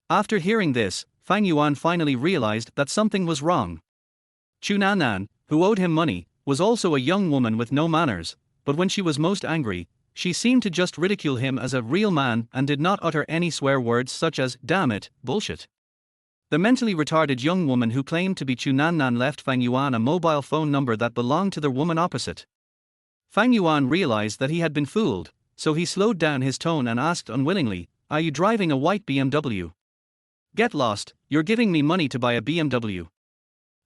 After hearing this, Fang Yuan finally realized that something was wrong. Chu Nannan, who owed him money, was also a young woman with no manners, but when she was most angry, she seemed to just ridicule him as a real man and did not utter any swear words such as, "damn it, bullshit." The mentally retarded young woman who claimed to be Chu Nannan left Fang Yuan a mobile phone number that belonged to the woman opposite. Fang Yuan realized that he had been fooled, so he slowed down his tone and asked unwillingly, "Are you driving a white BMW?" "Get lost, you're giving me money to buy a BMW."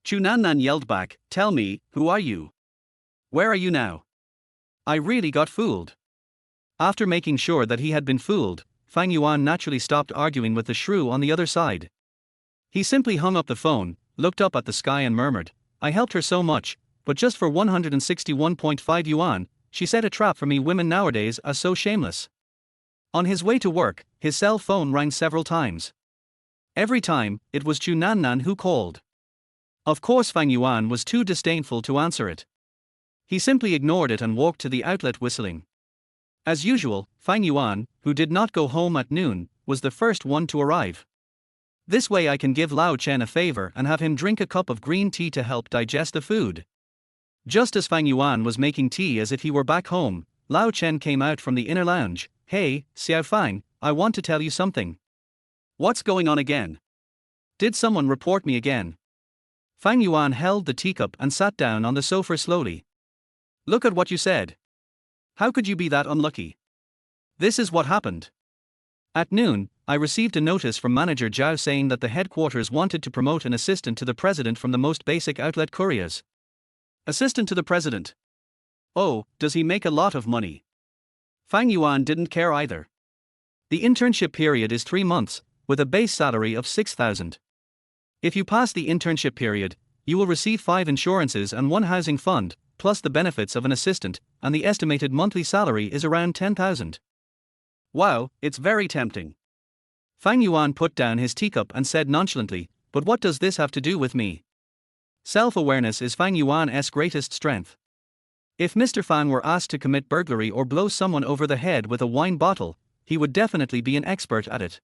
Chu Nannan yelled back, "Tell me, who are you? Where are you now?" I really got fooled. After making sure that he had been fooled, Fang Yuan naturally stopped arguing with the shrew on the other side. He simply hung up the phone, looked up at the sky and murmured, "I helped her so much, but just for 161.5 yuan, she set a trap for me. Women nowadays are so shameless." On his way to work, his cell phone rang several times. Every time, it was Chu Nannan who called. Of course Fang Yuan was too disdainful to answer it. He simply ignored it and walked to the outlet whistling. As usual, Fang Yuan, who did not go home at noon, was the first one to arrive. This way I can give Lao Chen a favor and have him drink a cup of green tea to help digest the food. Just as Fang Yuan was making tea as if he were back home, Lao Chen came out from the inner lounge. "Hey, Xiao Fang, I want to tell you something." "What's going on again? Did someone report me again?" Fang Yuan held the teacup and sat down on the sofa slowly. "Look at what you said. How could you be that unlucky? This is what happened. At noon, I received a notice from manager Zhao saying that the headquarters wanted to promote an assistant to the president from the most basic outlet couriers." "Assistant to the president? Oh, does he make a lot of money?" Fang Yuan didn't care either. The internship period is 3 months, with a base salary of 6,000. If you pass the internship period, you will receive 5 insurances and 1 housing fund, plus the benefits of an assistant, and the estimated monthly salary is around 10,000. Wow, it's very tempting. Fang Yuan put down his teacup and said nonchalantly, "But what does this have to do with me?" Self-awareness is Fang Yuan's greatest strength. If Mr. Fang were asked to commit burglary or blow someone over the head with a wine bottle, he would definitely be an expert at it.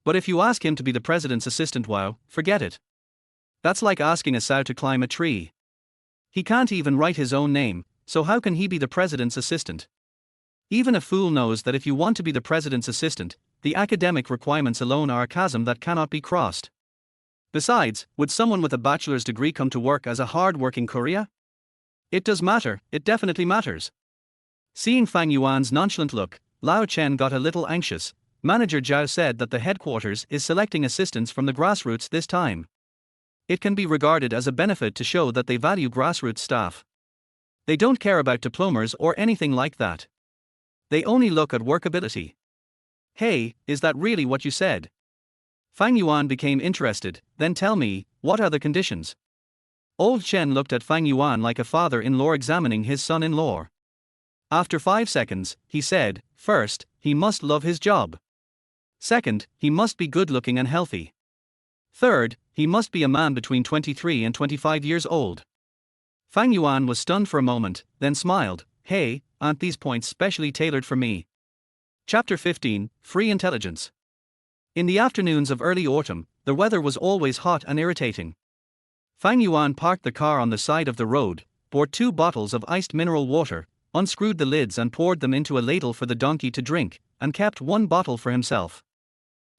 But if you ask him to be the president's assistant, wow, forget it. That's like asking a sow to climb a tree. He can't even write his own name, so how can he be the president's assistant? Even a fool knows that if you want to be the president's assistant, the academic requirements alone are a chasm that cannot be crossed. Besides, would someone with a bachelor's degree come to work as a hard-working courier? It does matter, it definitely matters. Seeing Fang Yuan's nonchalant look, Lao Chen got a little anxious. Manager Zhao said that the headquarters is selecting assistants from the grassroots this time. It can be regarded as a benefit to show that they value grassroots staff. They don't care about diplomas or anything like that. They only look at workability. "Hey, is that really what you said?" Fang Yuan became interested. "Then tell me, what are the conditions?" Old Chen looked at Fang Yuan like a father-in-law examining his son-in-law. After 5 seconds, he said, "First, he must love his job. Second, he must be good-looking and healthy. Third, he must be a man between 23 and 25 years old." Fang Yuan was stunned for a moment, then smiled. "Hey, aren't these points specially tailored for me?" Chapter 15, Free Intelligence. In the afternoons of early autumn, the weather was always hot and irritating. Fang Yuan parked the car on the side of the road, bought 2 bottles of iced mineral water, unscrewed the lids and poured them into a ladle for the donkey to drink, and kept 1 bottle for himself.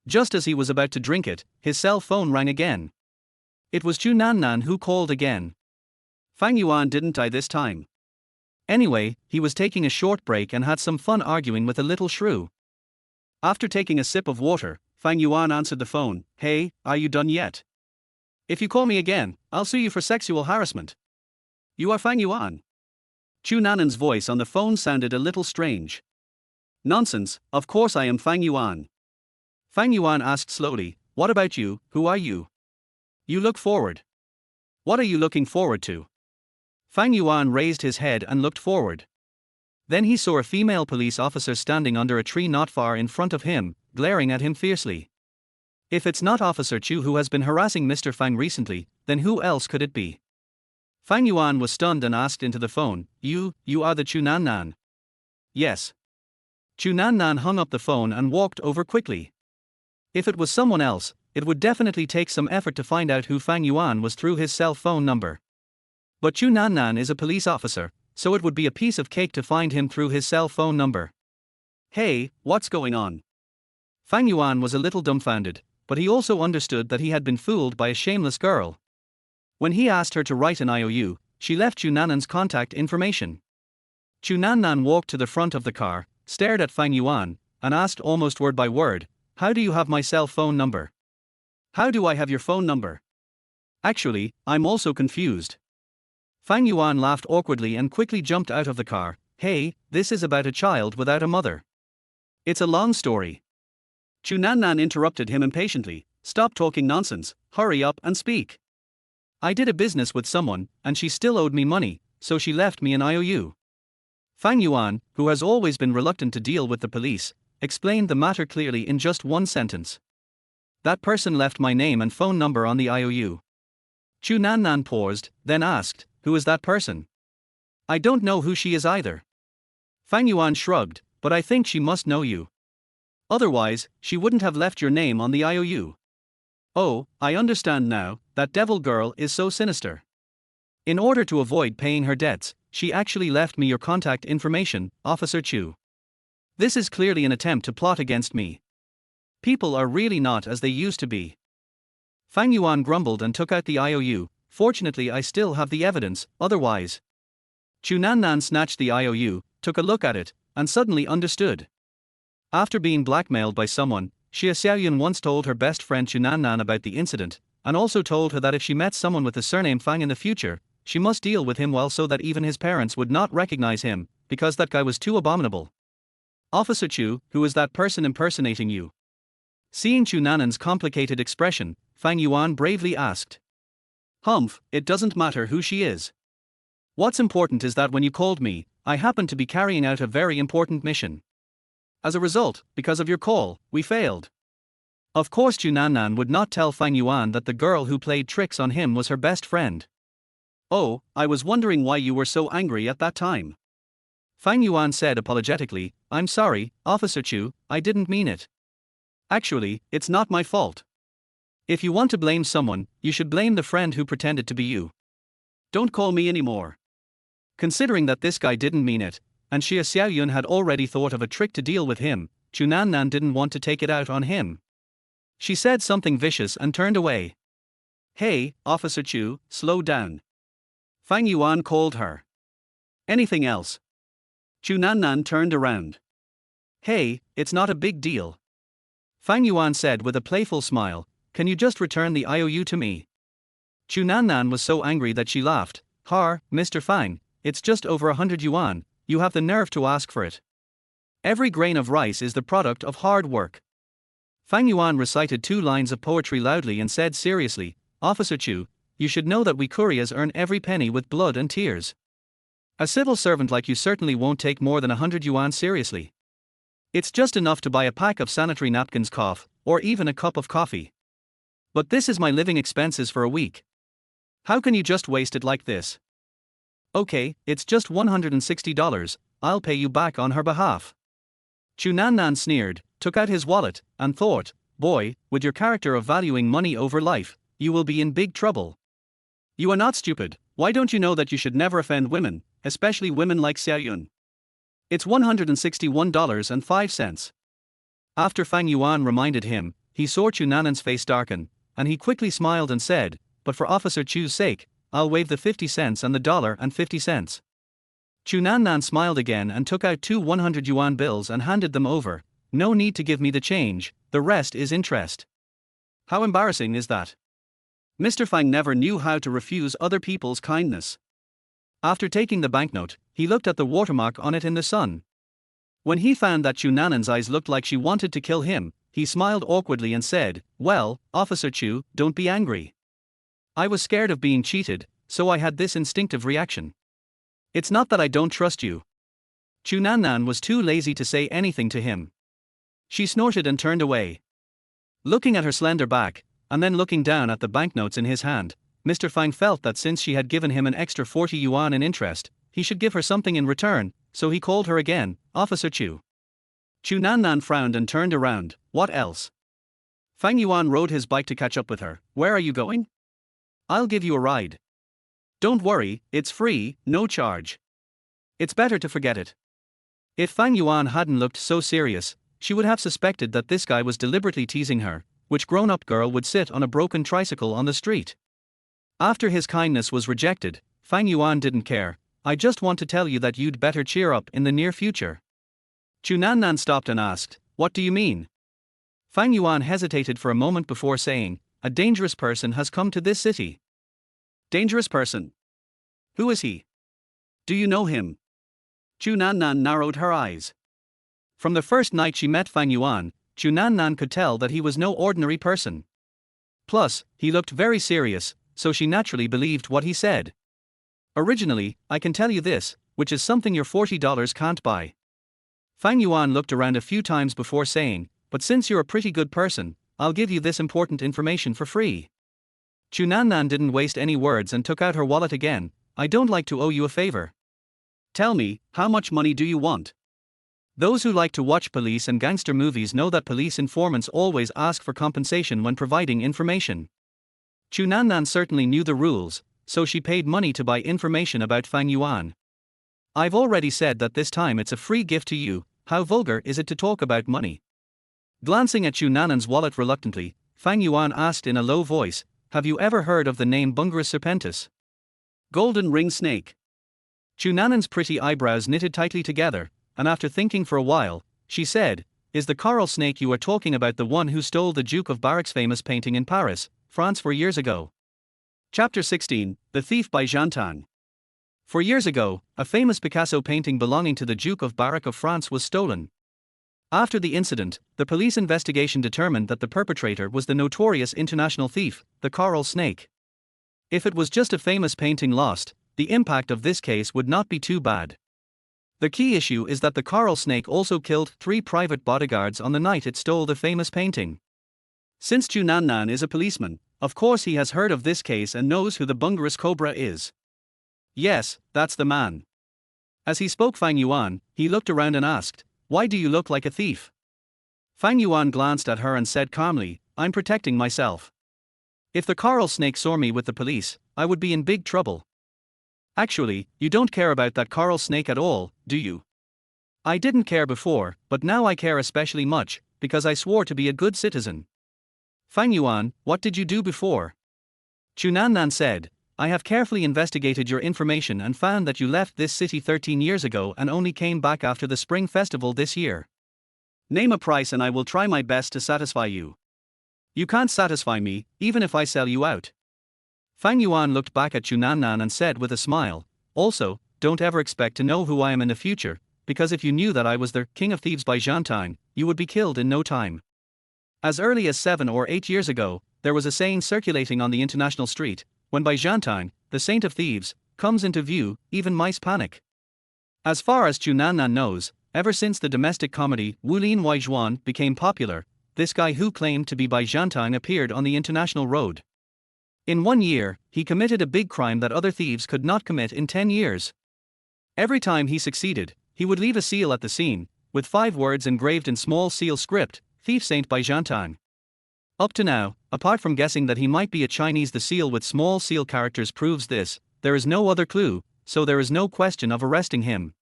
Just as he was about to drink it, his cell phone rang again. It was Chu Nannan who called again. Fang Yuan didn't die this time. Anyway, he was taking a short break and had some fun arguing with a little shrew. After taking a sip of water, Fang Yuan answered the phone. "Hey, are you done yet? If you call me again, I'll sue you for sexual harassment." "You are Fang Yuan?" Chu Nannan's voice on the phone sounded a little strange. "Nonsense, of course I am Fang Yuan." Fang Yuan asked slowly, "What about you, who are you? You look forward. What are you looking forward to?" Fang Yuan raised his head and looked forward. Then he saw a female police officer standing under a tree not far in front of him, glaring at him fiercely. If it's not Officer Chu who has been harassing Mr. Fang recently, then who else could it be? Fang Yuan was stunned and asked into the phone, You are the Chu Nannan?" "Yes." Chu Nannan hung up the phone and walked over quickly. If it was someone else, it would definitely take some effort to find out who Fang Yuan was through his cell phone number. But Chu Nannan is a police officer, so it would be a piece of cake to find him through his cell phone number. Hey, what's going on? Fang Yuan was a little dumbfounded, but he also understood that he had been fooled by a shameless girl. When he asked her to write an IOU, she left Chu Nannan's contact information. Chu Nannan walked to the front of the car, stared at Fang Yuan, and asked almost word by word, "How do you have my cell phone number? How do I have your phone number? Actually, I'm also confused." Fang Yuan laughed awkwardly and quickly jumped out of the car. "Hey, this is about a child without a mother. It's a long story." Chu Nannan interrupted him impatiently. "Stop talking nonsense, hurry up and speak. I did a business with someone, and she still owed me money, so she left me an IOU." Fang Yuan, who has always been reluctant to deal with the police, explained the matter clearly in just one sentence. "That person left my name and phone number on the IOU." Chu Nannan paused, then asked, "Who is that person?" "I don't know who she is either." Fang Yuan shrugged, "But I think she must know you. Otherwise, she wouldn't have left your name on the IOU." "Oh, I understand now, that devil girl is so sinister. In order to avoid paying her debts, she actually left me your contact information, Officer Chu. This is clearly an attempt to plot against me. People are really not as they used to be." Fang Yuan grumbled and took out the IOU. "Fortunately, I still have the evidence, otherwise." Chu Nannan snatched the IOU, took a look at it, and suddenly understood. After being blackmailed by someone, Xia Xiaoyun once told her best friend Chu Nannan about the incident, and also told her that if she met someone with the surname Fang in the future, she must deal with him well so that even his parents would not recognize him, because that guy was too abominable. "Officer Chu, who is that person impersonating you?" Seeing Chu Nannan's complicated expression, Fang Yuan bravely asked. "Humph, it doesn't matter who she is. What's important is that when you called me, I happened to be carrying out a very important mission. As a result, because of your call, we failed." Of course Chu Nannan would not tell Fang Yuan that the girl who played tricks on him was her best friend. "Oh, I was wondering why you were so angry at that time." Fang Yuan said apologetically, "I'm sorry, Officer Chu, I didn't mean it. Actually, it's not my fault. If you want to blame someone, you should blame the friend who pretended to be you. Don't call me anymore." Considering that this guy didn't mean it, and Xia Xiaoyun had already thought of a trick to deal with him, Chu Nannan didn't want to take it out on him. She said something vicious and turned away. "Hey, Officer Chu, slow down." Fang Yuan called her. "Anything else?" Chu Nannan turned around. "Hey, it's not a big deal." Fang Yuan said with a playful smile, "Can you just return the IOU to me?" Chu Nannan was so angry that she laughed. Mr. Fang, it's just over 100 yuan, you have the nerve to ask for it. Every grain of rice is the product of hard work." Fang Yuan recited 2 lines of poetry loudly and said seriously, "Officer Chu, you should know that we couriers earn every penny with blood and tears. A civil servant like you certainly won't take more than 100 yuan seriously. It's just enough to buy a pack of sanitary napkins, or even a cup of coffee. But this is my living expenses for a week. How can you just waste it like this?" "Okay, it's just $160, I'll pay you back on her behalf." Chu Nannan sneered, took out his wallet, and thought, "Boy, with your character of valuing money over life, you will be in big trouble. You are not stupid, why don't you know that you should never offend women, especially women like Xiaoyun? It's $161.05. After Fang Yuan reminded him, he saw Chu Nannan's face darken, and he quickly smiled and said, "But for Officer Chu's sake, I'll waive the 50 cents and the $1.50. Chu Nannan smiled again and took out 2 100 yuan bills and handed them over. "No need to give me the change, the rest is interest." How embarrassing is that? Mr. Fang never knew how to refuse other people's kindness. After taking the banknote, he looked at the watermark on it in the sun. When he found that Chu Nannan's eyes looked like she wanted to kill him, he smiled awkwardly and said, "Well, Officer Chu, don't be angry. I was scared of being cheated, so I had this instinctive reaction. It's not that I don't trust you." Chu Nannan was too lazy to say anything to him. She snorted and turned away. Looking at her slender back, and then looking down at the banknotes in his hand, Mr. Fang felt that since she had given him an extra 40 yuan in interest, he should give her something in return, so he called her again, "Officer Chu." Chu Nannan frowned and turned around. "What else?" Fang Yuan rode his bike to catch up with her. "Where are you going?" "I'll give you a ride." Don't worry, it's free, no charge. It's better to forget it. If Fang Yuan hadn't looked so serious, she would have suspected that this guy was deliberately teasing her. Which grown-up girl would sit on a broken tricycle on the street? After his kindness was rejected, Fang Yuan didn't care. I just want to tell you that you'd better cheer up in the near future. Chu Nannan stopped and asked, what do you mean? Fang Yuan hesitated for a moment before saying, a dangerous person has come to this city. Dangerous person? Who is he? Do you know him? Chu Nannan narrowed her eyes. From the first night she met Fang Yuan, Chu Nannan could tell that he was no ordinary person. Plus, he looked very serious, so she naturally believed what he said. Originally, I can tell you this, which is something your $40 can't buy. Fang Yuan looked around a few times before saying, but since you're a pretty good person, I'll give you this important information for free. Chu Nannan didn't waste any words and took out her wallet again. I don't like to owe you a favor. Tell me, how much money do you want? Those who like to watch police and gangster movies know that police informants always ask for compensation when providing information. Chu Nannan certainly knew the rules, so she paid money to buy information about Fang Yuan. I've already said that this time it's a free gift to you. How vulgar is it to talk about money? Glancing at Chu Nannan's wallet reluctantly, Fang Yuan asked in a low voice, have you ever heard of the name Bungarus serpentis? Golden ring snake. Chu Nannan's pretty eyebrows knitted tightly together, and after thinking for a while, she said, is the coral snake you are talking about the one who stole the Duke of Barrac's famous painting in Paris, France 4 years ago? Chapter 16, The Thief by Jeantin. 4 years ago, a famous Picasso painting belonging to the Duke of Barrac of France was stolen. After the incident, the police investigation determined that the perpetrator was the notorious international thief, the coral snake. If it was just a famous painting lost, the impact of this case would not be too bad. The key issue is that the coral snake also killed 3 private bodyguards on the night it stole the famous painting. Since Chu Nannan is a policeman, of course he has heard of this case and knows who the Bungarus Cobra is. Yes, that's the man. As he spoke Fang Yuan, he looked around and asked, why do you look like a thief? Fang Yuan glanced at her and said calmly, I'm protecting myself. If the coral snake saw me with the police, I would be in big trouble. Actually, you don't care about that coral snake at all, do you? I didn't care before, but now I care especially much, because I swore to be a good citizen. Fang Yuan, what did you do before? Chu Nannan said, I have carefully investigated your information and found that you left this city 13 years ago and only came back after the Spring Festival this year. Name a price and I will try my best to satisfy you. You can't satisfy me, even if I sell you out. Fang Yuan looked back at Chu Nannan and said with a smile, also, don't ever expect to know who I am in the future, because if you knew that I was the King of Thieves by Jeantin, you would be killed in no time. As early as 7 or 8 years ago, there was a saying circulating on the international street, when by Jeantin, the Saint of Thieves, comes into view, even mice panic. As far as Chu Nannan knows, ever since the domestic comedy Wu Lin Wai Zhuan became popular, this guy who claimed to be by Jeantin appeared on the international road. In 1 year, he committed a big crime that other thieves could not commit in 10 years. Every time he succeeded, he would leave a seal at the scene, with 5 words engraved in small seal script, Thief Saint by Jeantin. Up to now, apart from guessing that he might be a Chinese, the seal with small seal characters proves this, there is no other clue, so there is no question of arresting him.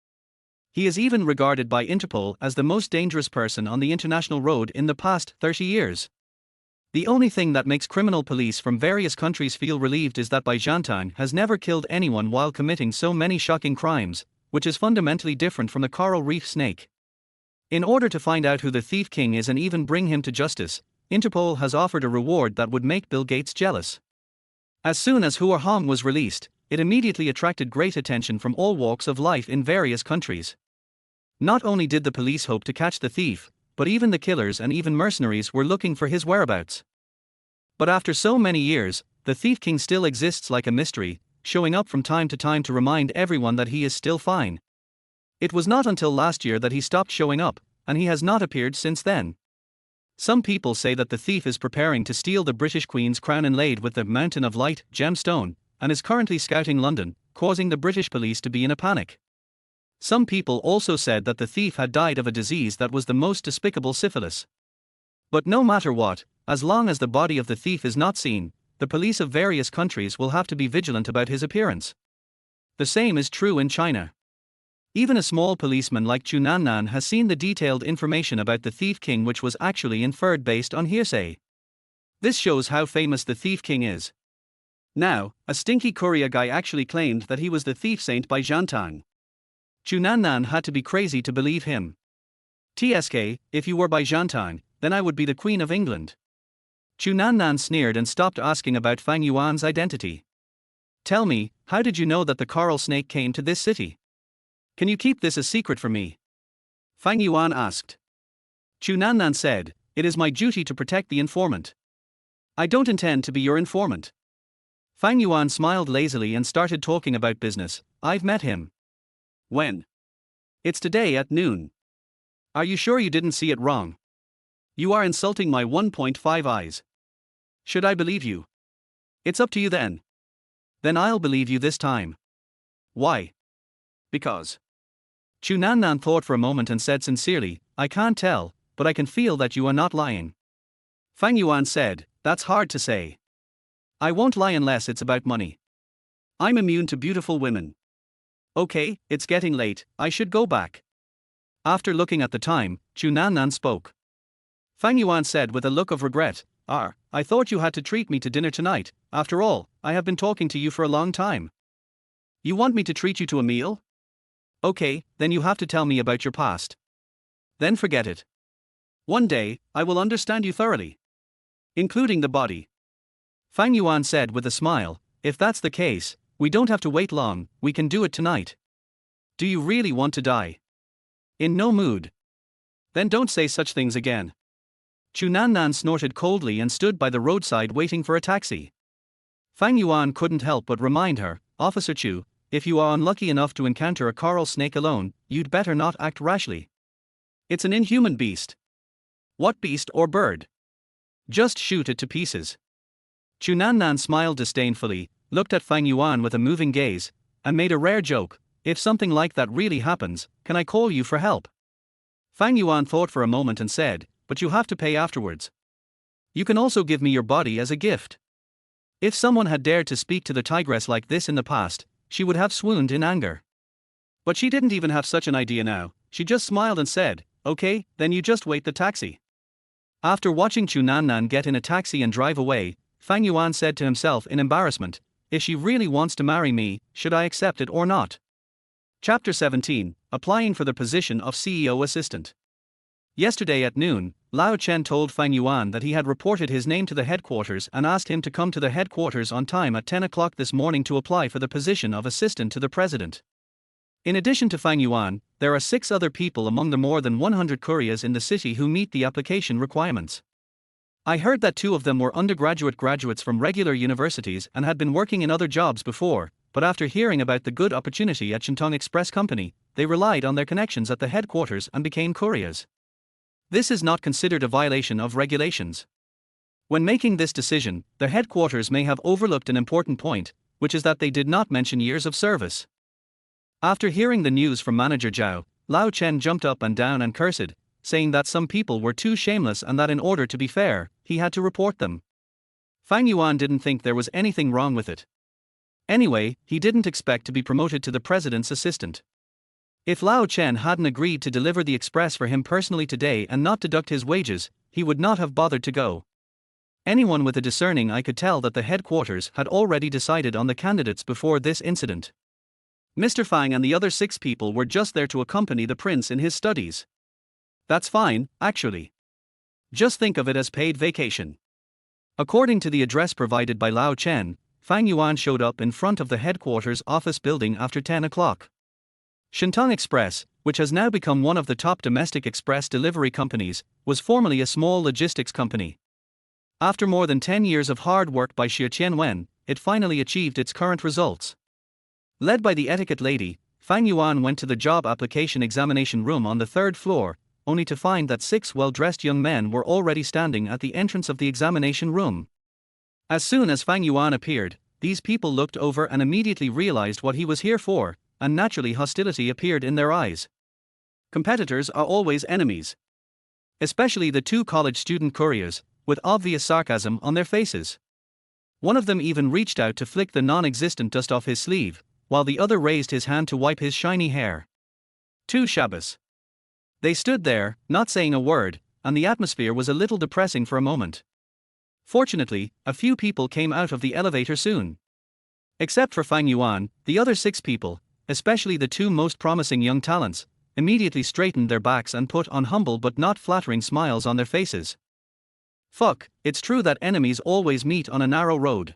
He is even regarded by Interpol as the most dangerous person on the international road in the past 30 years. The only thing that makes criminal police from various countries feel relieved is that Bai Jeantin has never killed anyone while committing so many shocking crimes, which is fundamentally different from the coral reef snake. In order to find out who the thief king is and even bring him to justice, Interpol has offered a reward that would make Bill Gates jealous. As soon as Hua Hong was released, it immediately attracted great attention from all walks of life in various countries. Not only did the police hope to catch the thief, but even the killers and even mercenaries were looking for his whereabouts. But after so many years, the Thief King still exists like a mystery, showing up from time to time to remind everyone that he is still fine. It was not until last year that he stopped showing up, and he has not appeared since then. Some people say that the thief is preparing to steal the British Queen's crown inlaid with the Mountain of Light gemstone, and is currently scouting London, causing the British police to be in a panic. Some people also said that the thief had died of a disease that was the most despicable syphilis. But no matter what, as long as the body of the thief is not seen, the police of various countries will have to be vigilant about his appearance. The same is true in China. Even a small policeman like Chu Nannan has seen the detailed information about the Thief King, which was actually inferred based on hearsay. This shows how famous the Thief King is. Now, a stinky courier guy actually claimed that he was the thief saint by Zhantang. Chu Nannan had to be crazy to believe him. TSK, if you were by Zhantang, then I would be the Queen of England. Chu Nannan sneered and stopped asking about Fang Yuan's identity. Tell me, how did you know that the coral snake came to this city? Can you keep this a secret from me? Fang Yuan asked. Chu Nannan said, it is my duty to protect the informant. I don't intend to be your informant. Fang Yuan smiled lazily and started talking about business. I've met him. When? It's today at noon. Are you sure you didn't see it wrong? You are insulting my 1.5 eyes. Should I believe you? It's up to you then. Then I'll believe you this time. Why? Because. Chu Nannan thought for a moment and said sincerely, I can't tell, but I can feel that you are not lying. Fang Yuan said, that's hard to say. I won't lie unless it's about money. I'm immune to beautiful women. Okay, it's getting late, I should go back. After looking at the time, Chu Nannan spoke. Fang Yuan said with a look of regret, I thought you had to treat me to dinner tonight. After all, I have been talking to you for a long time. You want me to treat you to a meal? Okay, then you have to tell me about your past. Then forget it. One day, I will understand you thoroughly. Including the body. Fang Yuan said with a smile, if that's the case, we don't have to wait long, we can do it tonight. Do you really want to die? In no mood. Then don't say such things again. Chu Nannan snorted coldly and stood by the roadside waiting for a taxi. Fang Yuan couldn't help but remind her, Officer Chu, if you are unlucky enough to encounter a coral snake alone, you'd better not act rashly. It's an inhuman beast. What beast or bird? Just shoot it to pieces. Chu Nannan smiled disdainfully, looked at Fang Yuan with a moving gaze, and made a rare joke, if something like that really happens, can I call you for help? Fang Yuan thought for a moment and said, but you have to pay afterwards. You can also give me your body as a gift. If someone had dared to speak to the tigress like this in the past, she would have swooned in anger. But she didn't even have such an idea now, she just smiled and said, okay, then you just wait the taxi. After watching Chu Nannan get in a taxi and drive away, Fang Yuan said to himself in embarrassment, if she really wants to marry me, should I accept it or not? Chapter 17, Applying for the position of CEO assistant. Yesterday at noon, Lao Chen told Fang Yuan that he had reported his name to the headquarters and asked him to come to the headquarters on time at 10 o'clock this morning to apply for the position of assistant to the president. In addition to Fang Yuan, there are 6 other people among the more than 100 couriers in the city who meet the application requirements. I heard that 2 of them were undergraduate graduates from regular universities and had been working in other jobs before, but after hearing about the good opportunity at Shentong Express Company, they relied on their connections at the headquarters and became couriers. This is not considered a violation of regulations. When making this decision, the headquarters may have overlooked an important point, which is that they did not mention years of service. After hearing the news from Manager Zhao, Lao Chen jumped up and down and cursed, saying that some people were too shameless and that in order to be fair, he had to report them. Fang Yuan didn't think there was anything wrong with it. Anyway, he didn't expect to be promoted to the president's assistant. If Lao Chen hadn't agreed to deliver the express for him personally today and not deduct his wages, he would not have bothered to go. Anyone with a discerning eye could tell that the headquarters had already decided on the candidates before this incident. Mr. Fang and the other 6 people were just there to accompany the prince in his studies. That's fine, actually. Just think of it as paid vacation. According to the address provided by Lao Chen, Fang Yuan showed up in front of the headquarters office building after 10 o'clock. Shentong Express, which has now become one of the top domestic express delivery companies, was formerly a small logistics company. After more than 10 years of hard work by Xia Xiaoyun, it finally achieved its current results. Led by the etiquette lady, Fang Yuan went to the job application examination room on the 3rd floor, only to find that 6 well-dressed young men were already standing at the entrance of the examination room. As soon as Fang Yuan appeared, these people looked over and immediately realized what he was here for, and naturally hostility appeared in their eyes. Competitors are always enemies. Especially the 2 college student couriers, with obvious sarcasm on their faces. One of them even reached out to flick the non-existent dust off his sleeve, while the other raised his hand to wipe his shiny hair. Two Shabbos. They stood there, not saying a word, and the atmosphere was a little depressing for a moment. Fortunately, a few people came out of the elevator soon. Except for Fang Yuan, the other 6 people, especially the 2 most promising young talents, immediately straightened their backs and put on humble but not flattering smiles on their faces. Fuck, it's true that enemies always meet on a narrow road.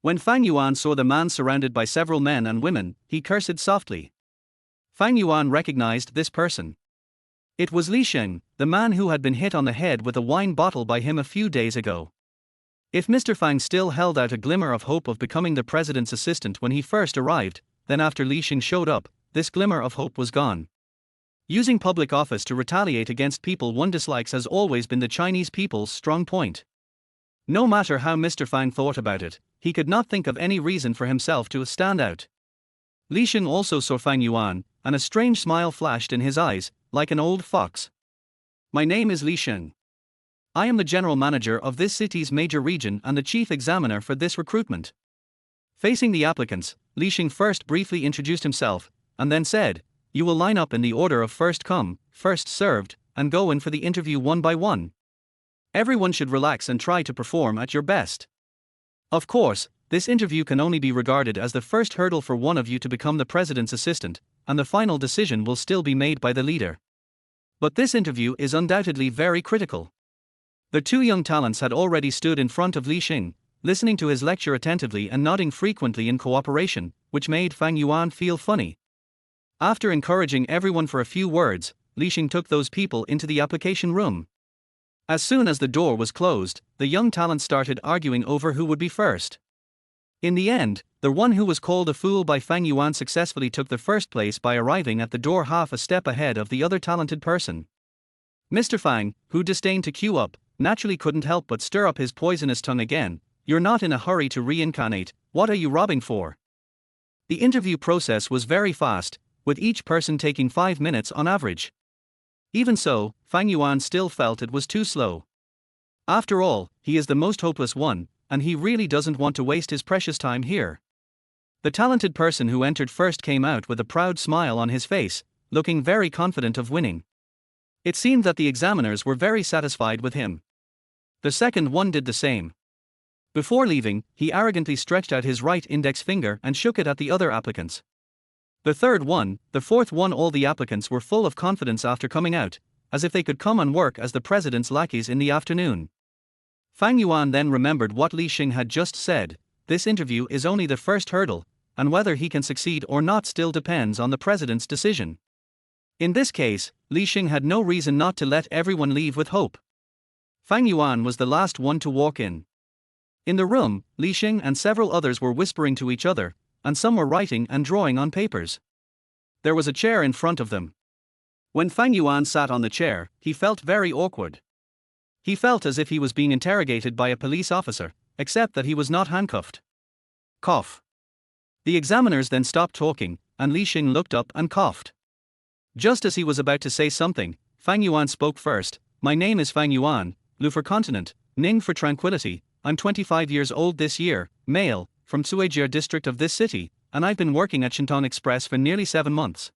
When Fang Yuan saw the man surrounded by several men and women, he cursed softly. Fang Yuan recognized this person. It was Li Sheng, the man who had been hit on the head with a wine bottle by him a few days ago. If Mr. Fang still held out a glimmer of hope of becoming the president's assistant when he first arrived, then after Li Sheng showed up, this glimmer of hope was gone. Using public office to retaliate against people one dislikes has always been the Chinese people's strong point. No matter how Mr. Fang thought about it, he could not think of any reason for himself to stand out. Li Sheng also saw Fang Yuan, and a strange smile flashed in his eyes, like an old fox. My name is Li Sheng. I am the general manager of this city's major region and the chief examiner for this recruitment. Facing the applicants, Li Sheng first briefly introduced himself, and then said, "You will line up in the order of first come, first served, and go in for the interview one by one. Everyone should relax and try to perform at your best. Of course, this interview can only be regarded as the first hurdle for one of you to become the president's assistant, and the final decision will still be made by the leader. But this interview is undoubtedly very critical." The 2 young talents had already stood in front of Li Sheng, listening to his lecture attentively and nodding frequently in cooperation, which made Fang Yuan feel funny. After encouraging everyone for a few words, Li Sheng took those people into the application room. As soon as the door was closed, the young talents started arguing over who would be first. In the end, the one who was called a fool by Fang Yuan successfully took the first place by arriving at the door half a step ahead of the other talented person. Mr. Fang, who disdained to queue up, naturally couldn't help but stir up his poisonous tongue again. "You're not in a hurry to reincarnate, what are you robbing for?" The interview process was very fast, with each person taking 5 minutes on average. Even so, Fang Yuan still felt it was too slow. After all, he is the most hopeless one, and he really doesn't want to waste his precious time here. The talented person who entered first came out with a proud smile on his face, looking very confident of winning. It seemed that the examiners were very satisfied with him. The second one did the same. Before leaving, he arrogantly stretched out his right index finger and shook it at the other applicants. The third one, the fourth one, all the applicants were full of confidence after coming out, as if they could come and work as the president's lackeys in the afternoon. Fang Yuan then remembered what Li Sheng had just said: this interview is only the first hurdle, and whether he can succeed or not still depends on the president's decision. In this case, Li Sheng had no reason not to let everyone leave with hope. Fang Yuan was the last one to walk in. In the room, Li Sheng and several others were whispering to each other, and some were writing and drawing on papers. There was a chair in front of them. When Fang Yuan sat on the chair, he felt very awkward. He felt as if he was being interrogated by a police officer, except that he was not handcuffed. Cough. The examiners then stopped talking, and Li Sheng looked up and coughed. Just as he was about to say something, Fang Yuan spoke first. "My name is Fang Yuan, Lu for continent, Ning for tranquility. I'm 25 years old this year, male, from Suijia district of this city, and I've been working at Shinton Express for nearly 7 months.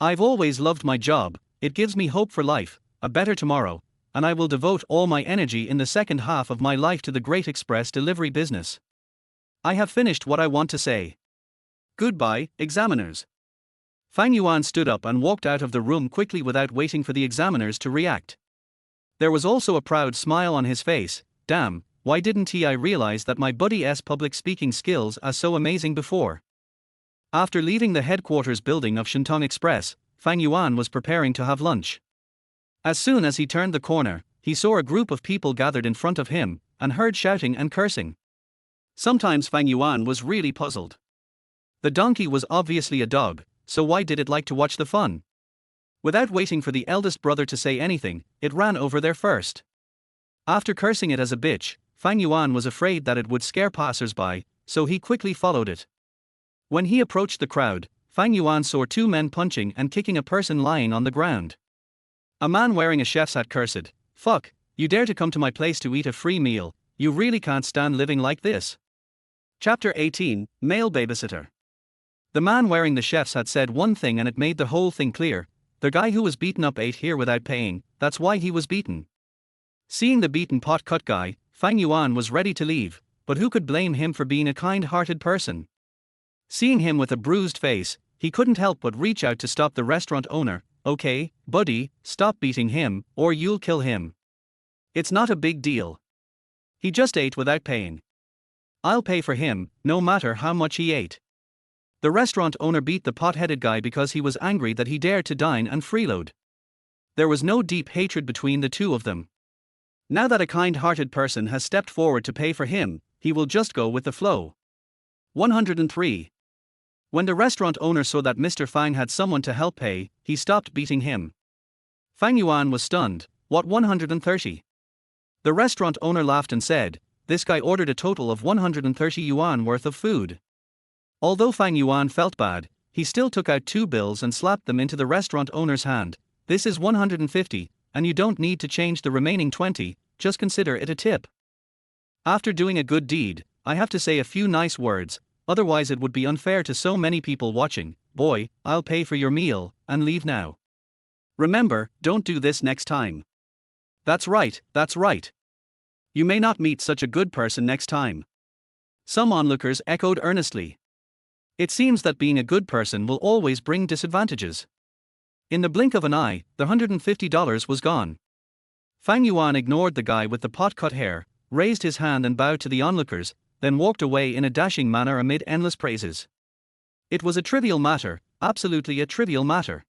I've always loved my job, it gives me hope for life, a better tomorrow, and I will devote all my energy in the second half of my life to the great express delivery business. I have finished what I want to say. Goodbye, examiners." Fang Yuan stood up and walked out of the room quickly without waiting for the examiners to react. There was also a proud smile on his face. Damn, why didn't I realize that my buddy's public speaking skills are so amazing before? After leaving the headquarters building of Shinton Express, Fang Yuan was preparing to have lunch. As soon as he turned the corner, he saw a group of people gathered in front of him, and heard shouting and cursing. Sometimes Fang Yuan was really puzzled. The donkey was obviously a dog, so why did it like to watch the fun? Without waiting for the eldest brother to say anything, it ran over there first. After cursing it as a bitch, Fang Yuan was afraid that it would scare passers-by, so he quickly followed it. When he approached the crowd, Fang Yuan saw 2 men punching and kicking a person lying on the ground. A man wearing a chef's hat cursed, "Fuck, you dare to come to my place to eat a free meal, you really can't stand living like this. Chapter 18, Male Babysitter. The man wearing the chefs had said one thing and it made the whole thing clear. The guy who was beaten up ate here without paying, that's why he was beaten. Seeing the beaten pot-cut guy, Fang Yuan was ready to leave, but who could blame him for being a kind-hearted person? Seeing him with a bruised face, he couldn't help but reach out to stop the restaurant owner. Okay, buddy, stop beating him, or you'll kill him. It's not a big deal. He just ate without paying. I'll pay for him, no matter how much he ate. The restaurant owner beat the pot-headed guy because he was angry that he dared to dine and freeload. There was no deep hatred between the two of them. Now that a kind-hearted person has stepped forward to pay for him, he will just go with the flow. 103. When the restaurant owner saw that Mr. Fang had someone to help pay, he stopped beating him. Fang Yuan was stunned. What 130? The restaurant owner laughed and said, this guy ordered a total of 130 yuan worth of food. Although Fang Yuan felt bad, he still took out 2 bills and slapped them into the restaurant owner's hand. This is 150, and you don't need to change the remaining 20, just consider it a tip. After doing a good deed, I have to say a few nice words, otherwise it would be unfair to so many people watching. Boy, I'll pay for your meal, and leave now. Remember, don't do this next time. That's right, that's right. You may not meet such a good person next time. Some onlookers echoed earnestly. It seems that being a good person will always bring disadvantages. In the blink of an eye, the $150 was gone. Fang Yuan ignored the guy with the pot-cut hair, raised his hand and bowed to the onlookers, then walked away in a dashing manner amid endless praises. It was a trivial matter, absolutely a trivial matter.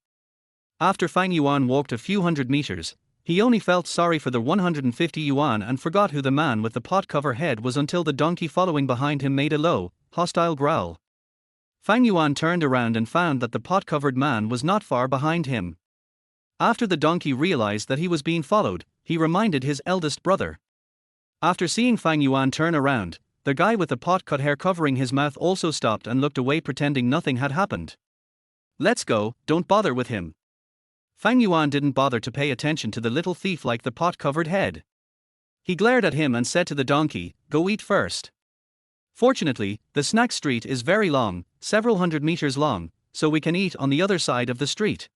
After Fang Yuan walked a few hundred meters, he only felt sorry for the 150 yuan and forgot who the man with the pot-cover head was until the donkey following behind him made a low, hostile growl. Fang Yuan turned around and found that the pot-covered man was not far behind him. After the donkey realized that he was being followed, he reminded his eldest brother. After seeing Fang Yuan turn around, the guy with the pot-cut hair covering his mouth also stopped and looked away pretending nothing had happened. Let's go, don't bother with him. Fang Yuan didn't bother to pay attention to the little thief like the pot-covered head. He glared at him and said to the donkey, go eat first. Fortunately, the snack street is very long, several hundred meters long, so we can eat on the other side of the street.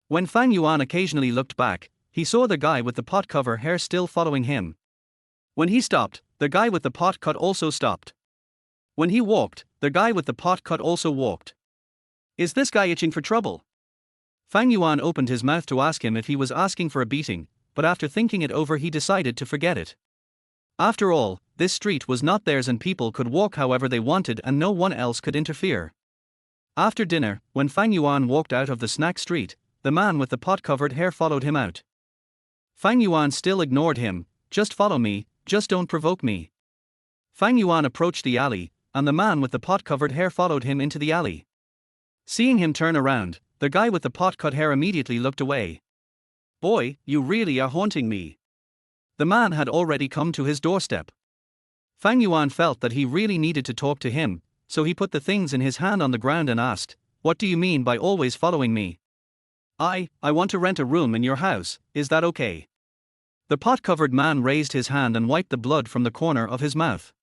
When Fang Yuan occasionally looked back, he saw the guy with the pot-cover hair still following him. When he stopped, the guy with the pot-cut also stopped. When he walked, the guy with the pot-cut also walked. Is this guy itching for trouble? Fang Yuan opened his mouth to ask him if he was asking for a beating, but after thinking it over he decided to forget it. After all, this street was not theirs and people could walk however they wanted and no one else could interfere. After dinner, when Fang Yuan walked out of the snack street, the man with the pot-covered hair followed him out. Fang Yuan still ignored him. Just follow me, just don't provoke me. Fang Yuan approached the alley, and the man with the pot-covered hair followed him into the alley. Seeing him turn around, the guy with the pot-cut hair immediately looked away. Boy, you really are haunting me. The man had already come to his doorstep. Fang Yuan felt that he really needed to talk to him, so he put the things in his hand on the ground and asked, what do you mean by always following me? I want to rent a room in your house, is that okay? The pot-covered man raised his hand and wiped the blood from the corner of his mouth.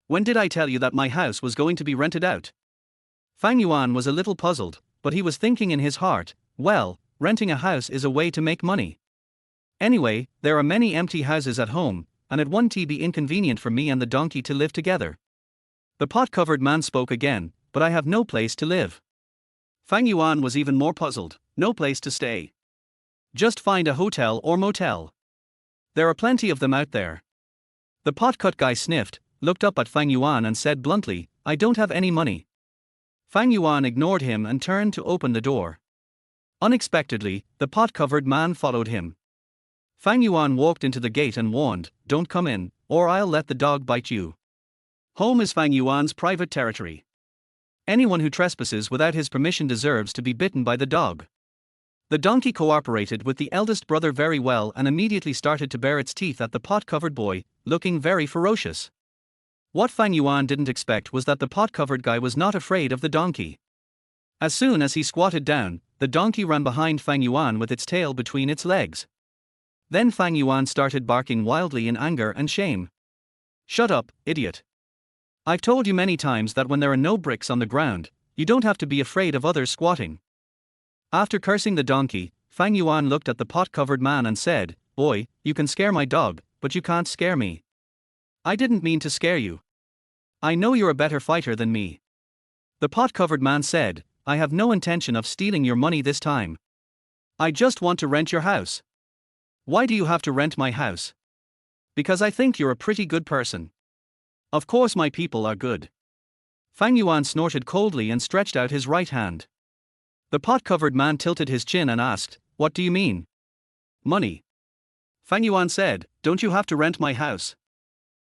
When did I tell you that my house was going to be rented out? Fang Yuan was a little puzzled, but he was thinking in his heart, well, renting a house is a way to make money. Anyway, there are many empty houses at home, and it won't be inconvenient for me and the donkey to live together. The pot-covered man spoke again, but I have no place to live. Fang Yuan was even more puzzled, no place to stay. Just find a hotel or motel. There are plenty of them out there. The pot-cut guy sniffed, looked up at Fang Yuan and said bluntly, I don't have any money. Fang Yuan ignored him and turned to open the door. Unexpectedly, the pot-covered man followed him. Fang Yuan walked into the gate and warned, don't come in, or I'll let the dog bite you. Home is Fang Yuan's private territory. Anyone who trespasses without his permission deserves to be bitten by the dog. The donkey cooperated with the eldest brother very well and immediately started to bare its teeth at the pot-covered boy, looking very ferocious. What Fang Yuan didn't expect was that the pot-covered guy was not afraid of the donkey. As soon as he squatted down, the donkey ran behind Fang Yuan with its tail between its legs. Then Fang Yuan started barking wildly in anger and shame. Shut up, idiot. I've told you many times that when there are no bricks on the ground, you don't have to be afraid of others squatting. After cursing the donkey, Fang Yuan looked at the pot-covered man and said, "Boy, you can scare my dog, but you can't scare me. I didn't mean to scare you. I know you're a better fighter than me." The pot-covered man said, "I have no intention of stealing your money this time. I just want to rent your house." "Why do you have to rent my house?" "Because I think you're a pretty good person." "Of course my people are good." Fang Yuan snorted coldly and stretched out his right hand. The pot-covered man tilted his chin and asked, "What do you mean?" "Money." Fang Yuan said, "Don't you have to rent my house?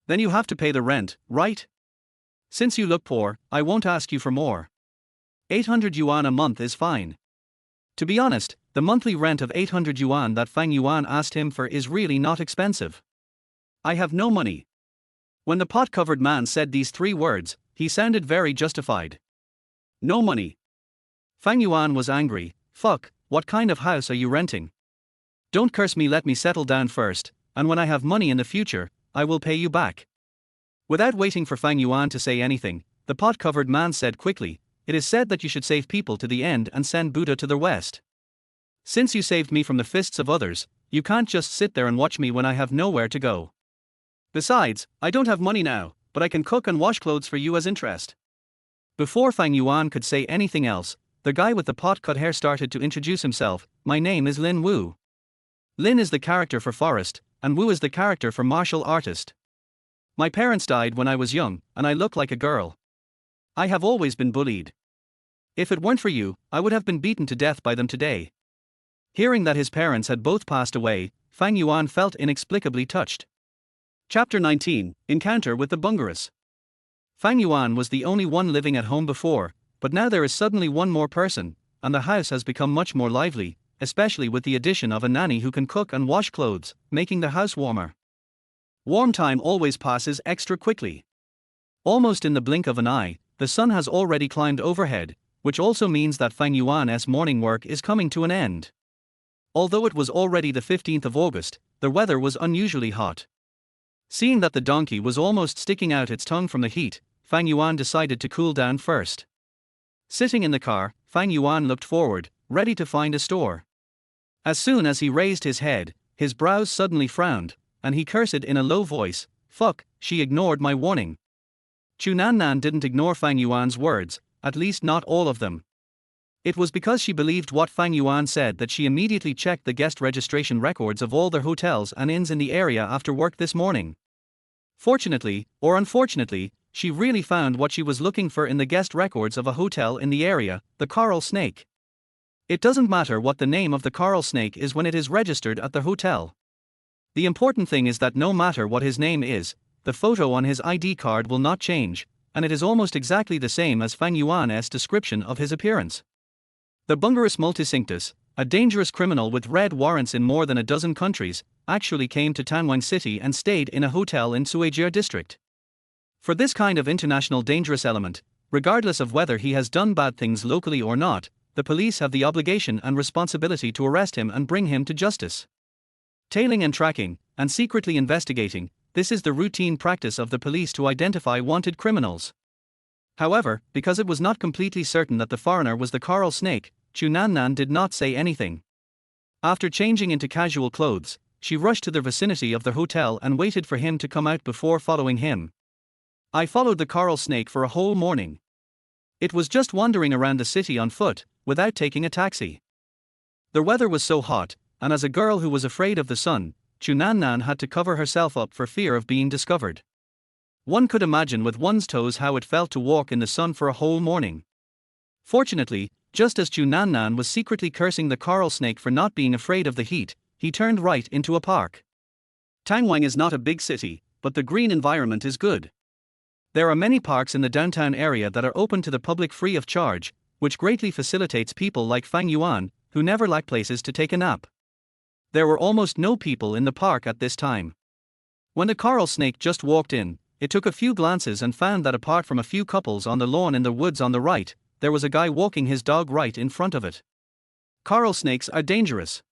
Then you have to pay the rent, right? Since you look poor, I won't ask you for more. 800 yuan a month is fine." To be honest, the monthly rent of 800 yuan that Fang Yuan asked him for is really not expensive. "I have no money." When the pot-covered man said these three words, he sounded very justified. "No money." Fang Yuan was angry. "Fuck, what kind of house are you renting? Don't curse me, let me settle down first, and when I have money in the future, I will pay you back." Without waiting for Fang Yuan to say anything, the pot-covered man said quickly, "It is said that you should save people to the end and send Buddha to the west. Since you saved me from the fists of others, you can't just sit there and watch me when I have nowhere to go. Besides, I don't have money now, but I can cook and wash clothes for you as interest." Before Fang Yuan could say anything else, the guy with the pot-cut hair started to introduce himself. "My name is Lin Wu." Lin is the character for forest, and Wu is the character for martial artist. "My parents died when I was young, and I look like a girl. I have always been bullied. If it weren't for you, I would have been beaten to death by them today." Hearing that his parents had both passed away, Fang Yuan felt inexplicably touched. Chapter 19, Encounter with the Bungaras. Fang Yuan was the only one living at home before, but now there is suddenly one more person, and the house has become much more lively, especially with the addition of a nanny who can cook and wash clothes, making the house warmer. Warm time always passes extra quickly. Almost in the blink of an eye, the sun has already climbed overhead, which also means that Fang Yuan's morning work is coming to an end. Although it was already the 15th of August, the weather was unusually hot. Seeing that the donkey was almost sticking out its tongue from the heat, Fang Yuan decided to cool down first. Sitting in the car, Fang Yuan looked forward, ready to find a store. As soon as he raised his head, his brows suddenly frowned, and he cursed in a low voice, "Fuck, she ignored my warning." Chu Nannan didn't ignore Fang Yuan's words, at least not all of them. It was because she believed what Fang Yuan said that she immediately checked the guest registration records of all their hotels and inns in the area after work this morning. Fortunately, or unfortunately, she really found what she was looking for in the guest records of a hotel in the area, the Coral Snake. It doesn't matter what the name of the Coral Snake is when it is registered at the hotel. The important thing is that no matter what his name is, the photo on his ID card will not change, and it is almost exactly the same as Fang Yuan's description of his appearance. The Bungaras Multisinctus, a dangerous criminal with red warrants in more than a dozen countries, actually came to Tanwang City and stayed in a hotel in Suijia district. For this kind of international dangerous element, regardless of whether he has done bad things locally or not, the police have the obligation and responsibility to arrest him and bring him to justice. Tailing and tracking, and secretly investigating, this is the routine practice of the police to identify wanted criminals. However, because it was not completely certain that the foreigner was the Coral Snake, Chu Nannan did not say anything. After changing into casual clothes, she rushed to the vicinity of the hotel and waited for him to come out before following him. "I followed the Coral Snake for a whole morning. It was just wandering around the city on foot, without taking a taxi. The weather was so hot, and as a girl who was afraid of the sun, Chu Nannan had to cover herself up for fear of being discovered. One could imagine with one's toes how it felt to walk in the sun for a whole morning. Fortunately, just as Chu Nannan was secretly cursing the Coral Snake for not being afraid of the heat, he turned right into a park. Tangwang is not a big city, but the green environment is good. There are many parks in the downtown area that are open to the public free of charge, which greatly facilitates people like Fang Yuan, who never lack places to take a nap. There were almost no people in the park at this time. When the Coral Snake just walked in, it took a few glances and found that apart from a few couples on the lawn in the woods on the right, there was a guy walking his dog right in front of it. Coral snakes are dangerous.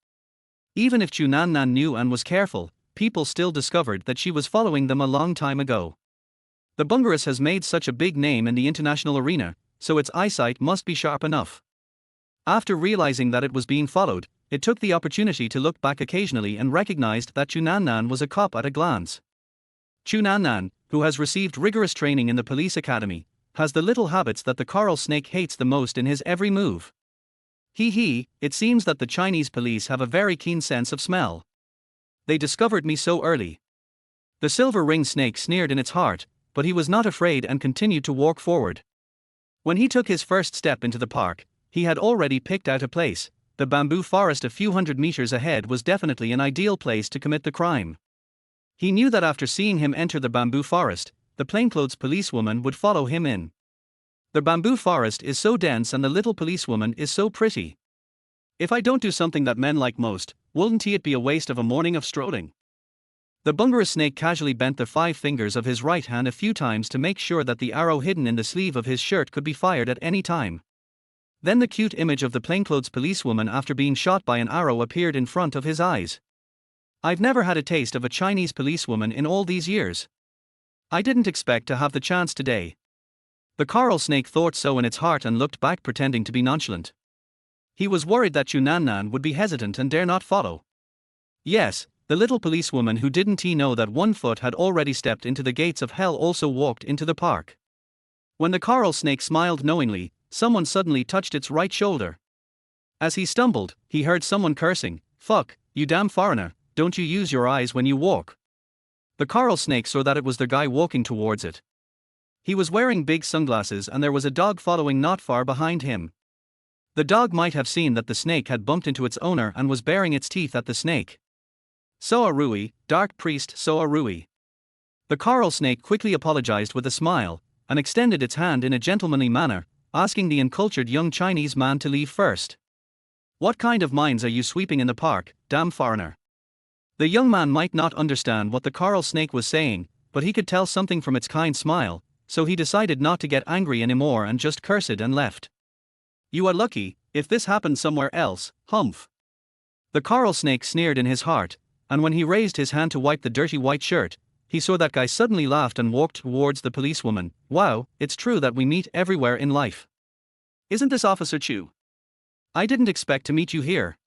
Even if Chu Nannan knew and was careful, people still discovered that she was following them a long time ago. The bungarus has made such a big name in the international arena, so its eyesight must be sharp enough. After realizing that it was being followed, it took the opportunity to look back occasionally and recognized that Chu Nannan was a cop at a glance. Chu Nannan, who has received rigorous training in the police academy, has the little habits that the coral snake hates the most in his every move. It seems that the Chinese police have a very keen sense of smell. They discovered me so early. The silver ringed snake sneered in its heart, but he was not afraid and continued to walk forward. When he took his first step into the park, he had already picked out a place. The bamboo forest a few hundred meters ahead was definitely an ideal place to commit the crime. He knew that after seeing him enter the bamboo forest, the plainclothes policewoman would follow him in. The bamboo forest is so dense and the little policewoman is so pretty. If I don't do something that men like most, wouldn't it be a waste of a morning of strolling? The bungarus snake casually bent the 5 fingers of his right hand a few times to make sure that the arrow hidden in the sleeve of his shirt could be fired at any time. Then the cute image of the plainclothes policewoman after being shot by an arrow appeared in front of his eyes. I've never had a taste of a Chinese policewoman in all these years. I didn't expect to have the chance today. The coral snake thought so in its heart and looked back pretending to be nonchalant. He was worried that Chu Nannan would be hesitant and dare not follow. Yes, the little policewoman who didn't know that one foot had already stepped into the gates of hell also walked into the park. When the coral snake smiled knowingly, someone suddenly touched its right shoulder. As he stumbled, he heard someone cursing, "Fuck, you damn foreigner, don't you use your eyes when you walk?" The coral snake saw that it was the guy walking towards it. He was wearing big sunglasses and there was a dog following not far behind him. The dog might have seen that the snake had bumped into its owner and was baring its teeth at the snake. "Soa Rui, Dark Priest Soa Rui." The coral snake quickly apologized with a smile, and extended its hand in a gentlemanly manner, asking the uncultured young Chinese man to leave first. "What kind of mines are you sweeping in the park, damn foreigner?" The young man might not understand what the coral snake was saying, but he could tell something from its kind smile, so he decided not to get angry anymore and just cursed and left. "You are lucky, if this happened somewhere else, humph." The coral snake sneered in his heart, and when he raised his hand to wipe the dirty white shirt, he saw that guy suddenly laughed and walked towards the policewoman. "Wow, it's true that we meet everywhere in life. Isn't this Officer Chu? I didn't expect to meet you here.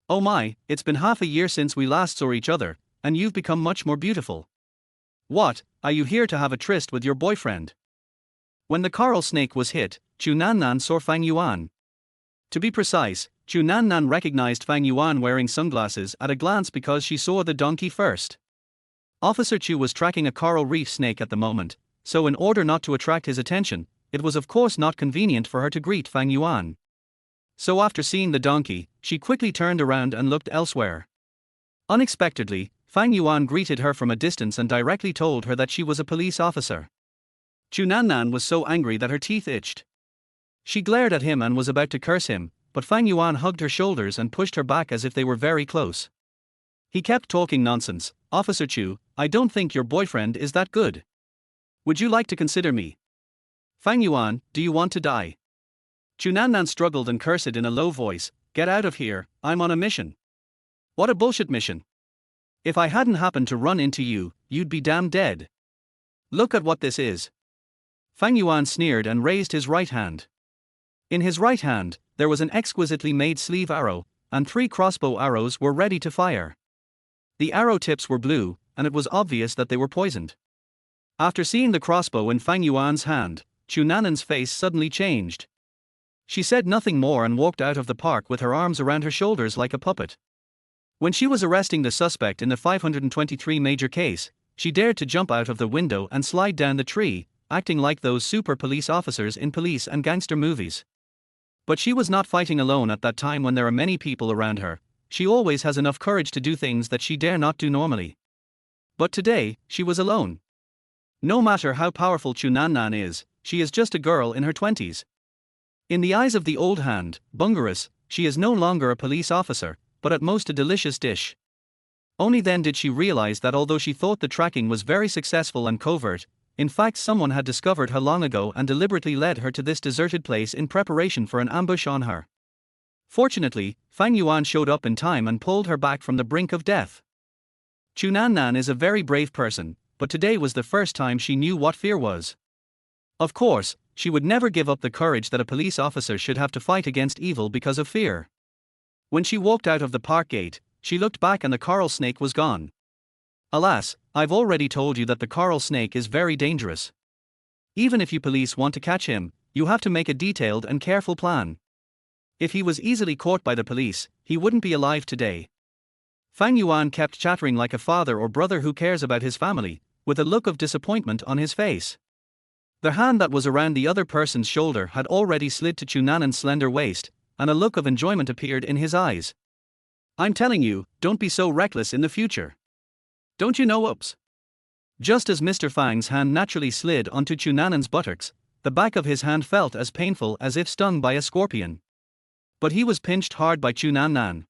Oh my, it's been half a year since we last saw each other, and you've become much more beautiful. What, are you here to have a tryst with your boyfriend?" When the coral snake was hit, Chu Nannan saw Fang Yuan. To be precise, Chu Nannan recognized Fang Yuan wearing sunglasses at a glance because she saw the donkey first. Officer Chu was tracking a coral reef snake at the moment, so in order not to attract his attention, it was of course not convenient for her to greet Fang Yuan. So after seeing the donkey, she quickly turned around and looked elsewhere. Unexpectedly, Fang Yuan greeted her from a distance and directly told her that she was a police officer. Chu Nannan was so angry that her teeth itched. She glared at him and was about to curse him, but Fang Yuan hugged her shoulders and pushed her back as if they were very close. He kept talking nonsense. "Officer Chu, I don't think your boyfriend is that good. Would you like to consider me? Fang Yuan, do you want to die?" Chu Nannan struggled and cursed in a low voice, "Get out of here, I'm on a mission." "What a bullshit mission. If I hadn't happened to run into you, you'd be damn dead. Look at what this is." Fang Yuan sneered and raised his right hand. In his right hand, there was an exquisitely made sleeve arrow, and 3 crossbow arrows were ready to fire. The arrow tips were blue, and it was obvious that they were poisoned. After seeing the crossbow in Fang Yuan's hand, Chu Nannan's face suddenly changed. She said nothing more and walked out of the park with her arms around her shoulders like a puppet. When she was arresting the suspect in the 523 major case, she dared to jump out of the window and slide down the tree, acting like those super police officers in police and gangster movies. But she was not fighting alone at that time when there are many people around her. She always has enough courage to do things that she dare not do normally. But today, she was alone. No matter how powerful Chu Nannan is, she is just a girl in her 20s. In the eyes of the old hand, bungarus, she is no longer a police officer, but at most a delicious dish. Only then did she realize that although she thought the tracking was very successful and covert, in fact someone had discovered her long ago and deliberately led her to this deserted place in preparation for an ambush on her. Fortunately, Fang Yuan showed up in time and pulled her back from the brink of death. Chu Nan is a very brave person, but today was the first time she knew what fear was. Of course, she would never give up the courage that a police officer should have to fight against evil because of fear. When she walked out of the park gate, she looked back and the coral snake was gone. Alas, I've already told you that the coral snake is very dangerous. Even if you police want to catch him, you have to make a detailed and careful plan. If he was easily caught by the police, he wouldn't be alive today. Fang Yuan kept chattering like a father or brother who cares about his family, with a look of disappointment on his face. The hand that was around the other person's shoulder had already slid to Chu Nan's slender waist, and a look of enjoyment appeared in his eyes. I'm telling you, don't be so reckless in the future. Don't you know oops? Just as Mr. Fang's hand naturally slid onto Chu Nan's buttocks, the back of his hand felt as painful as if stung by a scorpion. But he was pinched hard by Chu Nan.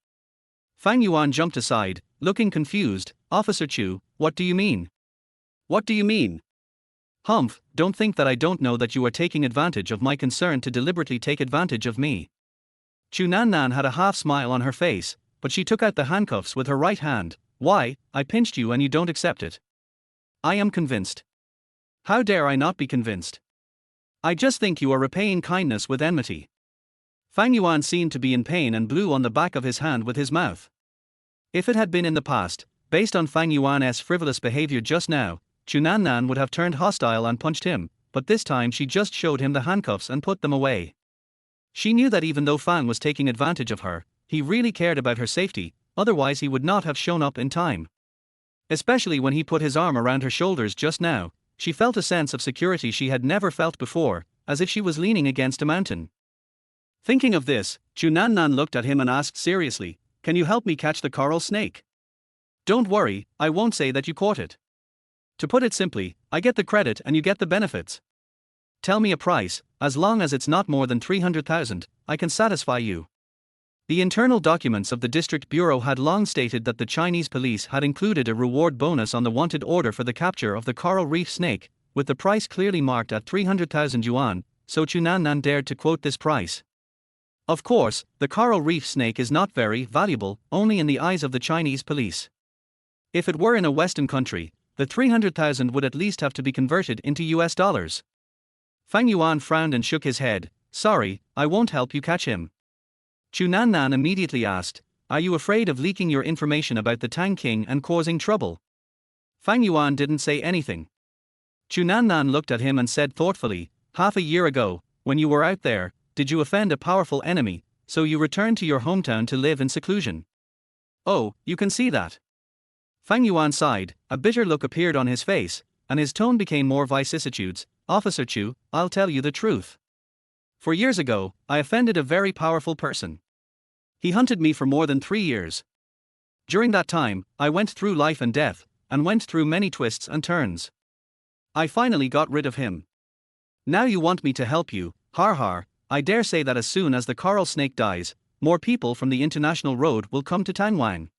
Fang Yuan jumped aside, looking confused. Officer Chu, what do you mean? What do you mean? Humph, don't think that I don't know that you are taking advantage of my concern to deliberately take advantage of me. Chu Nan had a half smile on her face, but she took out the handcuffs with her right hand. Why, I pinched you and you don't accept it. I am convinced. How dare I not be convinced? I just think you are repaying kindness with enmity. Fang Yuan seemed to be in pain and blew on the back of his hand with his mouth. If it had been in the past, based on Fang Yuan's frivolous behavior just now, Chu Nan would have turned hostile and punched him, but this time she just showed him the handcuffs and put them away. She knew that even though Fang was taking advantage of her, he really cared about her safety, otherwise he would not have shown up in time. Especially when he put his arm around her shoulders just now, she felt a sense of security she had never felt before, as if she was leaning against a mountain. Thinking of this, Chu Nan looked at him and asked seriously, "Can you help me catch the coral snake?" "Don't worry, I won't say that you caught it. To put it simply, I get the credit and you get the benefits. Tell me a price, as long as it's not more than 300,000, I can satisfy you." The internal documents of the District Bureau had long stated that the Chinese police had included a reward bonus on the wanted order for the capture of the coral reef snake, with the price clearly marked at 300,000 yuan, so Chu Nan dared to quote this price. Of course, the coral reef snake is not very valuable, only in the eyes of the Chinese police. If it were in a Western country, the 300,000 would at least have to be converted into US dollars. Fang Yuan frowned and shook his head. "Sorry, I won't help you catch him." Chu Nan immediately asked, "Are you afraid of leaking your information about the Tang King and causing trouble?" Fang Yuan didn't say anything. Chu Nan looked at him and said thoughtfully, "Half a year ago, when you were out there, did you offend a powerful enemy, so you returned to your hometown to live in seclusion?" "Oh, you can see that." Fang Yuan sighed, a bitter look appeared on his face, and his tone became more vicissitudes. "Officer Chu, I'll tell you the truth. 4 years ago, I offended a very powerful person. He hunted me for more than 3 years. During that time, I went through life and death, and went through many twists and turns. I finally got rid of him. Now you want me to help you, har har. I dare say that as soon as the coral snake dies, more people from the international road will come to Tangwang.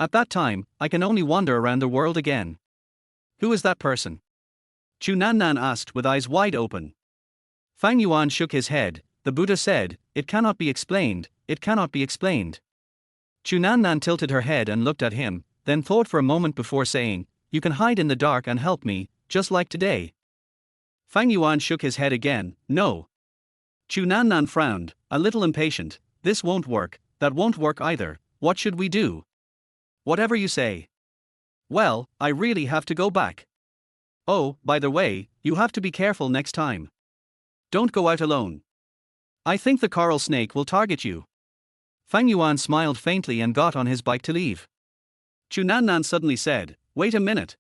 At that time, I can only wander around the world again." "Who is that person?" Chu Nan asked with eyes wide open. Fang Yuan shook his head. "The Buddha said, it cannot be explained, it cannot be explained." Chu Nan tilted her head and looked at him, then thought for a moment before saying, "You can hide in the dark and help me, just like today." Fang Yuan shook his head again. "No." Chu Nan frowned, a little impatient. "This won't work, that won't work either. What should we do?" "Whatever you say." "Well, I really have to go back. Oh, by the way, you have to be careful next time. Don't go out alone. I think the coral snake will target you." Fang Yuan smiled faintly and got on his bike to leave. Chu Nan suddenly said, "Wait a minute."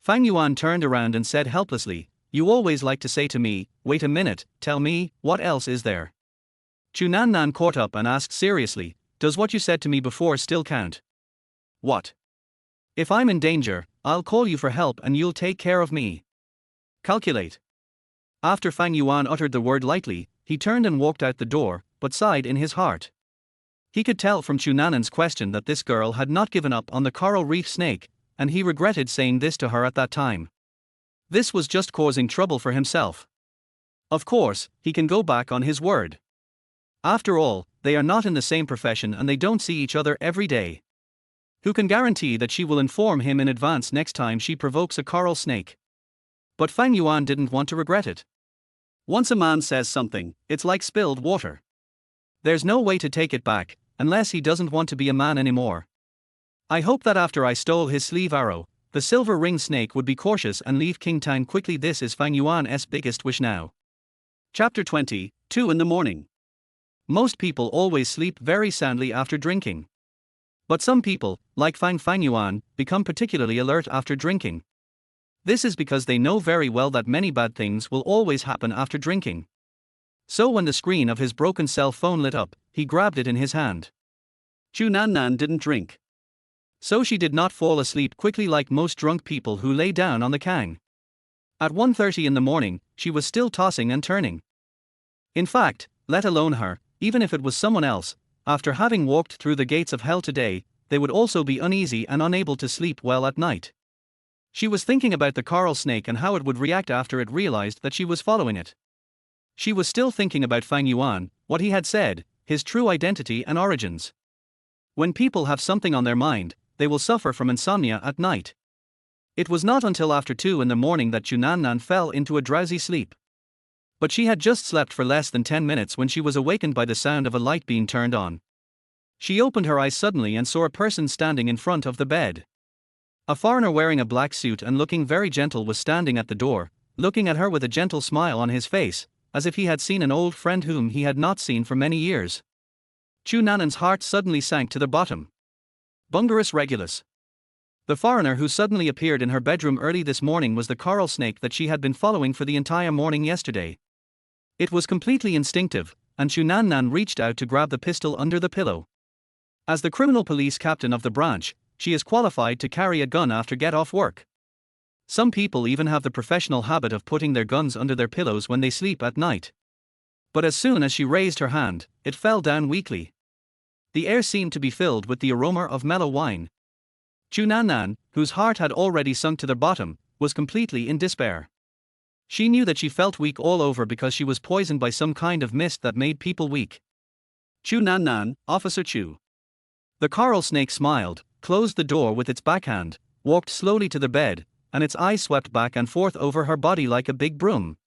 Fang Yuan turned around and said helplessly, "You always like to say to me, 'Wait a minute,' tell me, what else is there?" Chu Nan caught up and asked seriously, "Does what you said to me before still count?" "What?" "If I'm in danger, I'll call you for help and you'll take care of me." "Calculate." After Fang Yuan uttered the word lightly, he turned and walked out the door, but sighed in his heart. He could tell from Chu Nan's question that this girl had not given up on the coral reef snake, and he regretted saying this to her at that time. This was just causing trouble for himself. Of course, he can go back on his word. After all, they are not in the same profession and they don't see each other every day. Who can guarantee that she will inform him in advance next time she provokes a coral snake? But Fang Yuan didn't want to regret it. Once a man says something, it's like spilled water. There's no way to take it back, unless he doesn't want to be a man anymore. I hope that after I stole his sleeve arrow, the silver ring snake would be cautious and leave King Tang quickly. This is Fang Yuan's biggest wish now. Chapter 20, 2 in the morning. Most people always sleep very soundly after drinking. But some people, like Fang Yuan, become particularly alert after drinking. This is because they know very well that many bad things will always happen after drinking. So when the screen of his broken cell phone lit up, he grabbed it in his hand. Chu Nannan didn't drink. So she did not fall asleep quickly like most drunk people who lay down on the kang. At 1:30 in the morning, she was still tossing and turning. In fact, let alone her, even if it was someone else, after having walked through the gates of hell today, they would also be uneasy and unable to sleep well at night. She was thinking about the coral snake and how it would react after it realized that she was following it. She was still thinking about Fang Yuan, what he had said, his true identity and origins. When people have something on their mind, they will suffer from insomnia at night. It was not until after 2 in the morning that Chu Nannan fell into a drowsy sleep. But she had just slept for less than 10 minutes when she was awakened by the sound of a light being turned on. She opened her eyes suddenly and saw a person standing in front of the bed. A foreigner wearing a black suit and looking very gentle was standing at the door, looking at her with a gentle smile on his face, as if he had seen an old friend whom he had not seen for many years. Chu Nannan's heart suddenly sank to the bottom. Bungarus Regulus. The foreigner who suddenly appeared in her bedroom early this morning was the coral snake that she had been following for the entire morning yesterday. It was completely instinctive, and Chu Nannan reached out to grab the pistol under the pillow. As the criminal police captain of the branch, she is qualified to carry a gun after get off work. Some people even have the professional habit of putting their guns under their pillows when they sleep at night. But as soon as she raised her hand, it fell down weakly. The air seemed to be filled with the aroma of mellow wine. Chu Nannan, whose heart had already sunk to the bottom, was completely in despair. She knew that she felt weak all over because she was poisoned by some kind of mist that made people weak. Chu Nannan, Officer Chu. The coral snake smiled, closed the door with its backhand, walked slowly to the bed, and its eyes swept back and forth over her body like a big broom.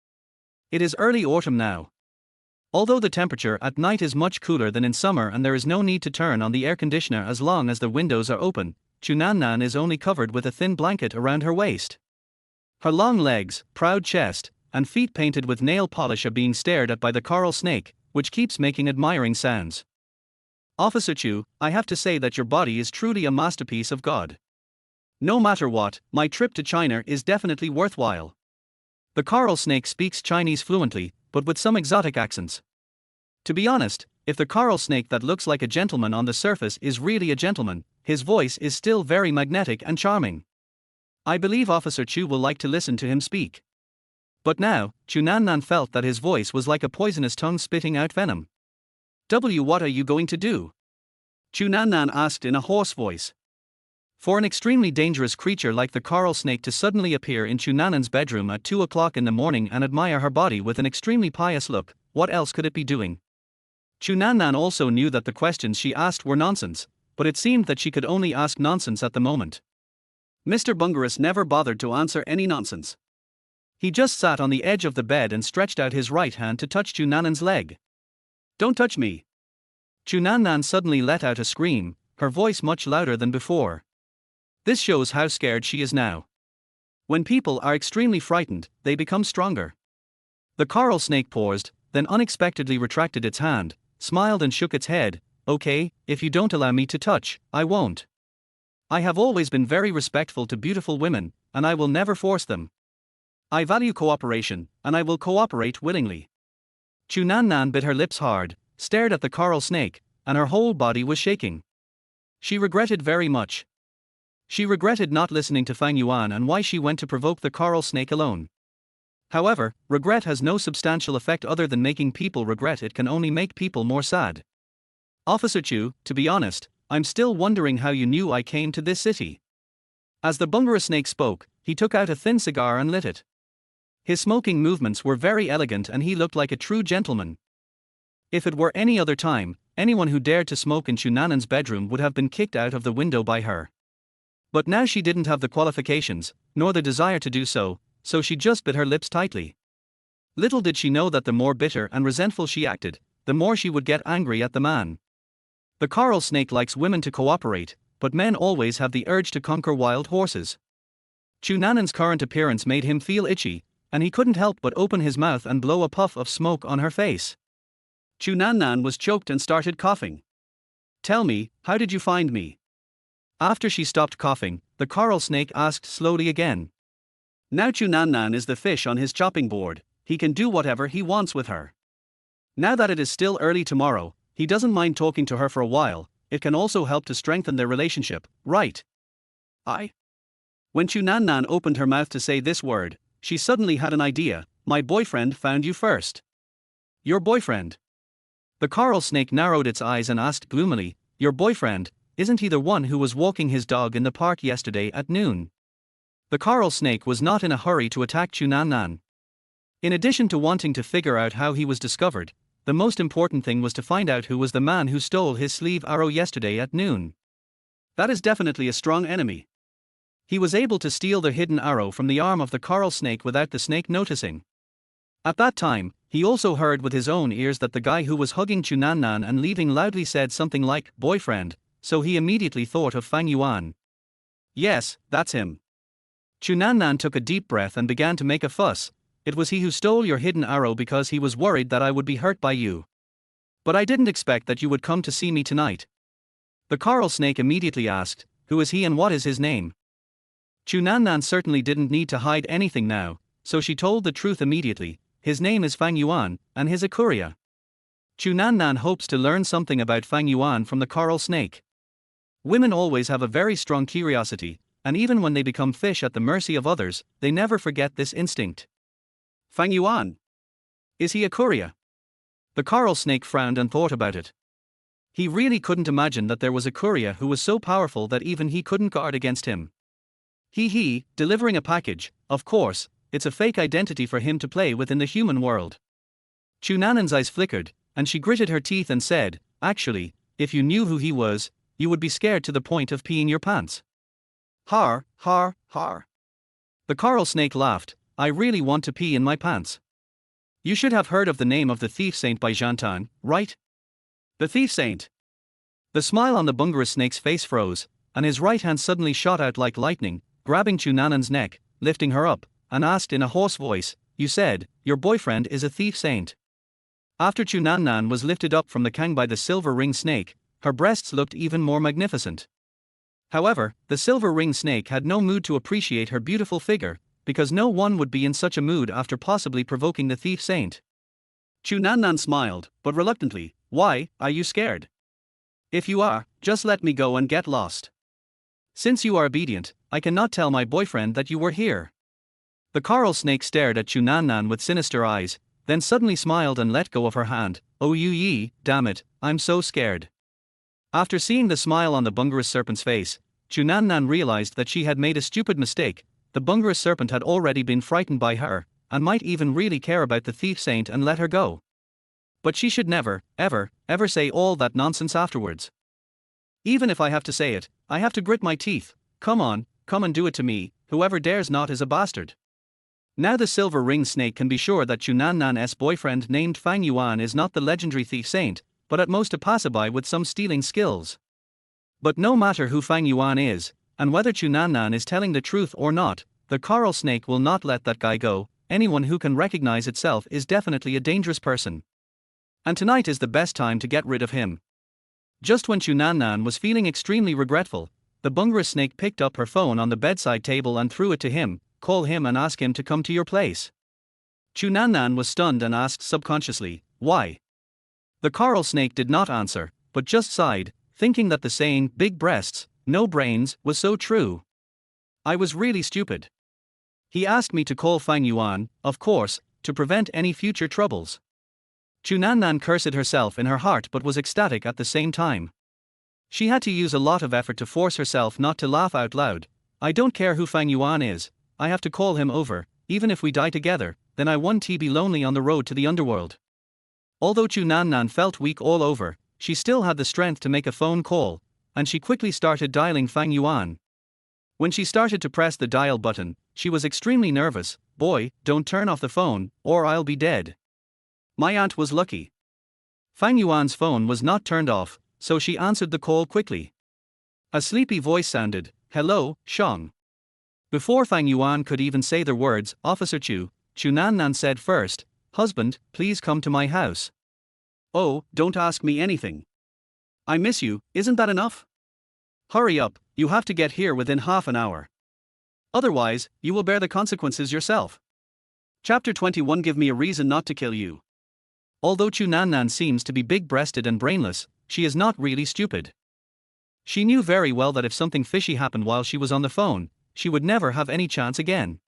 It is early autumn now. Although the temperature at night is much cooler than in summer and there is no need to turn on the air conditioner as long as the windows are open, Chu Nannan is only covered with a thin blanket around her waist. Her long legs, proud chest, and feet painted with nail polish are being stared at by the coral snake, which keeps making admiring sounds. Officer Chu, I have to say that your body is truly a masterpiece of God. No matter what, my trip to China is definitely worthwhile. The coral snake speaks Chinese fluently, but with some exotic accents. To be honest, if the coral snake that looks like a gentleman on the surface is really a gentleman, his voice is still very magnetic and charming. I believe Officer Chu will like to listen to him speak. But now, Chu Nannan felt that his voice was like a poisonous tongue spitting out venom. What are you going to do? Chu Nannan asked in a hoarse voice. For an extremely dangerous creature like the coral snake to suddenly appear in Chu Nannan's bedroom at 2 o'clock in the morning and admire her body with an extremely pious look, what else could it be doing? Chu Nannan also knew that the questions she asked were nonsense, but it seemed that she could only ask nonsense at the moment. Mr. Bungarus never bothered to answer any nonsense. He just sat on the edge of the bed and stretched out his right hand to touch Chu Nannan's leg. Don't touch me. Chu Nannan suddenly let out a scream, her voice much louder than before. This shows how scared she is now. When people are extremely frightened, they become stronger. The coral snake paused, then unexpectedly retracted its hand, smiled and shook its head. Okay, if you don't allow me to touch, I won't. I have always been very respectful to beautiful women, and I will never force them. I value cooperation, and I will cooperate willingly. Chu Nannan bit her lips hard, stared at the coral snake, and her whole body was shaking. She regretted very much. She regretted not listening to Fang Yuan and why she went to provoke the coral snake alone. However, regret has no substantial effect other than making people regret. It can only make people more sad. Officer Chu, to be honest, I'm still wondering how you knew I came to this city. As the Bungarus snake spoke, he took out a thin cigar and lit it. His smoking movements were very elegant and he looked like a true gentleman. If it were any other time, anyone who dared to smoke in Chunanan's bedroom would have been kicked out of the window by her. But now she didn't have the qualifications, nor the desire to do so, so she just bit her lips tightly. Little did she know that the more bitter and resentful she acted, the more she would get angry at the man. The coral snake likes women to cooperate, but men always have the urge to conquer wild horses. Chunanan's current appearance made him feel itchy, and he couldn't help but open his mouth and blow a puff of smoke on her face. Chunanan was choked and started coughing. "Tell me, how did you find me?" After she stopped coughing, the coral snake asked slowly again. Now Chunanan is the fish on his chopping board, he can do whatever he wants with her. Now that it is still early tomorrow, he doesn't mind talking to her for a while, it can also help to strengthen their relationship, right? When Chunanan opened her mouth to say this word, she suddenly had an idea. "My boyfriend found you first." "Your boyfriend?" The coral snake narrowed its eyes and asked gloomily, "Your boyfriend, isn't he the one who was walking his dog in the park yesterday at noon?" The coral snake was not in a hurry to attack Chunanan. In addition to wanting to figure out how he was discovered, the most important thing was to find out who was the man who stole his sleeve arrow yesterday at noon. That is definitely a strong enemy. He was able to steal the hidden arrow from the arm of the coral snake without the snake noticing. At that time, he also heard with his own ears that the guy who was hugging Chunanan and leaving loudly said something like, "boyfriend," so he immediately thought of Fang Yuan. Yes, that's him. Chunanan took a deep breath and began to make a fuss. "It was he who stole your hidden arrow because he was worried that I would be hurt by you. But I didn't expect that you would come to see me tonight." The coral snake immediately asked, "Who is he and what is his name?" Chunanan certainly didn't need to hide anything now, so she told the truth immediately. "His name is Fang Yuan, and his a courier." Chunanan hopes to learn something about Fang Yuan from the coral snake. Women always have a very strong curiosity, and even when they become fish at the mercy of others, they never forget this instinct. "Fang Yuan? Is he a courier?" The coral snake frowned and thought about it. He really couldn't imagine that there was a courier who was so powerful that even he couldn't guard against him. Delivering a package, of course, it's a fake identity for him to play with in the human world. Chunanan's eyes flickered, and she gritted her teeth and said, "Actually, if you knew who he was, you would be scared to the point of peeing your pants." Har, har, har. The coral snake laughed. "I really want to pee in my pants." You should have heard of the name of the thief saint by Jantan, right? The thief saint. The smile on the bungaroo snake's face froze, and his right hand suddenly shot out like lightning, grabbing Chunanan's neck, lifting her up, and asked in a hoarse voice, "You said, your boyfriend is a thief saint?" After Chunanan was lifted up from the kang by the silver ring snake, her breasts looked even more magnificent. However, the silver ring snake had no mood to appreciate her beautiful figure, because no one would be in such a mood after possibly provoking the thief saint. Chunanan smiled, but reluctantly. "Why, are you scared? If you are, just let me go and get lost. Since you are obedient, I cannot tell my boyfriend that you were here." The coral snake stared at Chunanan with sinister eyes, then suddenly smiled and let go of her hand. "Oh damn it, I'm so scared." After seeing the smile on the bungaroo serpent's face, Chunanan realized that she had made a stupid mistake. The bungaroo serpent had already been frightened by her, and might even really care about the thief saint and let her go. But she should never, ever, ever say all that nonsense afterwards. "Even if I have to say it, I have to grit my teeth. Come on, come and do it to me, whoever dares not is a bastard." Now the silver ring snake can be sure that Chunanan's boyfriend named Fang Yuan is not the legendary thief saint, but at most a passerby with some stealing skills. But no matter who Fang Yuan is, and whether Chunanan is telling the truth or not, the coral snake will not let that guy go. Anyone who can recognize itself is definitely a dangerous person. And tonight is the best time to get rid of him. Just when Chunanan was feeling extremely regretful, the bungaroo snake picked up her phone on the bedside table and threw it to him. "Call him and ask him to come to your place." Chunanan was stunned and asked subconsciously, "Why?" The coral snake did not answer, but just sighed, thinking that the saying, "big breasts, no brains," was so true. "I was really stupid. He asked me to call Fang Yuan, of course, to prevent any future troubles." Chunanan cursed herself in her heart but was ecstatic at the same time. She had to use a lot of effort to force herself not to laugh out loud. "I don't care who Fang Yuan is, I have to call him over, even if we die together, then I won't be lonely on the road to the underworld." Although Chunanan felt weak all over, she still had the strength to make a phone call, and she quickly started dialing Fang Yuan. When she started to press the dial button, she was extremely nervous. "Boy, don't turn off the phone, or I'll be dead." My aunt was lucky. Fang Yuan's phone was not turned off, so she answered the call quickly. A sleepy voice sounded, "Hello, Shang." Before Fang Yuan could even say the words, "Officer Chu Nannan said first, "Husband, please come to my house." "Oh, don't ask me anything. I miss you, isn't that enough? Hurry up, you have to get here within half an hour. Otherwise, you will bear the consequences yourself." Chapter 21. Give me a reason not to kill you. Although Chu Nannan seems to be big-breasted and brainless, she is not really stupid. She knew very well that if something fishy happened while she was on the phone, she would never have any chance again.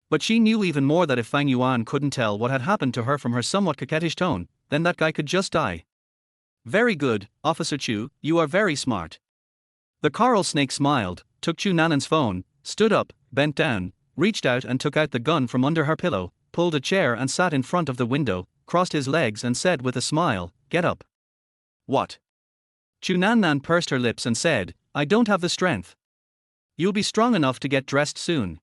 But she knew even more that if Fang Yuan couldn't tell what had happened to her from her somewhat coquettish tone, then that guy could just die. "Very good, Officer Chu, you are very smart." The coral snake smiled, took Chu Nannan's phone, stood up, bent down, reached out and took out the gun from under her pillow, pulled a chair and sat in front of the window, crossed his legs and said with a smile, "Get up." "What?" Chu Nannan pursed her lips and said, "I don't have the strength." "You'll be strong enough to get dressed soon."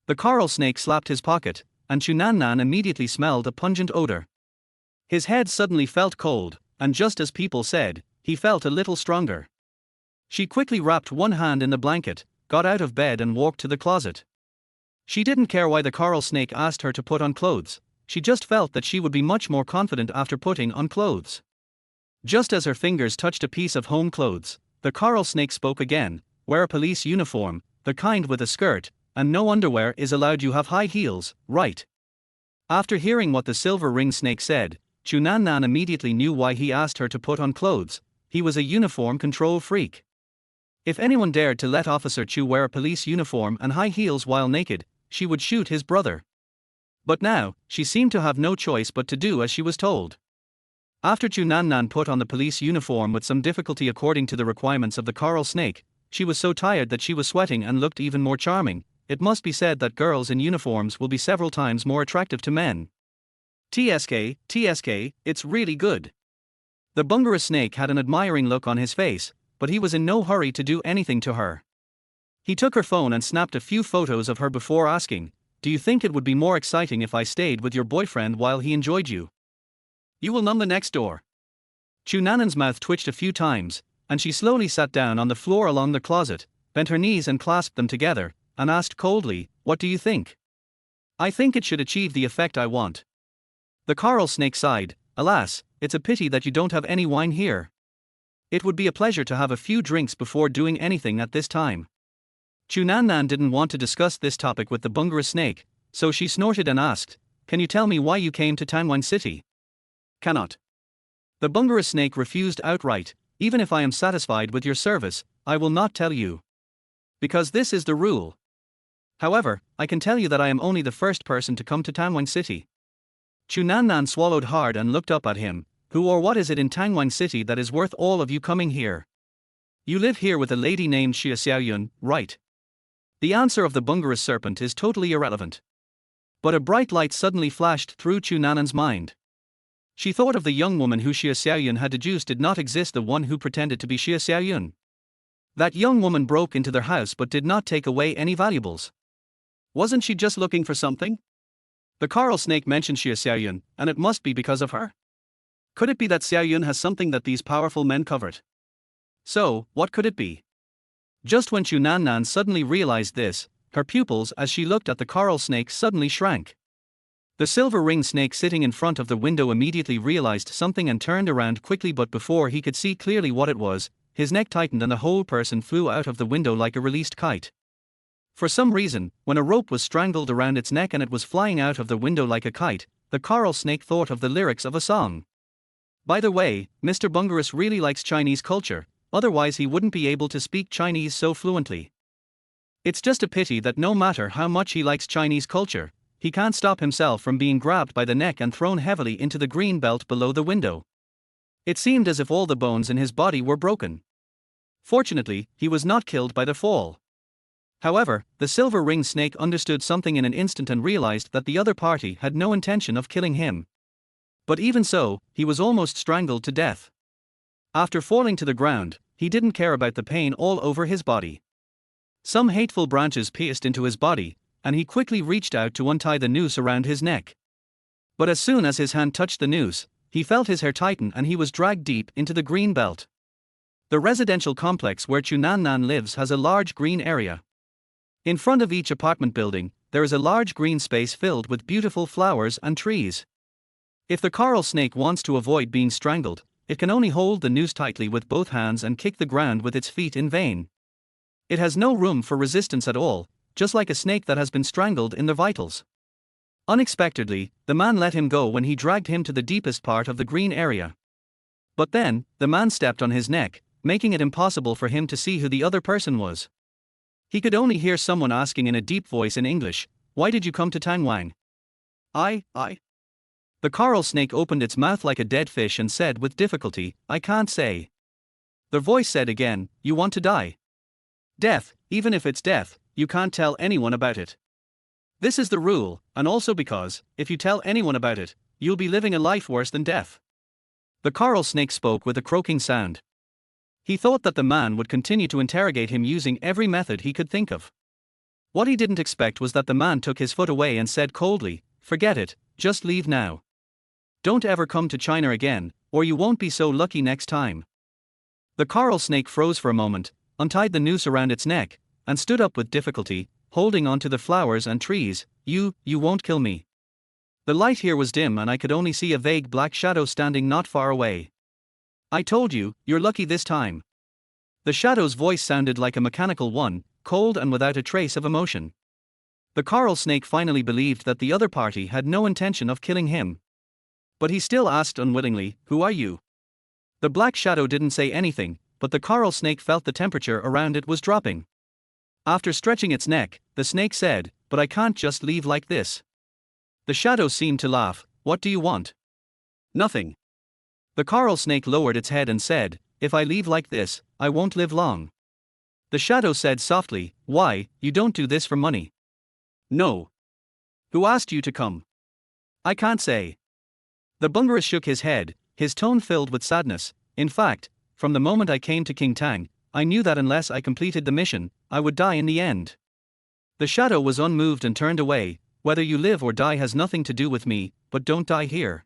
The coral snake slapped his pocket, and Chu Nannan immediately smelled a pungent odor. His head suddenly felt cold, and just as people said, he felt a little stronger. She quickly wrapped one hand in the blanket, got out of bed and walked to the closet. She didn't care why the coral snake asked her to put on clothes, she just felt that she would be much more confident after putting on clothes. Just as her fingers touched a piece of home clothes, the coral snake spoke again, "Wear a police uniform, the kind with a skirt, and no underwear is allowed. You have high heels, right?" After hearing what the silver ring snake said, Chu Nannan immediately knew why he asked her to put on clothes. He was a uniform control freak. If anyone dared to let Officer Chu wear a police uniform and high heels while naked, she would shoot his brother. But now, she seemed to have no choice but to do as she was told. After Chu Nannan put on the police uniform with some difficulty according to the requirements of the coral snake, she was so tired that she was sweating and looked even more charming. It must be said that girls in uniforms will be several times more attractive to men. TSK, it's really good. The Bungaroo snake had an admiring look on his face, but he was in no hurry to do anything to her. He took her phone and snapped a few photos of her before asking, "Do you think it would be more exciting if I stayed with your boyfriend while he enjoyed you? You will numb the next door." Chu Nannan's mouth twitched a few times, and she slowly sat down on the floor along the closet, bent her knees and clasped them together, and asked coldly, "What do you think?" "I think it should achieve the effect I want." The coral snake sighed, "Alas, it's a pity that you don't have any wine here. It would be a pleasure to have a few drinks before doing anything at this time." Chu Nannan didn't want to discuss this topic with the Bungaroo snake, so she snorted and asked, "Can you tell me why you came to Tangwan City?" "Cannot." The Bungaroo snake refused outright, "Even if I am satisfied with your service, I will not tell you. Because this is the rule. However, I can tell you that I am only the first person to come to Tangwan City." Chu Nannan swallowed hard and looked up at him. "Who or what is it in Tangwan City that is worth all of you coming here? You live here with a lady named Xia Xiaoyun, right?" The answer of the Bungaroo serpent is totally irrelevant. But a bright light suddenly flashed through Chu Nannan's mind. She thought of the young woman who Xia Xiaoyun had deduced did not exist, the one who pretended to be Xia Xiaoyun. That young woman broke into their house but did not take away any valuables. Wasn't she just looking for something? The coral snake mentioned Xia Xiaoyun, and it must be because of her. Could it be that Xiaoyun has something that these powerful men covet? So, what could it be? Just when Chu Nannan suddenly realized this, her pupils as she looked at the coral snake suddenly shrank. The silver ring snake sitting in front of the window immediately realized something and turned around quickly, but before he could see clearly what it was, his neck tightened and the whole person flew out of the window like a released kite. For some reason, when a rope was strangled around its neck and it was flying out of the window like a kite, the coral snake thought of the lyrics of a song. By the way, Mr. Bungaroo really likes Chinese culture, otherwise he wouldn't be able to speak Chinese so fluently. It's just a pity that no matter how much he likes Chinese culture, he can't stop himself from being grabbed by the neck and thrown heavily into the green belt below the window. It seemed as if all the bones in his body were broken. Fortunately, he was not killed by the fall. However, the silver ring snake understood something in an instant and realized that the other party had no intention of killing him. But even so, he was almost strangled to death. After falling to the ground, he didn't care about the pain all over his body. Some hateful branches pierced into his body, and he quickly reached out to untie the noose around his neck. But as soon as his hand touched the noose, he felt his hair tighten and he was dragged deep into the green belt. The residential complex where Chunanan lives has a large green area. In front of each apartment building, there is a large green space filled with beautiful flowers and trees. If the coral snake wants to avoid being strangled, it can only hold the noose tightly with both hands and kick the ground with its feet in vain. It has no room for resistance at all, just like a snake that has been strangled in the vitals. Unexpectedly, the man let him go when he dragged him to the deepest part of the green area. But then, the man stepped on his neck, making it impossible for him to see who the other person was. He could only hear someone asking in a deep voice in English, "Why did you come to Tangwang?" I. The coral snake opened its mouth like a dead fish and said with difficulty, "I can't say." The voice said again, "You want to die? Death, even if it's death, you can't tell anyone about it. This is the rule, and also because, if you tell anyone about it, you'll be living a life worse than death." The coral snake spoke with a croaking sound. He thought that the man would continue to interrogate him using every method he could think of. What he didn't expect was that the man took his foot away and said coldly, "Forget it, just leave now. Don't ever come to China again, or you won't be so lucky next time." The coral snake froze for a moment, untied the noose around its neck, and stood up with difficulty, holding on to the flowers and trees. You won't kill me." The light here was dim and I could only see a vague black shadow standing not far away. "I told you, you're lucky this time." The shadow's voice sounded like a mechanical one, cold and without a trace of emotion. The coral snake finally believed that the other party had no intention of killing him. But he still asked unwillingly, "Who are you?" The black shadow didn't say anything, but the coral snake felt the temperature around it was dropping. After stretching its neck, the snake said, "But I can't just leave like this." The shadow seemed to laugh. "What do you want?" "Nothing." The coral snake lowered its head and said, "If I leave like this, I won't live long." The shadow said softly, "Why, you don't do this for money." "No." "Who asked you to come?" "I can't say." The bungarist shook his head, his tone filled with sadness. "In fact, from the moment I came to King Tang, I knew that unless I completed the mission, I would die in the end." The shadow was unmoved and turned away. "Whether you live or die has nothing to do with me, but don't die here,"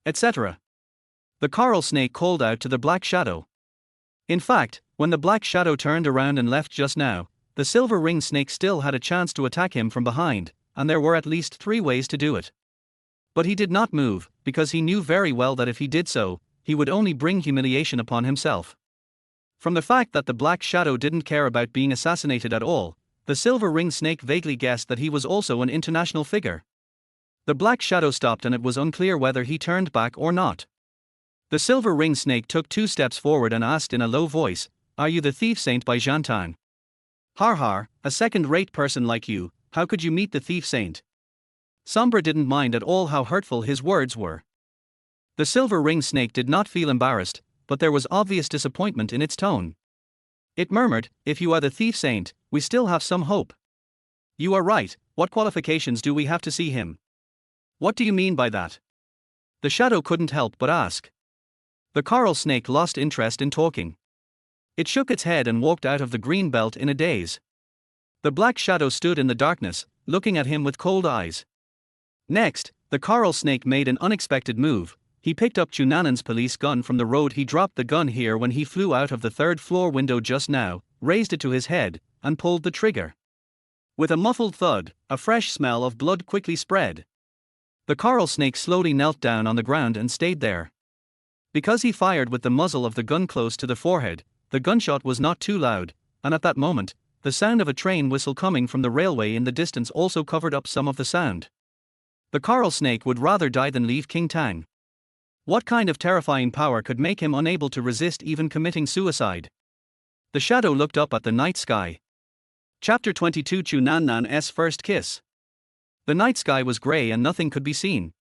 etc. The coral snake called out to the black shadow. In fact, when the black shadow turned around and left just now, the silver ring snake still had a chance to attack him from behind, and there were at least 3 ways to do it. But he did not move, because he knew very well that if he did so, he would only bring humiliation upon himself. From the fact that the black shadow didn't care about being assassinated at all, the silver ring snake vaguely guessed that he was also an international figure. The black shadow stopped and it was unclear whether he turned back or not. The silver ring snake took 2 steps forward and asked in a low voice, "Are you the thief saint by Zhantang?" "Har har, a second-rate person like you, how could you meet the thief saint?" Sombra didn't mind at all how hurtful his words were. The silver ring snake did not feel embarrassed, but there was obvious disappointment in its tone. It murmured, "If you are the thief saint, we still have some hope." "You are right, what qualifications do we have to see him?" "What do you mean by that?" The shadow couldn't help but ask. The coral snake lost interest in talking. It shook its head and walked out of the green belt in a daze. The black shadow stood in the darkness, looking at him with cold eyes. Next, the coral snake made an unexpected move. He picked up Chunanan's police gun from the road. He dropped the gun here when he flew out of the 3rd-floor window just now, raised it to his head, and pulled the trigger. With a muffled thud, a fresh smell of blood quickly spread. The coral snake slowly knelt down on the ground and stayed there. Because he fired with the muzzle of the gun close to the forehead, the gunshot was not too loud, and at that moment, the sound of a train whistle coming from the railway in the distance also covered up some of the sound. The coral snake would rather die than leave King Tang. What kind of terrifying power could make him unable to resist even committing suicide? The shadow looked up at the night sky. Chapter 22 Chunanan's First Kiss. The night sky was grey and nothing could be seen.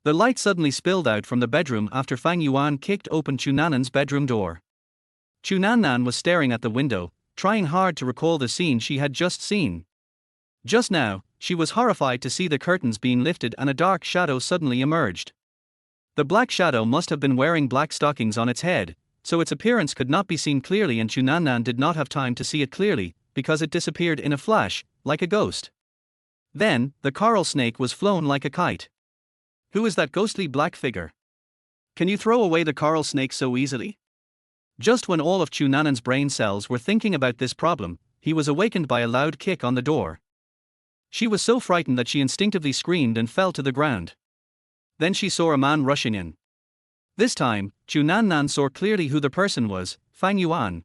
The light suddenly spilled out from the bedroom after Fang Yuan kicked open Chunanan's bedroom door. Chunanan was staring at the window, trying hard to recall the scene she had just seen. Just now, she was horrified to see the curtains being lifted and a dark shadow suddenly emerged. The black shadow must have been wearing black stockings on its head, so its appearance could not be seen clearly, and Chunanan did not have time to see it clearly, because it disappeared in a flash, like a ghost. Then, the coral snake was flown like a kite. Who is that ghostly black figure? Can you throw away the coral snake so easily? Just when all of Chunanan's brain cells were thinking about this problem, he was awakened by a loud kick on the door. She was so frightened that she instinctively screamed and fell to the ground. Then she saw a man rushing in. This time, Chunanan saw clearly who the person was: Fang Yuan.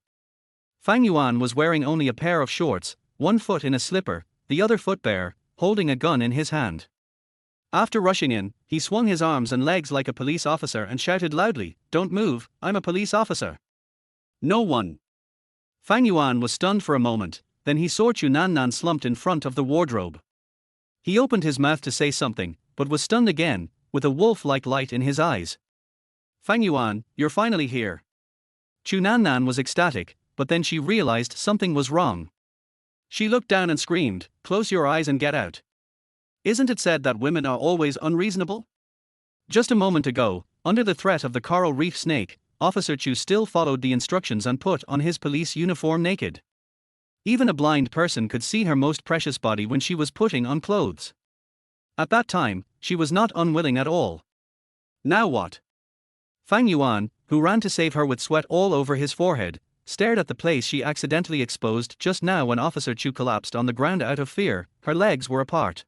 Fang Yuan was wearing only a pair of shorts, one foot in a slipper, the other foot bare, holding a gun in his hand. After rushing in, he swung his arms and legs like a police officer and shouted loudly, "Don't move, I'm a police officer." No one. Fang Yuan was stunned for a moment, then he saw Chunanan slumped in front of the wardrobe. He opened his mouth to say something, but was stunned again, with a wolf-like light in his eyes. "Fang Yuan, you're finally here." Chunanan was ecstatic, but then she realized something was wrong. She looked down and screamed, "Close your eyes and get out. Isn't it said that women are always unreasonable?" Just a moment ago, under the threat of the coral reef snake, Officer Chu still followed the instructions and put on his police uniform naked. Even a blind person could see her most precious body when she was putting on clothes. At that time, she was not unwilling at all. Now what? Fang Yuan, who ran to save her with sweat all over his forehead, stared at the place she accidentally exposed just now when Officer Chu collapsed on the ground out of fear. Her legs were apart.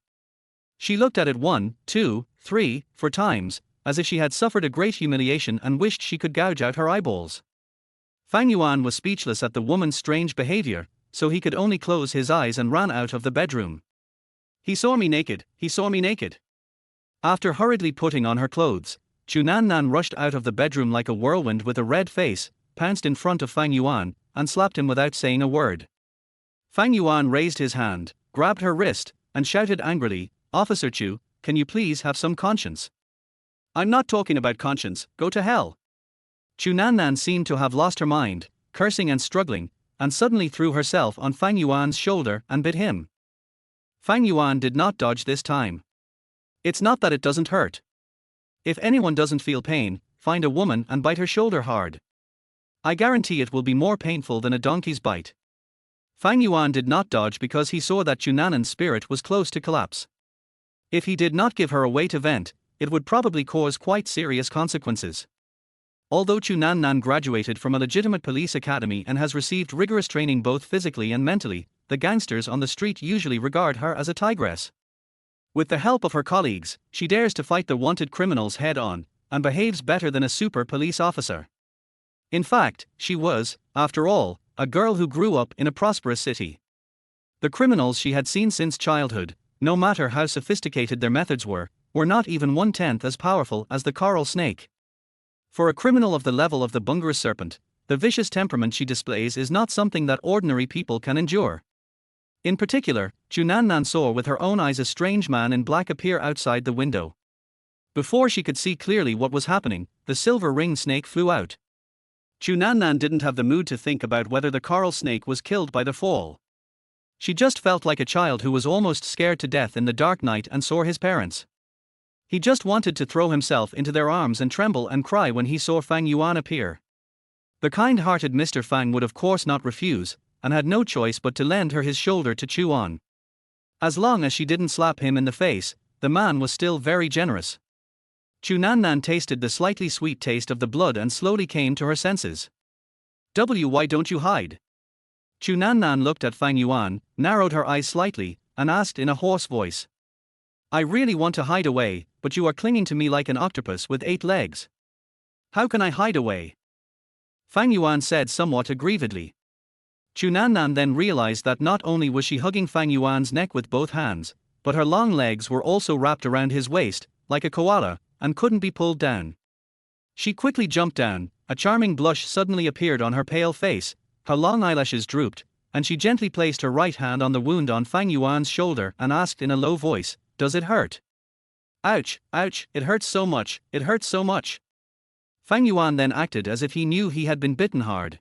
She looked at it 1, 2, 3, 4 times, as if she had suffered a great humiliation and wished she could gouge out her eyeballs. Fang Yuan was speechless at the woman's strange behavior, so he could only close his eyes and ran out of the bedroom. "He saw me naked, he saw me naked." After hurriedly putting on her clothes, Chunanan rushed out of the bedroom like a whirlwind with a red face, pounced in front of Fang Yuan, and slapped him without saying a word. Fang Yuan raised his hand, grabbed her wrist, and shouted angrily, "Officer Chu, can you please have some conscience?" "I'm not talking about conscience, go to hell." Chunanan seemed to have lost her mind, cursing and struggling, and suddenly threw herself on Fang Yuan's shoulder and bit him. Fang Yuan did not dodge this time. "It's not that it doesn't hurt. If anyone doesn't feel pain, find a woman and bite her shoulder hard. I guarantee it will be more painful than a donkey's bite." Fang Yuan did not dodge because he saw that Chunanan's spirit was close to collapse. If he did not give her a way to vent, it would probably cause quite serious consequences. Although Chunanan graduated from a legitimate police academy and has received rigorous training both physically and mentally, the gangsters on the street usually regard her as a tigress. With the help of her colleagues, she dares to fight the wanted criminals head-on, and behaves better than a super police officer. In fact, she was, after all, a girl who grew up in a prosperous city. The criminals she had seen since childhood, no matter how sophisticated their methods were not even 1/10 as powerful as the coral snake. For a criminal of the level of the Bungarus serpent, the vicious temperament she displays is not something that ordinary people can endure. In particular, Chunanan saw with her own eyes a strange man in black appear outside the window. Before she could see clearly what was happening, the silver ring snake flew out. Chunanan didn't have the mood to think about whether the coral snake was killed by the fall. She just felt like a child who was almost scared to death in the dark night and saw his parents. He just wanted to throw himself into their arms and tremble and cry when he saw Fang Yuan appear. The kind-hearted Mr. Fang would of course not refuse, and had no choice but to lend her his shoulder to chew on. As long as she didn't slap him in the face, the man was still very generous. Chunanan tasted the slightly sweet taste of the blood and slowly came to her senses. "Why don't you hide?" Chunanan looked at Fang Yuan, narrowed her eyes slightly, and asked in a hoarse voice. "I really want to hide away, but you are clinging to me like an octopus with 8 legs. How can I hide away?" Fang Yuan said somewhat aggrievedly. Chunanan then realized that not only was she hugging Fang Yuan's neck with both hands, but her long legs were also wrapped around his waist, like a koala, and couldn't be pulled down. She quickly jumped down, a charming blush suddenly appeared on her pale face, her long eyelashes drooped, and she gently placed her right hand on the wound on Fang Yuan's shoulder and asked in a low voice, "Does it hurt?" "Ouch, ouch, it hurts so much, it hurts so much." Fang Yuan then acted as if he knew he had been bitten hard.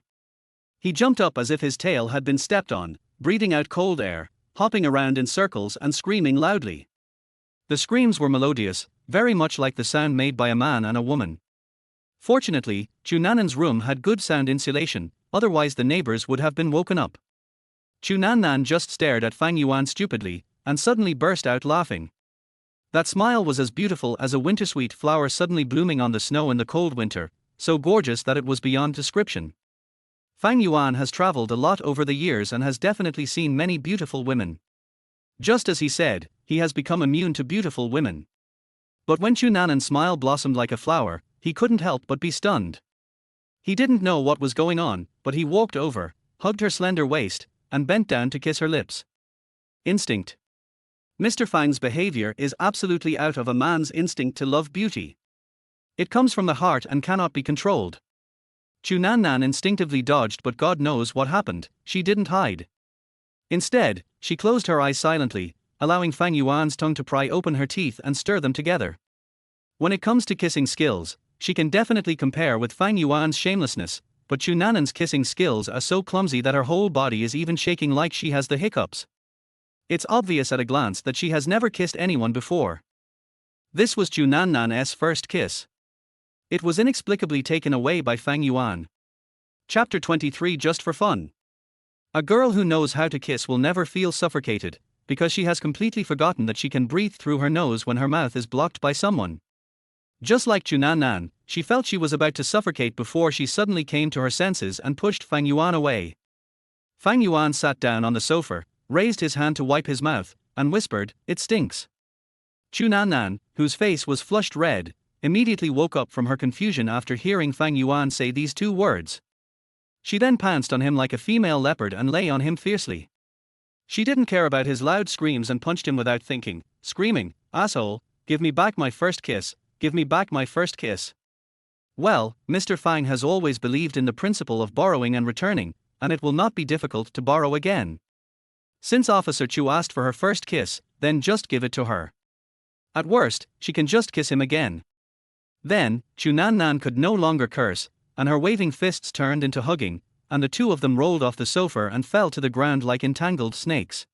He jumped up as if his tail had been stepped on, breathing out cold air, hopping around in circles and screaming loudly. The screams were melodious, very much like the sound made by a man and a woman. Fortunately, Chu Nanan's room had good sound insulation, otherwise the neighbors would have been woken up. Chu Nanan just stared at Fang Yuan stupidly, and suddenly burst out laughing. That smile was as beautiful as a wintersweet flower suddenly blooming on the snow in the cold winter, so gorgeous that it was beyond description. Fang Yuan has traveled a lot over the years and has definitely seen many beautiful women. Just as he said, he has become immune to beautiful women. But when Chu Nanan's smile blossomed like a flower, he couldn't help but be stunned. He didn't know what was going on, but he walked over, hugged her slender waist, and bent down to kiss her lips. Instinct. Mr. Fang's behavior is absolutely out of a man's instinct to love beauty. It comes from the heart and cannot be controlled. Chu Nanan instinctively dodged, but God knows what happened, she didn't hide. Instead, she closed her eyes silently, allowing Fang Yuan's tongue to pry open her teeth and stir them together. When it comes to kissing skills, she can definitely compare with Fang Yuan's shamelessness, but Chu Nanan's kissing skills are so clumsy that her whole body is even shaking like she has the hiccups. It's obvious at a glance that she has never kissed anyone before. This was Chu Nanan's first kiss. It was inexplicably taken away by Fang Yuan. Chapter 23. Just for fun. A girl who knows how to kiss will never feel suffocated, because she has completely forgotten that she can breathe through her nose when her mouth is blocked by someone. Just like Chu Nanan, she felt she was about to suffocate before she suddenly came to her senses and pushed Fang Yuan away. Fang Yuan sat down on the sofa, raised his hand to wipe his mouth, and whispered, "It stinks." Chu Nanan, whose face was flushed red, immediately woke up from her confusion after hearing Fang Yuan say these two words. She then pounced on him like a female leopard and lay on him fiercely. She didn't care about his loud screams and punched him without thinking, screaming, "Asshole, give me back my first kiss, give me back my first kiss." Well, Mr. Fang has always believed in the principle of borrowing and returning, and it will not be difficult to borrow again. Since Officer Chu asked for her first kiss, then just give it to her. At worst, she can just kiss him again. Then, Chu Nanan could no longer curse, and her waving fists turned into hugging, and the two of them rolled off the sofa and fell to the ground like entangled snakes.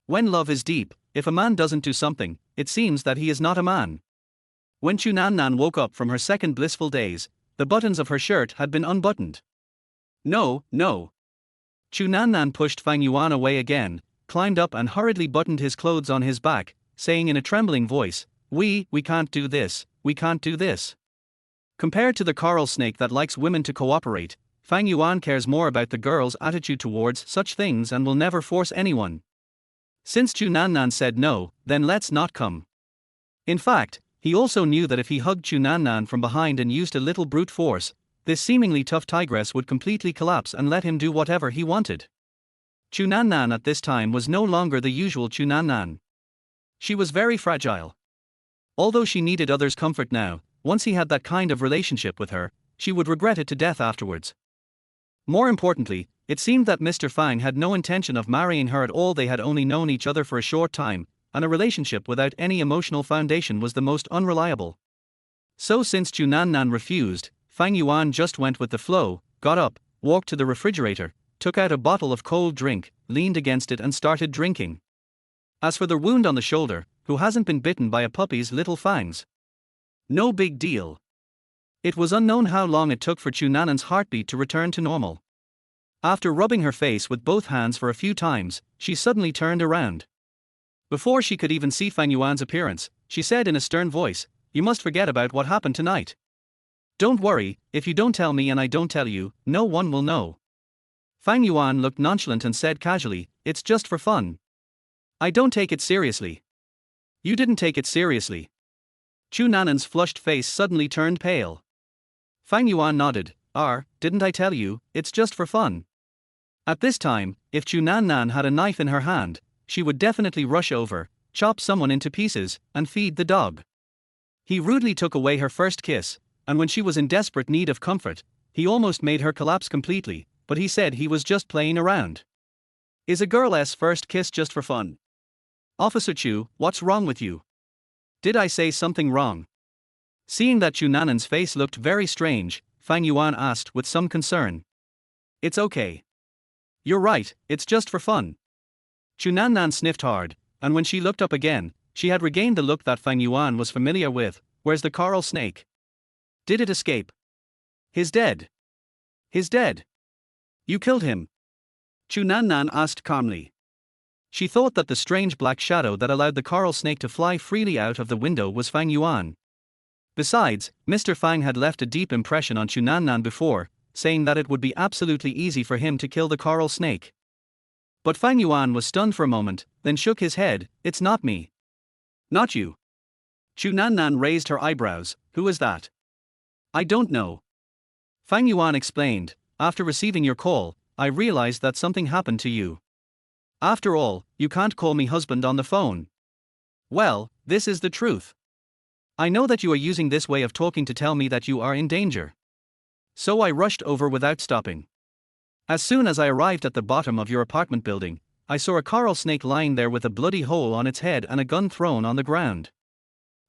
When love is deep, if a man doesn't do something, it seems that he is not a man. When Chu Nanan woke up from her second blissful days, the buttons of her shirt had been unbuttoned. No, no. Chu Nanan pushed Fang Yuan away again, climbed up and hurriedly buttoned his clothes on his back, saying in a trembling voice, We can't do this, we can't do this." Compared to the coral snake that likes women to cooperate, Fang Yuan cares more about the girl's attitude towards such things and will never force anyone. Since Chu Nanan said no, then let's not come. In fact, he also knew that if he hugged Chu Nanan from behind and used a little brute force, this seemingly tough tigress would completely collapse and let him do whatever he wanted. Chu Nanan at this time was no longer the usual Chu Nanan. She was very fragile. Although she needed others' comfort now, once he had that kind of relationship with her, she would regret it to death afterwards. More importantly, it seemed that Mr. Fang had no intention of marrying her at all. They had only known each other for a short time, and a relationship without any emotional foundation was the most unreliable. So since Chu Nanan refused, Fang Yuan just went with the flow, got up, walked to the refrigerator, took out a bottle of cold drink, leaned against it and started drinking. As for the wound on the shoulder, who hasn't been bitten by a puppy's little fangs? No big deal. It was unknown how long it took for Chu Nanan's heartbeat to return to normal. After rubbing her face with both hands for a few times, she suddenly turned around. Before she could even see Fang Yuan's appearance, she said in a stern voice, "You must forget about what happened tonight. Don't worry, if you don't tell me and I don't tell you, no one will know." Fang Yuan looked nonchalant and said casually, "It's just for fun. I don't take it seriously." "You didn't take it seriously." Chu Nanan's flushed face suddenly turned pale. Fang Yuan nodded, Didn't I tell you, it's just for fun." At this time, if Chu Nanan had a knife in her hand, she would definitely rush over, chop someone into pieces, and feed the dog. He rudely took away her first kiss, and when she was in desperate need of comfort, he almost made her collapse completely, but he said he was just playing around. Is a girl's first kiss just for fun? Officer Chu, what's wrong with you? Did I say something wrong? Seeing that Chu Nanan's face looked very strange, Fang Yuan asked with some concern. It's okay. You're right, it's just for fun. Chu Nanan sniffed hard, and when she looked up again, she had regained the look that Fang Yuan was familiar with. Where's the coral snake? Did it escape? He's dead. He's dead. You killed him? Chu Nannan asked calmly. She thought that the strange black shadow that allowed the coral snake to fly freely out of the window was Fang Yuan. Besides, Mr. Fang had left a deep impression on Chu Nannan before, saying that it would be absolutely easy for him to kill the coral snake. But Fang Yuan was stunned for a moment, then shook his head. It's not me. Not you. Chu Nannan raised her eyebrows. Who is that? I don't know. Fang Yuan explained. After receiving your call, I realized that something happened to you. After all, you can't call me husband on the phone. Well, this is the truth. I know that you are using this way of talking to tell me that you are in danger. So I rushed over without stopping. As soon as I arrived at the bottom of your apartment building, I saw a coral snake lying there with a bloody hole on its head and a gun thrown on the ground.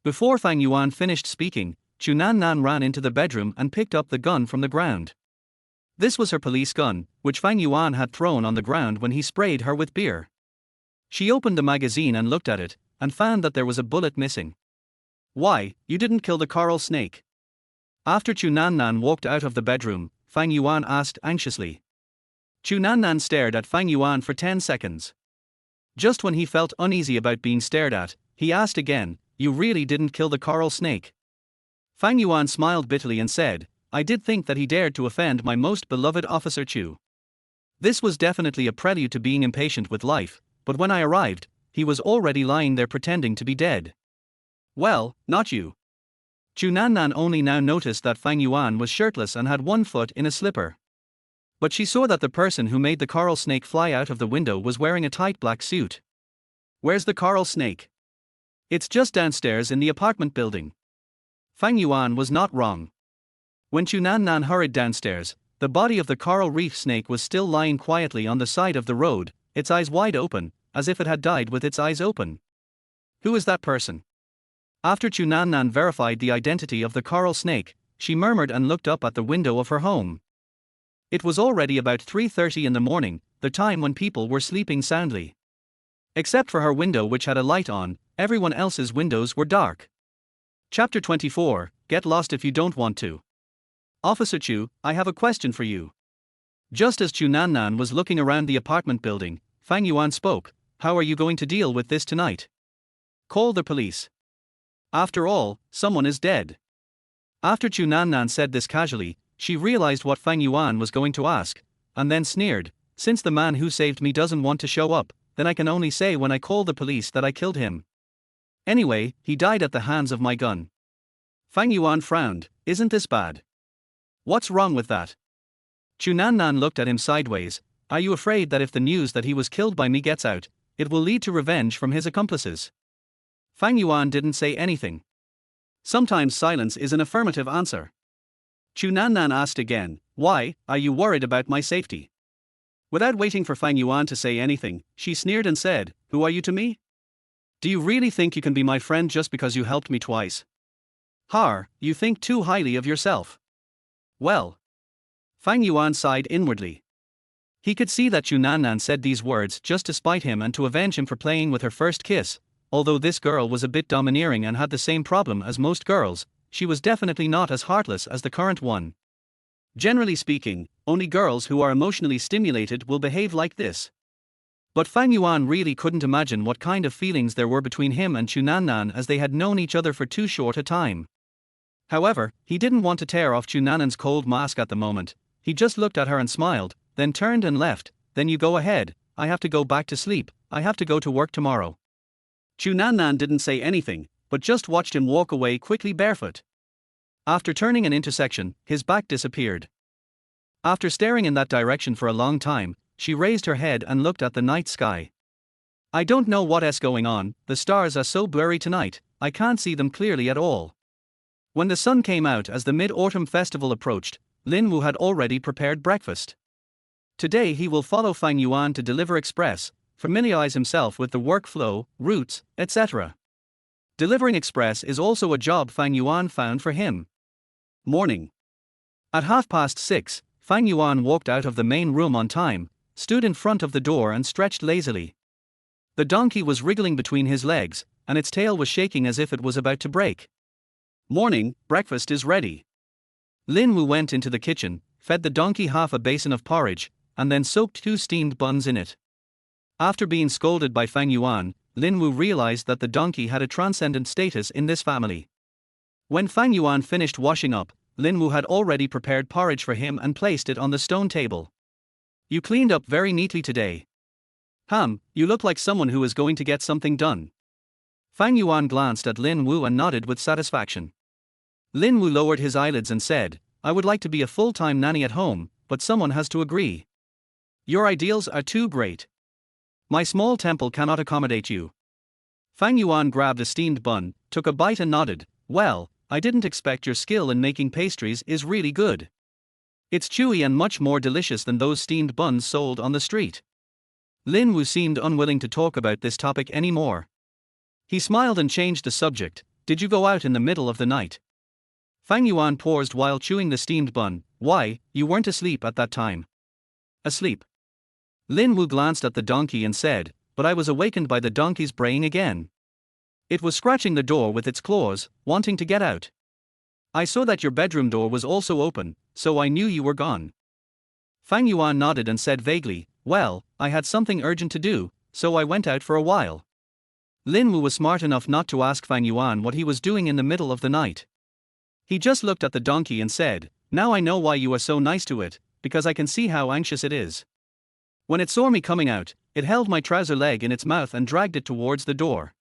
Before Fang Yuan finished speaking, Chu Nannan ran into the bedroom and picked up the gun from the ground. This was her police gun, which Fang Yuan had thrown on the ground when he sprayed her with beer. She opened the magazine and looked at it, and found that there was a bullet missing. Why, you didn't kill the coral snake? After Chu Nannan walked out of the bedroom, Fang Yuan asked anxiously. Chu Nannan stared at Fang Yuan for 10 seconds. Just when he felt uneasy about being stared at, he asked again, you really didn't kill the coral snake? Fang Yuan smiled bitterly and said, I did think that he dared to offend my most beloved officer Chu. This was definitely a prelude to being impatient with life, but when I arrived, he was already lying there pretending to be dead. Well, not you. Chu Nannan only now noticed that Fang Yuan was shirtless and had one foot in a slipper. But she saw that the person who made the coral snake fly out of the window was wearing a tight black suit. Where's the coral snake? It's just downstairs in the apartment building. Fang Yuan was not wrong. When Chu Nannan hurried downstairs, the body of the coral reef snake was still lying quietly on the side of the road, its eyes wide open, as if it had died with its eyes open. Who is that person? After Chu Nannan verified the identity of the coral snake, she murmured and looked up at the window of her home. It was already about 3:30 in the morning, the time when people were sleeping soundly. Except for her window, which had a light on, everyone else's windows were dark. Chapter 24, Get Lost If You Don't Want to. Officer Chu, I have a question for you. Just as Chu Nannan was looking around the apartment building, Fang Yuan spoke. How are you going to deal with this tonight? Call the police. After all, someone is dead. After Chu Nannan said this casually, she realized what Fang Yuan was going to ask, and then sneered, since the man who saved me doesn't want to show up, then I can only say when I call the police that I killed him. Anyway, he died at the hands of my gun. Fang Yuan frowned. Isn't this bad? What's wrong with that? Chu Nannan looked at him sideways. Are you afraid that if the news that he was killed by me gets out, it will lead to revenge from his accomplices? Fang Yuan didn't say anything. Sometimes silence is an affirmative answer. Chu Nannan asked again, why, are you worried about my safety? Without waiting for Fang Yuan to say anything, she sneered and said, who are you to me? Do you really think you can be my friend just because you helped me twice? Har, you think too highly of yourself. Well. Fang Yuan sighed inwardly. He could see that Chu Nannan said these words just to spite him and to avenge him for playing with her first kiss. Although this girl was a bit domineering and had the same problem as most girls, she was definitely not as heartless as the current one. Generally speaking, only girls who are emotionally stimulated will behave like this. But Fang Yuan really couldn't imagine what kind of feelings there were between him and Chu Nannan, as they had known each other for too short a time. However, he didn't want to tear off Chu Nannan's cold mask at the moment. He just looked at her and smiled, then turned and left. Then you go ahead, I have to go back to sleep, I have to go to work tomorrow. Chu Nannan didn't say anything, but just watched him walk away quickly barefoot. After turning an intersection, his back disappeared. After staring in that direction for a long time, she raised her head and looked at the night sky. I don't know what's going on, the stars are so blurry tonight, I can't see them clearly at all. When the sun came out as the Mid-Autumn Festival approached, Lin Wu had already prepared breakfast. Today he will follow Fang Yuan to deliver express, familiarize himself with the workflow, routes, etc. Delivering express is also a job Fang Yuan found for him. Morning. At 6:30, Fang Yuan walked out of the main room on time, stood in front of the door and stretched lazily. The donkey was wriggling between his legs, and its tail was shaking as if it was about to break. Morning, breakfast is ready. Lin Wu went into the kitchen, fed the donkey half a basin of porridge, and then soaked 2 steamed buns in it. After being scolded by Fang Yuan, Lin Wu realized that the donkey had a transcendent status in this family. When Fang Yuan finished washing up, Lin Wu had already prepared porridge for him and placed it on the stone table. "You cleaned up very neatly today. You look like someone who is going to get something done." Fang Yuan glanced at Lin Wu and nodded with satisfaction. Lin Wu lowered his eyelids and said, "I would like to be a full-time nanny at home, but someone has to agree. Your ideals are too great. My small temple cannot accommodate you." Fang Yuan grabbed a steamed bun, took a bite and nodded. "Well, I didn't expect your skill in making pastries is really good. It's chewy and much more delicious than those steamed buns sold on the street." Lin Wu seemed unwilling to talk about this topic anymore. He smiled and changed the subject. "Did you go out in the middle of the night?" Fang Yuan paused while chewing the steamed bun. "Why, you weren't asleep at that time." "Asleep?" Lin Wu glanced at the donkey and said, "But I was awakened by the donkey's braying again. It was scratching the door with its claws, wanting to get out. I saw that your bedroom door was also open, so I knew you were gone." Fang Yuan nodded and said vaguely, "Well, I had something urgent to do, so I went out for a while." Lin Wu was smart enough not to ask Fang Yuan what he was doing in the middle of the night. He just looked at the donkey and said, "Now I know why you are so nice to it, because I can see how anxious it is. When it saw me coming out, it held my trouser leg in its mouth and dragged it towards the door.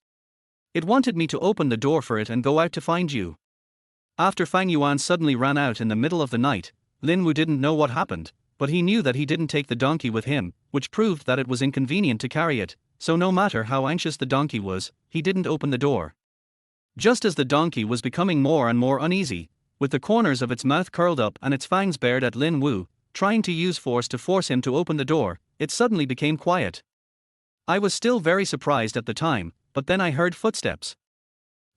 It wanted me to open the door for it and go out to find you." After Fang Yuan suddenly ran out in the middle of the night, Lin Wu didn't know what happened, but he knew that he didn't take the donkey with him, which proved that it was inconvenient to carry it, so no matter how anxious the donkey was, he didn't open the door. Just as the donkey was becoming more and more uneasy, with the corners of its mouth curled up and its fangs bared at Lin Wu, trying to use force to force him to open the door, it suddenly became quiet. "I was still very surprised at the time, but then I heard footsteps."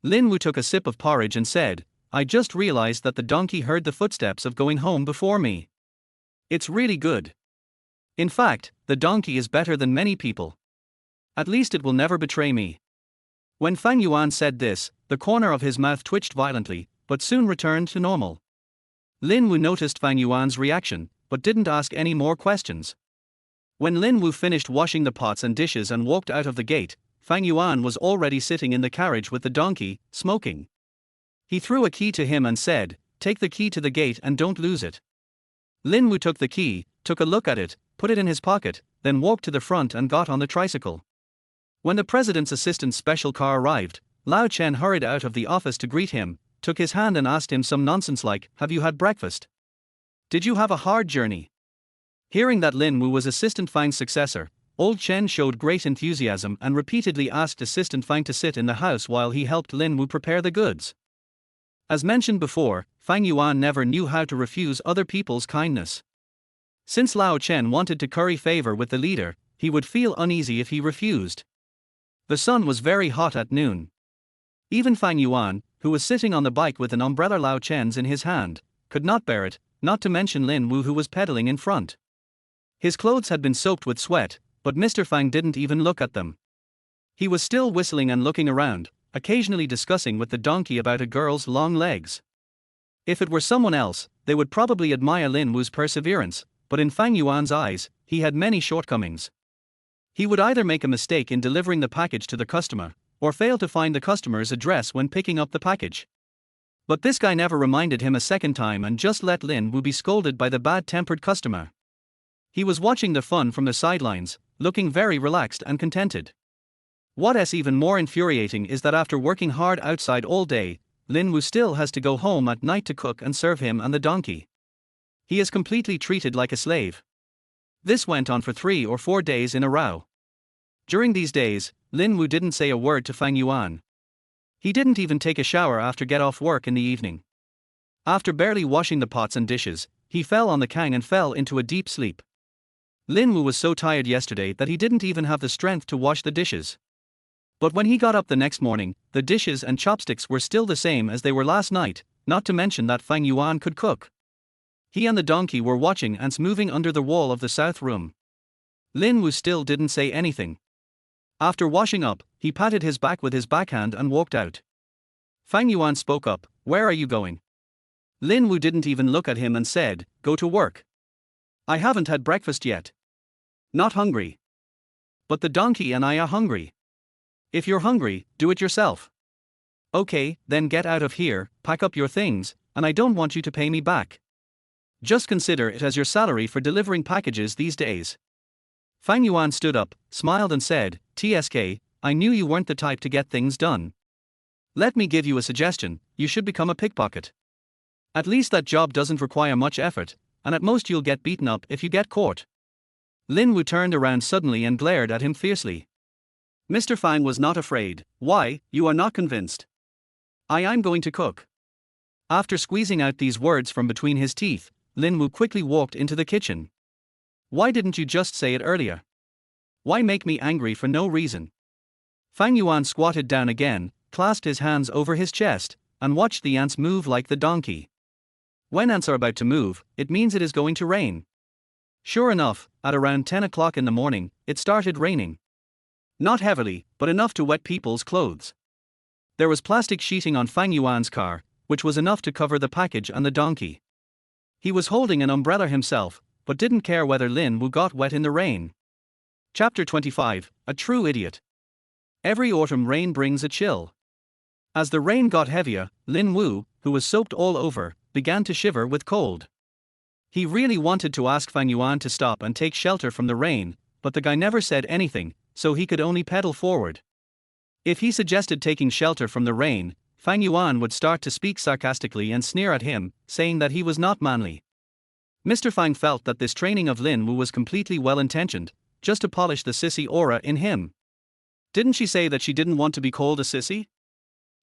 Lin Wu took a sip of porridge and said, "I just realized that the donkey heard the footsteps of going home before me. It's really good. In fact, the donkey is better than many people. At least it will never betray me." When Fang Yuan said this, the corner of his mouth twitched violently, but soon returned to normal. Lin Wu noticed Fang Yuan's reaction, but didn't ask any more questions. When Lin Wu finished washing the pots and dishes and walked out of the gate, Fang Yuan was already sitting in the carriage with the donkey, smoking. He threw a key to him and said, "Take the key to the gate and don't lose it." Lin Wu took the key, took a look at it, put it in his pocket, then walked to the front and got on the tricycle. When the president's assistant's special car arrived, Lao Chen hurried out of the office to greet him, took his hand and asked him some nonsense like, "Have you had breakfast? Did you have a hard journey?" Hearing that Lin Wu was Assistant Fang's successor, old Chen showed great enthusiasm and repeatedly asked Assistant Fang to sit in the house while he helped Lin Wu prepare the goods. As mentioned before, Fang Yuan never knew how to refuse other people's kindness. Since Lao Chen wanted to curry favor with the leader, he would feel uneasy if he refused. The sun was very hot at noon. Even Fang Yuan, who was sitting on the bike with an umbrella Lao Chen's in his hand, could not bear it, not to mention Lin Wu who was pedaling in front. His clothes had been soaked with sweat, but Mr. Fang didn't even look at them. He was still whistling and looking around, occasionally discussing with the donkey about a girl's long legs. If it were someone else, they would probably admire Lin Wu's perseverance, but in Fang Yuan's eyes, he had many shortcomings. He would either make a mistake in delivering the package to the customer, or fail to find the customer's address when picking up the package. But this guy never reminded him a second time and just let Lin Wu be scolded by the bad-tempered customer. He was watching the fun from the sidelines, looking very relaxed and contented. What's even more infuriating is that after working hard outside all day, Lin Wu still has to go home at night to cook and serve him and the donkey. He is completely treated like a slave. This went on for 3 or 4 days in a row. During these days, Lin Wu didn't say a word to Fang Yuan. He didn't even take a shower after get off work in the evening. After barely washing the pots and dishes, he fell on the kang and fell into a deep sleep. Lin Wu was so tired yesterday that he didn't even have the strength to wash the dishes. But when he got up the next morning, the dishes and chopsticks were still the same as they were last night, not to mention that Fang Yuan could cook. He and the donkey were watching ants moving under the wall of the south room. Lin Wu still didn't say anything. After washing up, he patted his back with his backhand and walked out. Fang Yuan spoke up, "Where are you going?" Lin Wu didn't even look at him and said, "Go to work. I haven't had breakfast yet. Not hungry. But the donkey and I are hungry. If you're hungry, do it yourself. Okay, then get out of here, pack up your things, and I don't want you to pay me back. Just consider it as your salary for delivering packages these days." Fang Yuan stood up, smiled and said, "TSK, I knew you weren't the type to get things done. Let me give you a suggestion, you should become a pickpocket. At least that job doesn't require much effort, and at most you'll get beaten up if you get caught." Lin Wu turned around suddenly and glared at him fiercely. Mr. Fang was not afraid. "Why, you are not convinced? I'm going to cook." After squeezing out these words from between his teeth, Lin Wu quickly walked into the kitchen. "Why didn't you just say it earlier? Why make me angry for no reason?" Fang Yuan squatted down again, clasped his hands over his chest, and watched the ants move like the donkey. When ants are about to move, it means it is going to rain. Sure enough, at around 10 o'clock in the morning, it started raining. Not heavily, but enough to wet people's clothes. There was plastic sheeting on Fang Yuan's car, which was enough to cover the package and the donkey. He was holding an umbrella himself, but didn't care whether Lin Wu got wet in the rain. Chapter 25, A True Idiot. Every autumn rain brings a chill. As the rain got heavier, Lin Wu, who was soaked all over, began to shiver with cold. He really wanted to ask Fang Yuan to stop and take shelter from the rain, but the guy never said anything, so he could only pedal forward. If he suggested taking shelter from the rain, Fang Yuan would start to speak sarcastically and sneer at him, saying that he was not manly. Mr. Fang felt that this training of Lin Wu was completely well-intentioned, just to polish the sissy aura in him. Didn't she say that she didn't want to be called a sissy?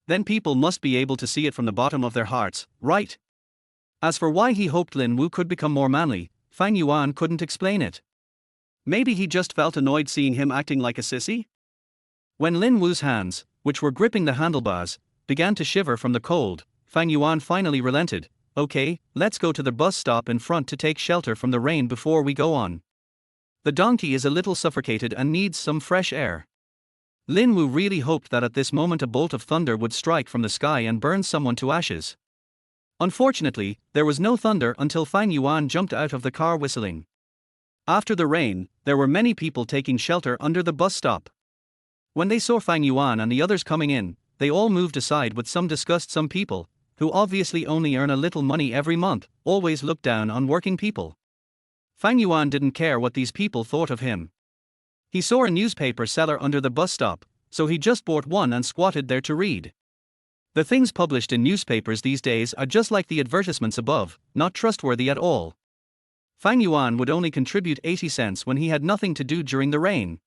Then people must be able to see it from the bottom of their hearts, right? As for why he hoped Lin Wu could become more manly, Fang Yuan couldn't explain it. Maybe he just felt annoyed seeing him acting like a sissy? When Lin Wu's hands, which were gripping the handlebars, began to shiver from the cold, Fang Yuan finally relented. "Okay, let's go to the bus stop in front to take shelter from the rain before we go on. The donkey is a little suffocated and needs some fresh air." Lin Wu really hoped that at this moment a bolt of thunder would strike from the sky and burn someone to ashes. Unfortunately, there was no thunder until Fang Yuan jumped out of the car whistling. After the rain, there were many people taking shelter under the bus stop. When they saw Fang Yuan and the others coming in, they all moved aside with some disgust. Some people, who obviously only earn a little money every month, always look down on working people. Fang Yuan didn't care what these people thought of him. He saw a newspaper seller under the bus stop, so he just bought one and squatted there to read. The things published in newspapers these days are just like the advertisements above, not trustworthy at all. Fang Yuan would only contribute 80 cents when he had nothing to do during the rain.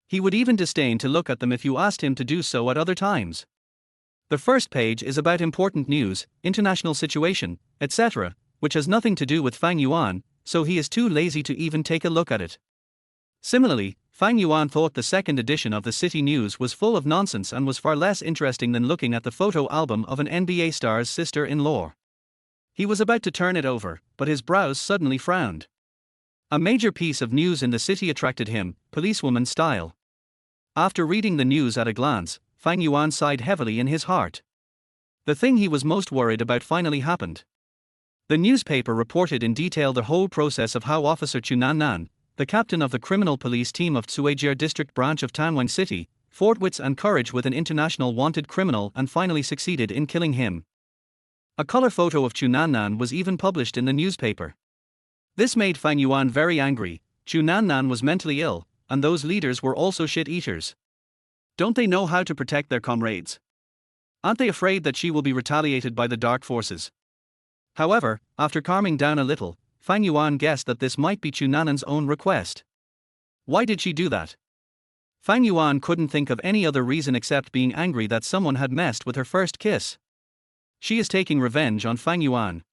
He would even disdain to look at them if you asked him to do so at other times. The first page is about important news, international situation, etc., which has nothing to do with Fang Yuan, so he is too lazy to even take a look at it. Similarly, Fang Yuan thought the second edition of the City News was full of nonsense and was far less interesting than looking at the photo album of an NBA star's sister-in-law. He was about to turn it over, but his brows suddenly frowned. A major piece of news in the city attracted him, policewoman style. After reading the news at a glance, Fang Yuan sighed heavily in his heart. The thing he was most worried about finally happened. The newspaper reported in detail the whole process of how Officer Chu Nannan, the captain of the criminal police team of Tsuejia District Branch of Tanwang City, fought wits and courage with an international wanted criminal and finally succeeded in killing him. A color photo of Chu Nannan was even published in the newspaper. This made Fang Yuan very angry. Chu Nannan was mentally ill, and those leaders were also shit-eaters. Don't they know how to protect their comrades? Aren't they afraid that she will be retaliated by the dark forces? However, after calming down a little, Fang Yuan guessed that this might be Chu Nannan's own request. Why did she do that? Fang Yuan couldn't think of any other reason except being angry that someone had messed with her first kiss. She is taking revenge on Fang Yuan.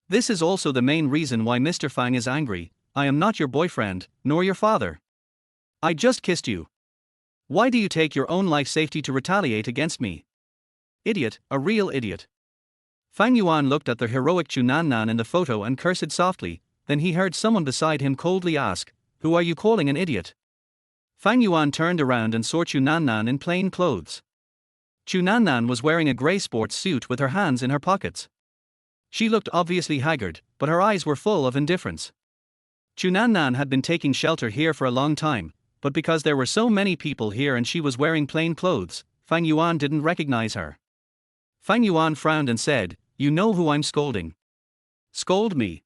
This is also the main reason why Mr. Fang is angry. "I am not your boyfriend, nor your father. I just kissed you. Why do you take your own life safety to retaliate against me? Idiot, a real idiot." Fang Yuan looked at the heroic Chu Nannan in the photo and cursed softly, then he heard someone beside him coldly ask, "Who are you calling an idiot?" Fang Yuan turned around and saw Chu Nannan in plain clothes. Chu Nannan was wearing a grey sports suit with her hands in her pockets. She looked obviously haggard, but her eyes were full of indifference. Chu Nan had been taking shelter here for a long time, but because there were so many people here and she was wearing plain clothes, Fang Yuan didn't recognize her. Fang Yuan frowned and said, "You know who I'm scolding." "Scold me?"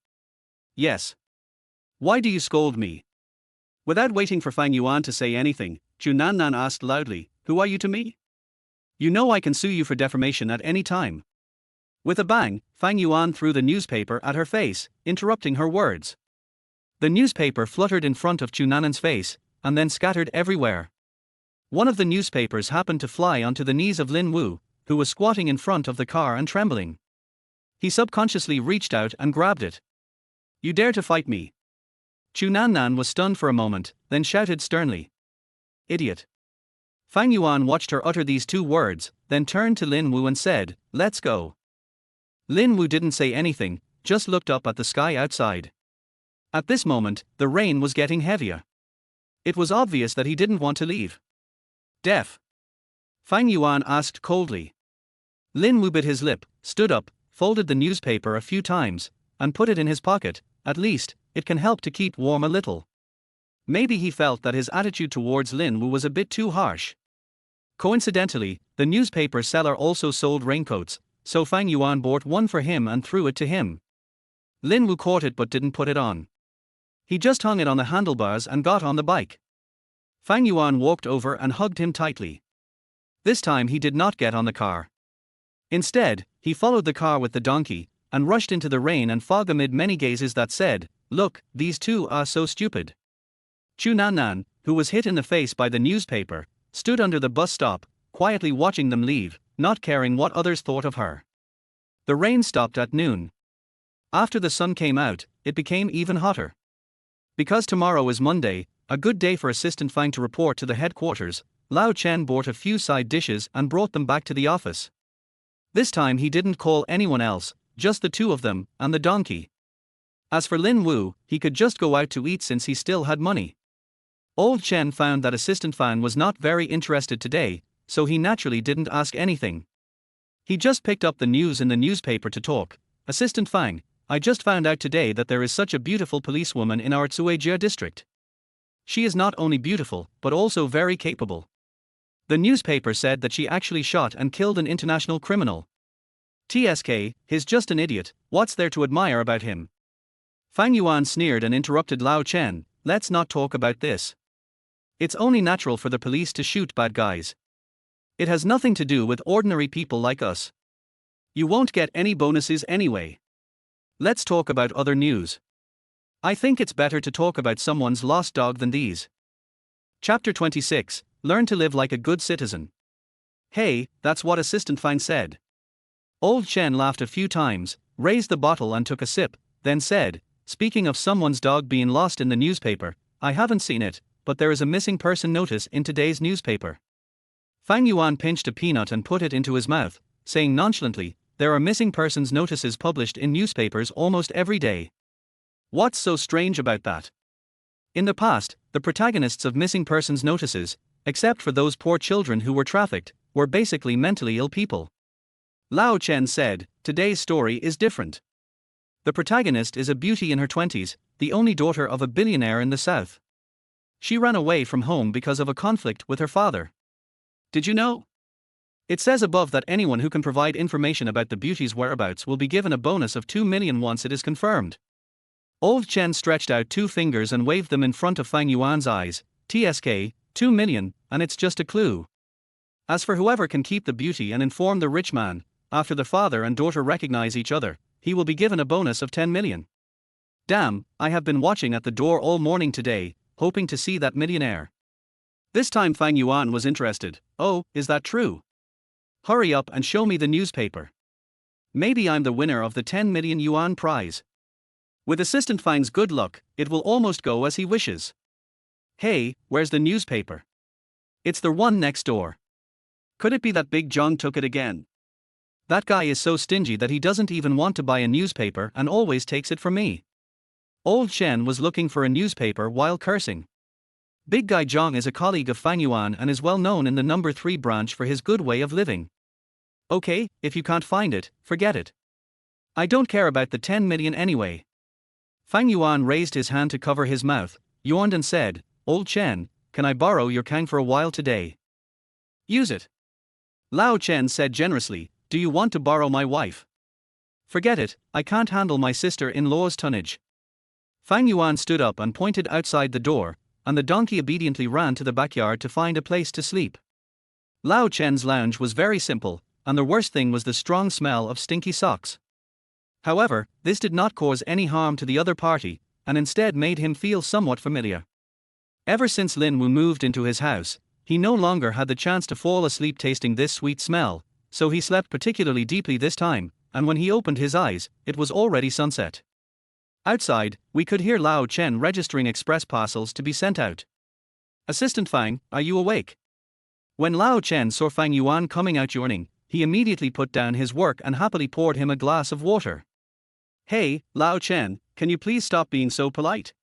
"Yes." "Why do you scold me?" Without waiting for Fang Yuan to say anything, Chu Nan asked loudly, "Who are you to me? You know I can sue you for defamation at any time." With a bang, Fang Yuan threw the newspaper at her face, interrupting her words. The newspaper fluttered in front of Chu Nan's face, and then scattered everywhere. One of the newspapers happened to fly onto the knees of Lin Wu, who was squatting in front of the car and trembling. He subconsciously reached out and grabbed it. "You dare to fight me?" Chu Nan was stunned for a moment, then shouted sternly, "Idiot." Fang Yuan watched her utter these two words, then turned to Lin Wu and said, "Let's go." Lin Wu didn't say anything, just looked up at the sky outside. At this moment, the rain was getting heavier. It was obvious that he didn't want to leave. "Deaf?" Fang Yuan asked coldly. Lin Wu bit his lip, stood up, folded the newspaper a few times, and put it in his pocket. At least, it can help to keep warm a little. Maybe he felt that his attitude towards Lin Wu was a bit too harsh. Coincidentally, the newspaper seller also sold raincoats, so Fang Yuan bought one for him and threw it to him. Lin Wu caught it but didn't put it on. He just hung it on the handlebars and got on the bike. Fang Yuan walked over and hugged him tightly. This time he did not get on the car. Instead, he followed the car with the donkey, and rushed into the rain and fog amid many gazes that said, "Look, these two are so stupid." Chu Nan, who was hit in the face by the newspaper, stood under the bus stop, quietly watching them leave, not caring what others thought of her. The rain stopped at noon. After the sun came out, it became even hotter. Because tomorrow is Monday, a good day for Assistant Fang to report to the headquarters, Lao Chen bought a few side dishes and brought them back to the office. This time he didn't call anyone else, just the two of them and the donkey. As for Lin Wu, he could just go out to eat since he still had money. Old Chen found that Assistant Fang was not very interested today, so he naturally didn't ask anything. He just picked up the news in the newspaper to talk. "Assistant Fang, I just found out today that there is such a beautiful policewoman in our Cuejia district. She is not only beautiful, but also very capable. The newspaper said that she actually shot and killed an international criminal. TSK, he's just an idiot, what's there to admire about him?" Fang Yuan sneered and interrupted Lao Chen, "Let's not talk about this. It's only natural for the police to shoot bad guys. It has nothing to do with ordinary people like us. You won't get any bonuses anyway. Let's talk about other news. I think it's better to talk about someone's lost dog than these." Chapter 26, Learn to Live Like a Good Citizen. "Hey, that's what Assistant Fang said." Old Chen laughed a few times, raised the bottle and took a sip, then said, "Speaking of someone's dog being lost in the newspaper, I haven't seen it, but there is a missing person notice in today's newspaper." Fang Yuan pinched a peanut and put it into his mouth, saying nonchalantly, "There are missing persons notices published in newspapers almost every day. What's so strange about that? In the past, the protagonists of missing persons notices, except for those poor children who were trafficked, were basically mentally ill people." Lao Chen said, "Today's story is different. The protagonist is a beauty in her 20s, the only daughter of a billionaire in the south. She ran away from home because of a conflict with her father. Did you know? It says above that anyone who can provide information about the beauty's whereabouts will be given a bonus of 2 million once it is confirmed." Old Chen stretched out 2 fingers and waved them in front of Fang Yuan's eyes. "TSK, 2 million, and it's just a clue. As for whoever can keep the beauty and inform the rich man, after the father and daughter recognize each other, he will be given a bonus of 10 million. Damn, I have been watching at the door all morning today, hoping to see that millionaire." This time Fang Yuan was interested. "Oh, is that true? Hurry up and show me the newspaper. Maybe I'm the winner of the 10 million yuan prize. With Assistant Fang's good luck, it will almost go as he wishes. Hey, where's the newspaper? It's the one next door. Could it be that Big Zhang took it again? That guy is so stingy that he doesn't even want to buy a newspaper and always takes it from me." Old Chen was looking for a newspaper while cursing. Big Guy Zhang is a colleague of Fang Yuan and is well known in the number 3 branch for his good way of living. "Okay, if you can't find it, forget it. I don't care about the 10 million anyway. Fang Yuan raised his hand to cover his mouth, yawned and said, Old Chen, can I borrow your kang for a while today? Use it. Lao Chen said generously, do you want to borrow my wife? Forget it, I can't handle my sister-in-law's tonnage. Fang Yuan stood up and pointed outside the door, and the donkey obediently ran to the backyard to find a place to sleep. Lao Chen's lounge was very simple, and the worst thing was the strong smell of stinky socks. However, this did not cause any harm to the other party, and instead made him feel somewhat familiar. Ever since Lin Wu moved into his house, he no longer had the chance to fall asleep tasting this sweet smell, so he slept particularly deeply this time, and when he opened his eyes, it was already sunset. Outside, we could hear Lao Chen registering express parcels to be sent out. Assistant Fang, are you awake? When Lao Chen saw Fang Yuan coming out yawning, he immediately put down his work and happily poured him a glass of water. Hey, Lao Chen, can you please stop being so polite?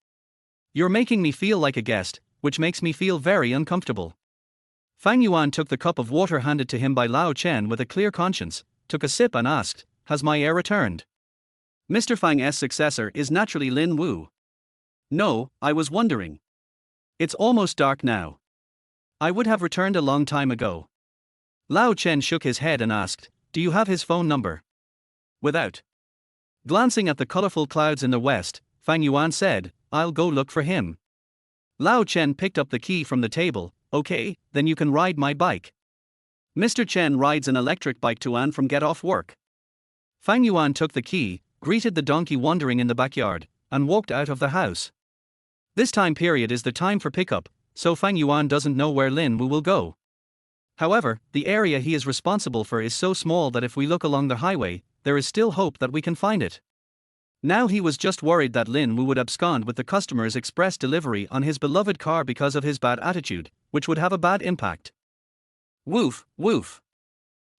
You're making me feel like a guest, which makes me feel very uncomfortable. Fang Yuan took the cup of water handed to him by Lao Chen with a clear conscience, took a sip and asked, has my heir returned? Mr. Fang's successor is naturally Lin Wu. No, I was wondering. It's almost dark now. I would have returned a long time ago. Lao Chen shook his head and asked, do you have his phone number? Without glancing at the colorful clouds in the west, Fang Yuan said, I'll go look for him. Lao Chen picked up the key from the table, okay, then you can ride my bike. Mr. Chen rides an electric bike to and from get off work. Fang Yuan took the key, greeted the donkey wandering in the backyard, and walked out of the house. This time period is the time for pickup, so Fang Yuan doesn't know where Lin Wu will go. However, the area he is responsible for is so small that if we look along the highway, there is still hope that we can find it. Now he was just worried that Lin Wu would abscond with the customer's express delivery on his beloved car because of his bad attitude, which would have a bad impact. Woof, woof.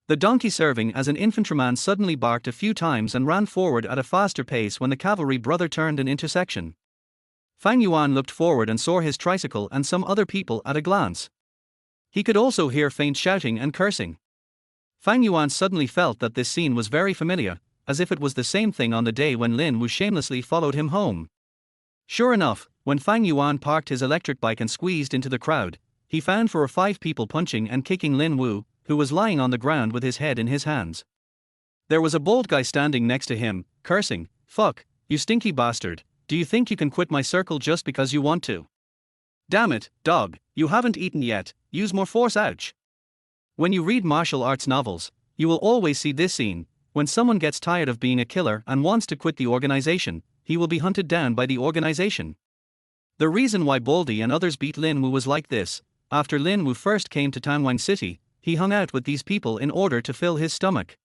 The donkey serving as an infantryman suddenly barked a few times and ran forward at a faster pace when the cavalry brother turned an intersection. Fang Yuan looked forward and saw his tricycle and some other people at a glance. He could also hear faint shouting and cursing. Fang Yuan suddenly felt that this scene was very familiar, as if it was the same thing on the day when Lin Wu shamelessly followed him home. Sure enough, when Fang Yuan parked his electric bike and squeezed into the crowd, he found 4 or 5 people punching and kicking Lin Wu, who was lying on the ground with his head in his hands. There was a bald guy standing next to him, cursing, fuck, you stinky bastard, do you think you can quit my circle just because you want to? Damn it, dog, you haven't eaten yet, use more force, ouch. When you read martial arts novels, you will always see this scene. When someone gets tired of being a killer and wants to quit the organization, he will be hunted down by the organization. The reason why Baldy and others beat Lin Wu was like this. After Lin Wu first came to Tanwang City, he hung out with these people in order to fill his stomach.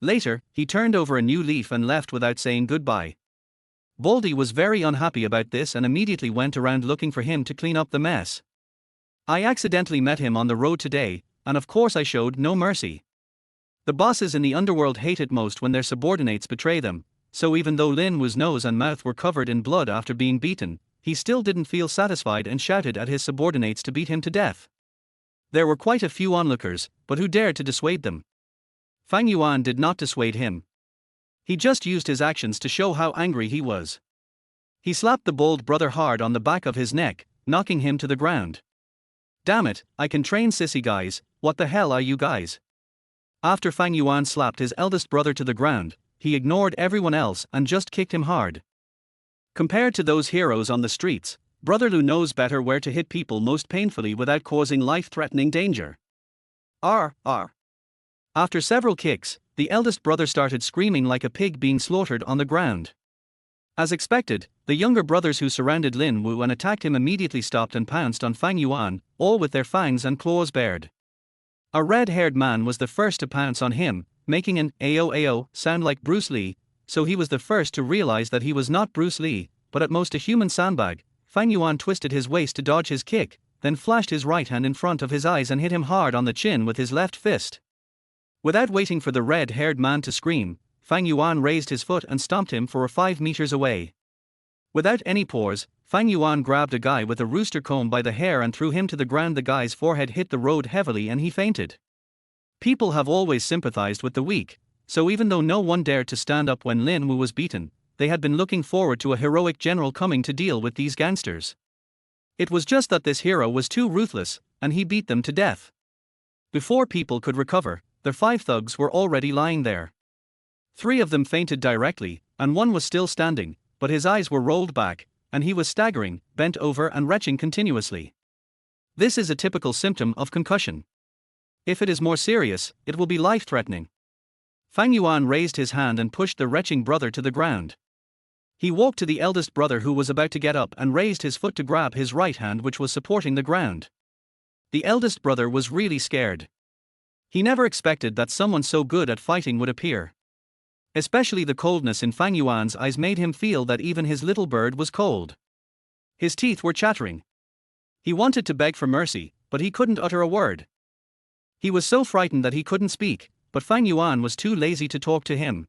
Later, he turned over a new leaf and left without saying goodbye. Baldy was very unhappy about this and immediately went around looking for him to clean up the mess. I accidentally met him on the road today, and of course I showed no mercy. The bosses in the underworld hate it most when their subordinates betray them, so even though Lin Wu's nose and mouth were covered in blood after being beaten, he still didn't feel satisfied and shouted at his subordinates to beat him to death. There were quite a few onlookers, but who dared to dissuade them? Fang Yuan did not dissuade him. He just used his actions to show how angry he was. He slapped the bold brother hard on the back of his neck, knocking him to the ground. Damn it, I can train sissy guys, what the hell are you guys? After Fang Yuan slapped his eldest brother to the ground, he ignored everyone else and just kicked him hard. Compared to those heroes on the streets, Brother Lu knows better where to hit people most painfully without causing life-threatening danger. R. After several kicks, the eldest brother started screaming like a pig being slaughtered on the ground. As expected, the younger brothers who surrounded Lin Wu and attacked him immediately stopped and pounced on Fang Yuan, all with their fangs and claws bared. A red-haired man was the first to pounce on him, making an "Ayo sound like Bruce Lee, so he was the first to realize that he was not Bruce Lee, but at most a human sandbag. Fang Yuan twisted his waist to dodge his kick, then flashed his right hand in front of his eyes and hit him hard on the chin with his left fist. Without waiting for the red-haired man to scream, Fang Yuan raised his foot and stomped him for 5 meters away. Without any pause, Fang Yuan grabbed a guy with a rooster comb by the hair and threw him to the ground. The guy's forehead hit the road heavily and he fainted. People have always sympathized with the weak, so even though no one dared to stand up when Lin Wu was beaten, they had been looking forward to a heroic general coming to deal with these gangsters. It was just that this hero was too ruthless, and he beat them to death. Before people could recover, their 5 thugs were already lying there. 3 of them fainted directly, and one was still standing, but his eyes were rolled back, and he was staggering, bent over and retching continuously. This is a typical symptom of concussion. If it is more serious, it will be life-threatening. Fang Yuan raised his hand and pushed the retching brother to the ground. He walked to the eldest brother who was about to get up and raised his foot to grab his right hand which was supporting the ground. The eldest brother was really scared. He never expected that someone so good at fighting would appear. Especially the coldness in Fang Yuan's eyes made him feel that even his little bird was cold. His teeth were chattering. He wanted to beg for mercy, but he couldn't utter a word. He was so frightened that he couldn't speak, but Fang Yuan was too lazy to talk to him.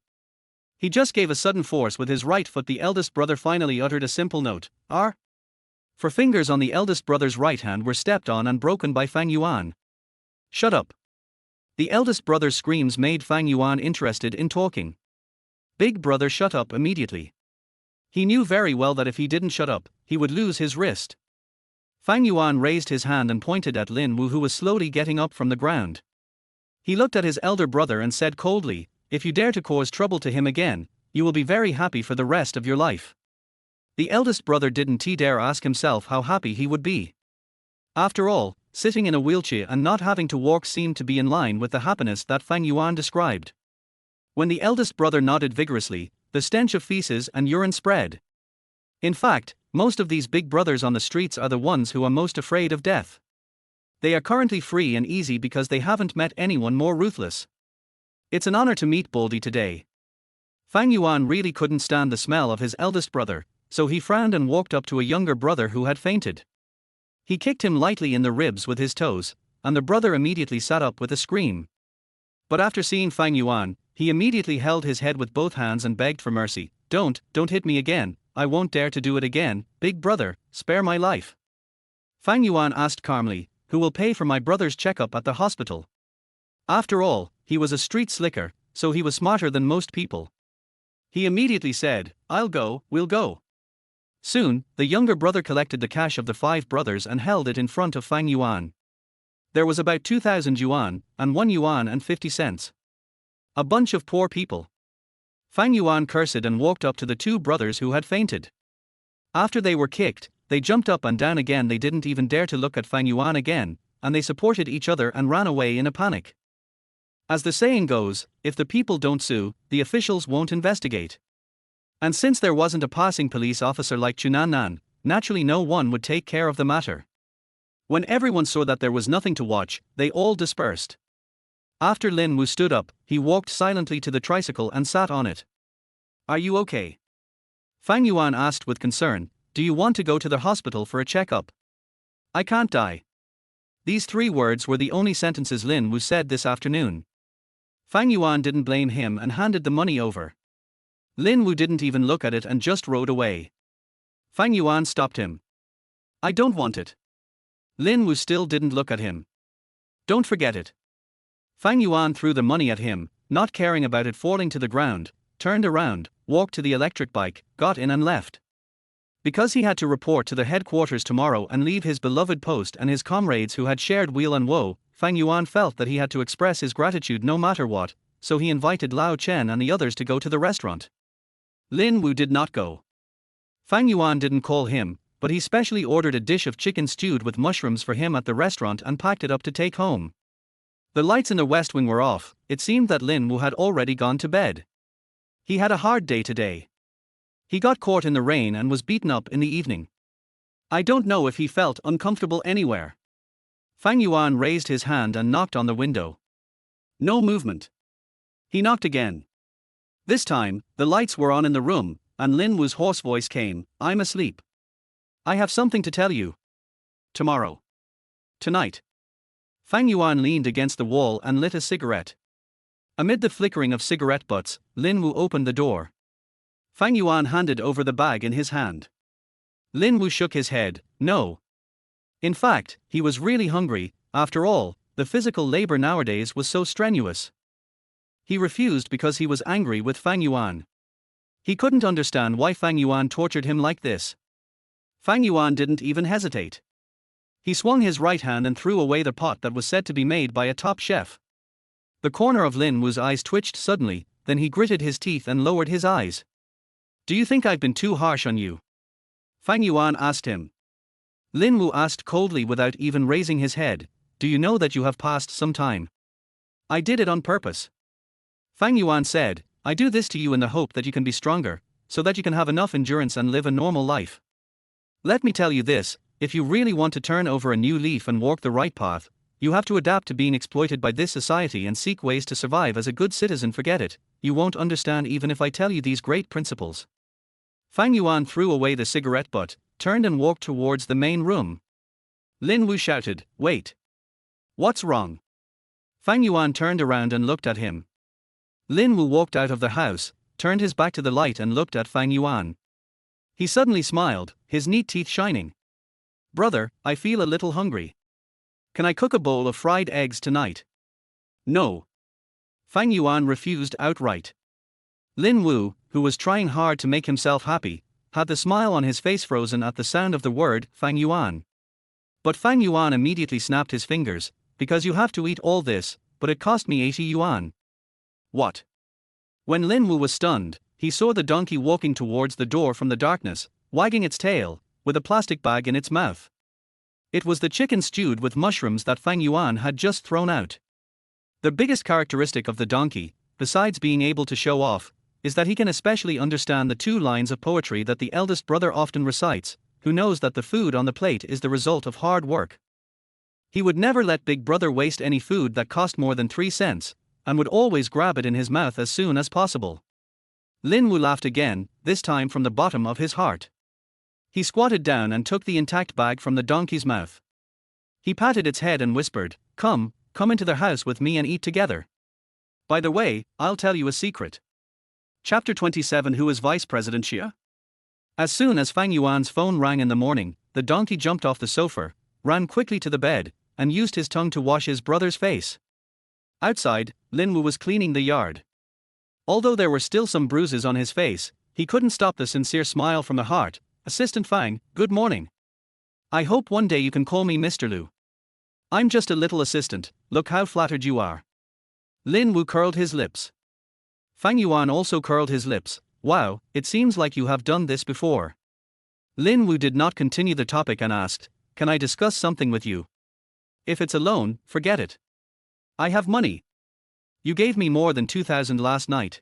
He just gave a sudden force with his right foot. The eldest brother finally uttered a simple note, R. For fingers on the eldest brother's right hand were stepped on and broken by Fang Yuan. Shut up. The eldest brother's screams made Fang Yuan interested in talking. Big brother shut up immediately. He knew very well that if he didn't shut up, he would lose his wrist. Fang Yuan raised his hand and pointed at Lin Wu who was slowly getting up from the ground. He looked at his elder brother and said coldly, if you dare to cause trouble to him again, you will be very happy for the rest of your life. The eldest brother didn't dare ask himself how happy he would be. After all, sitting in a wheelchair and not having to walk seemed to be in line with the happiness that Fang Yuan described. When the eldest brother nodded vigorously, the stench of feces and urine spread. In fact, most of these big brothers on the streets are the ones who are most afraid of death. They are currently free and easy because they haven't met anyone more ruthless. It's an honor to meet Baldy today. Fang Yuan really couldn't stand the smell of his eldest brother, so he frowned and walked up to a younger brother who had fainted. He kicked him lightly in the ribs with his toes, and the brother immediately sat up with a scream. But after seeing Fang Yuan, he immediately held his head with both hands and begged for mercy. Don't hit me again, I won't dare to do it again, big brother, spare my life. Fang Yuan asked calmly, who will pay for my brother's checkup at the hospital? After all, he was a street slicker, so he was smarter than most people. He immediately said, we'll go. Soon, the younger brother collected the cash of the 5 brothers and held it in front of Fang Yuan. There was about 2,000 yuan, and 1 yuan and 50 cents. A bunch of poor people. Fang Yuan cursed and walked up to the 2 brothers who had fainted. After they were kicked, they jumped up and down again. They didn't even dare to look at Fang Yuan again, and they supported each other and ran away in a panic. As the saying goes, if the people don't sue, the officials won't investigate. And since there wasn't a passing police officer like Chunanan, naturally no one would take care of the matter. When everyone saw that there was nothing to watch, they all dispersed. After Lin Wu stood up, he walked silently to the tricycle and sat on it. Are you okay? Fang Yuan asked with concern, do you want to go to the hospital for a checkup? I can't die. These 3 words were the only sentences Lin Wu said this afternoon. Fang Yuan didn't blame him and handed the money over. Lin Wu didn't even look at it and just rode away. Fang Yuan stopped him. I don't want it. Lin Wu still didn't look at him. Don't forget it. Fang Yuan threw the money at him, not caring about it falling to the ground, turned around, walked to the electric bike, got in and left. Because he had to report to the headquarters tomorrow and leave his beloved post and his comrades who had shared weal and woe, Fang Yuan felt that he had to express his gratitude no matter what, so he invited Lao Chen and the others to go to the restaurant. Lin Wu did not go. Fang Yuan didn't call him, but he specially ordered a dish of chicken stewed with mushrooms for him at the restaurant and packed it up to take home. The lights in the West Wing were off. It seemed that Lin Wu had already gone to bed. He had a hard day today. He got caught in the rain and was beaten up in the evening. I don't know if he felt uncomfortable anywhere. Fang Yuan raised his hand and knocked on the window. No movement. He knocked again. This time, the lights were on in the room, and Lin Wu's hoarse voice came, I'm asleep. I have something to tell you. Tomorrow. Tonight. Fang Yuan leaned against the wall and lit a cigarette. Amid the flickering of cigarette butts, Lin Wu opened the door. Fang Yuan handed over the bag in his hand. Lin Wu shook his head, no. In fact, he was really hungry. After all, the physical labor nowadays was so strenuous. He refused because he was angry with Fang Yuan. He couldn't understand why Fang Yuan tortured him like this. Fang Yuan didn't even hesitate. He swung his right hand and threw away the pot that was said to be made by a top chef. The corner of Lin Wu's eyes twitched suddenly, then he gritted his teeth and lowered his eyes. "Do you think I've been too harsh on you?" Fang Yuan asked him. Lin Wu asked coldly without even raising his head, "Do you know that you have passed some time?" "I did it on purpose." Fang Yuan said, "I do this to you in the hope that you can be stronger, so that you can have enough endurance and live a normal life. Let me tell you this, if you really want to turn over a new leaf and walk the right path, you have to adapt to being exploited by this society and seek ways to survive as a good citizen. Forget it, you won't understand even if I tell you these great principles." Fang Yuan threw away the cigarette butt, turned and walked towards the main room. Lin Wu shouted, "Wait. What's wrong?" Fang Yuan turned around and looked at him. Lin Wu walked out of the house, turned his back to the light and looked at Fang Yuan. He suddenly smiled, his neat teeth shining. "Brother, I feel a little hungry. Can I cook a bowl of fried eggs tonight?" "No." Fang Yuan refused outright. Lin Wu, who was trying hard to make himself happy, had the smile on his face frozen at the sound of the word Fang Yuan. But Fang Yuan immediately snapped his fingers, "Because you have to eat all this, but it cost me 80 yuan. "What?" When Lin Wu was stunned, he saw the donkey walking towards the door from the darkness, wagging its tail, with a plastic bag in its mouth. It was the chicken stewed with mushrooms that Fang Yuan had just thrown out. The biggest characteristic of the donkey, besides being able to show off, is that he can especially understand the two lines of poetry that the eldest brother often recites, who knows that the food on the plate is the result of hard work. He would never let big brother waste any food that cost more than 3 cents, and would always grab it in his mouth as soon as possible. Lin Wu laughed again, this time from the bottom of his heart. He squatted down and took the intact bag from the donkey's mouth. He patted its head and whispered, come into the house with me and eat together. By the way, I'll tell you a secret." Chapter 27. Who is Vice President Xia? As soon as Fang Yuan's phone rang in the morning, the donkey jumped off the sofa, ran quickly to the bed, and used his tongue to wash his brother's face. Outside, Lin Wu was cleaning the yard. Although there were still some bruises on his face, he couldn't stop the sincere smile from the heart. "Assistant Fang, good morning. I hope one day you can call me Mr. Lu. I'm just a little assistant, look how flattered you are." Lin Wu curled his lips. Fang Yuan also curled his lips. "Wow, it seems like you have done this before." Lin Wu did not continue the topic and asked, "Can I discuss something with you?" "If it's a loan, forget it. I have money. You gave me more than 2,000 last night."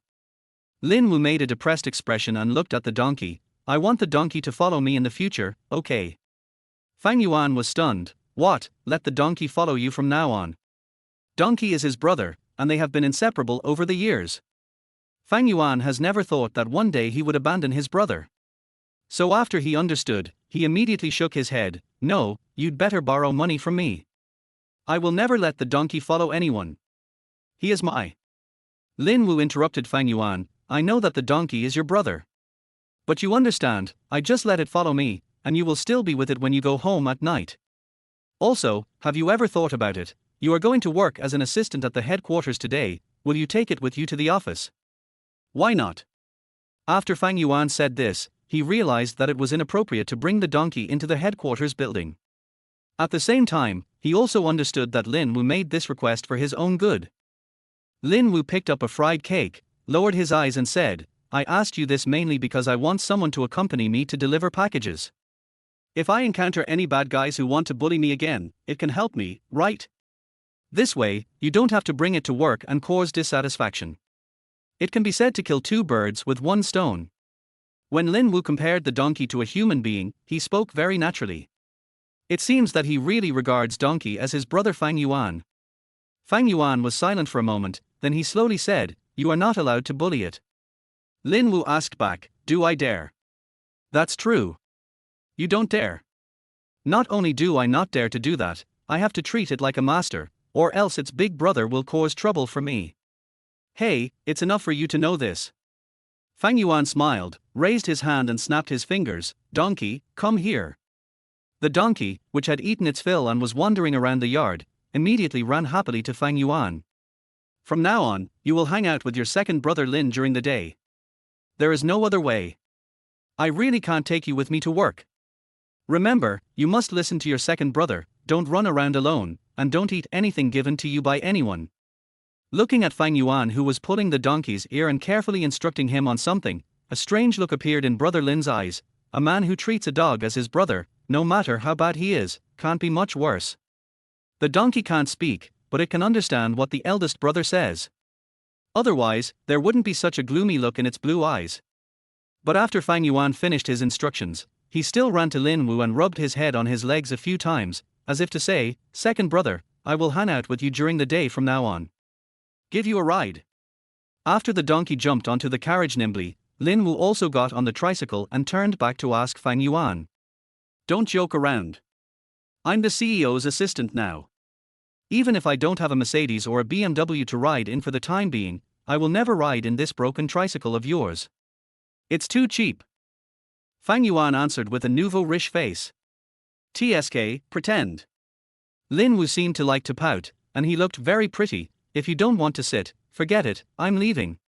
Lin Wu made a depressed expression and looked at the donkey. "I want the donkey to follow me in the future, okay?" Fang Yuan was stunned. "What, let the donkey follow you from now on?" Donkey is his brother, and they have been inseparable over the years. Fang Yuan has never thought that one day he would abandon his brother. So after he understood, he immediately shook his head. "No, you'd better borrow money from me. I will never let the donkey follow anyone. He is my..." Lin Wu interrupted Fang Yuan. "I know that the donkey is your brother. But you understand, I just let it follow me, and you will still be with it when you go home at night. Also, have you ever thought about it? You are going to work as an assistant at the headquarters today, will you take it with you to the office?" "Why not?" After Fang Yuan said this, he realized that it was inappropriate to bring the donkey into the headquarters building. At the same time, he also understood that Lin Wu made this request for his own good. Lin Wu picked up a fried cake, lowered his eyes and said, "I asked you this mainly because I want someone to accompany me to deliver packages. If I encounter any bad guys who want to bully me again, it can help me, right? This way, you don't have to bring it to work and cause dissatisfaction. It can be said to kill 2 birds with 1 stone." When Lin Wu compared the donkey to a human being, he spoke very naturally. It seems that he really regards donkey as his brother Fang Yuan. Fang Yuan was silent for a moment, then he slowly said, "You are not allowed to bully it." Lin Wu asked back, "Do I dare?" "That's true. You don't dare." "Not only do I not dare to do that, I have to treat it like a master, or else its big brother will cause trouble for me. Hey, it's enough for you to know this." Fang Yuan smiled, raised his hand and snapped his fingers. "Donkey, come here." The donkey, which had eaten its fill and was wandering around the yard, immediately ran happily to Fang Yuan. From now on, you will hang out with your second brother Lin during the day. There is no other way. I really can't take you with me to work. Remember, you must listen to your second brother, don't run around alone, and don't eat anything given to you by anyone. Looking at Fang Yuan, who was pulling the donkey's ear and carefully instructing him on something, a strange look appeared in Brother Lin's eyes. A man who treats a dog as his brother, no matter how bad he is, can't be much worse. The donkey can't speak, but it can understand what the eldest brother says. Otherwise, there wouldn't be such a gloomy look in its blue eyes. But after Fang Yuan finished his instructions, he still ran to Lin Wu and rubbed his head on his legs a few times, as if to say, "Second brother, I will hang out with you during the day from now on. Give you a ride." After the donkey jumped onto the carriage nimbly, Lin Wu also got on the tricycle and turned back to ask Fang Yuan. "Don't joke around. I'm the CEO's assistant now. Even if I don't have a Mercedes or a BMW to ride in for the time being, I will never ride in this broken tricycle of yours. It's too cheap." Fang Yuan answered with a nouveau riche face. "TSK, pretend." Lin Wu seemed to like to pout, and he looked very pretty. "If you don't want to sit, forget it, I'm leaving."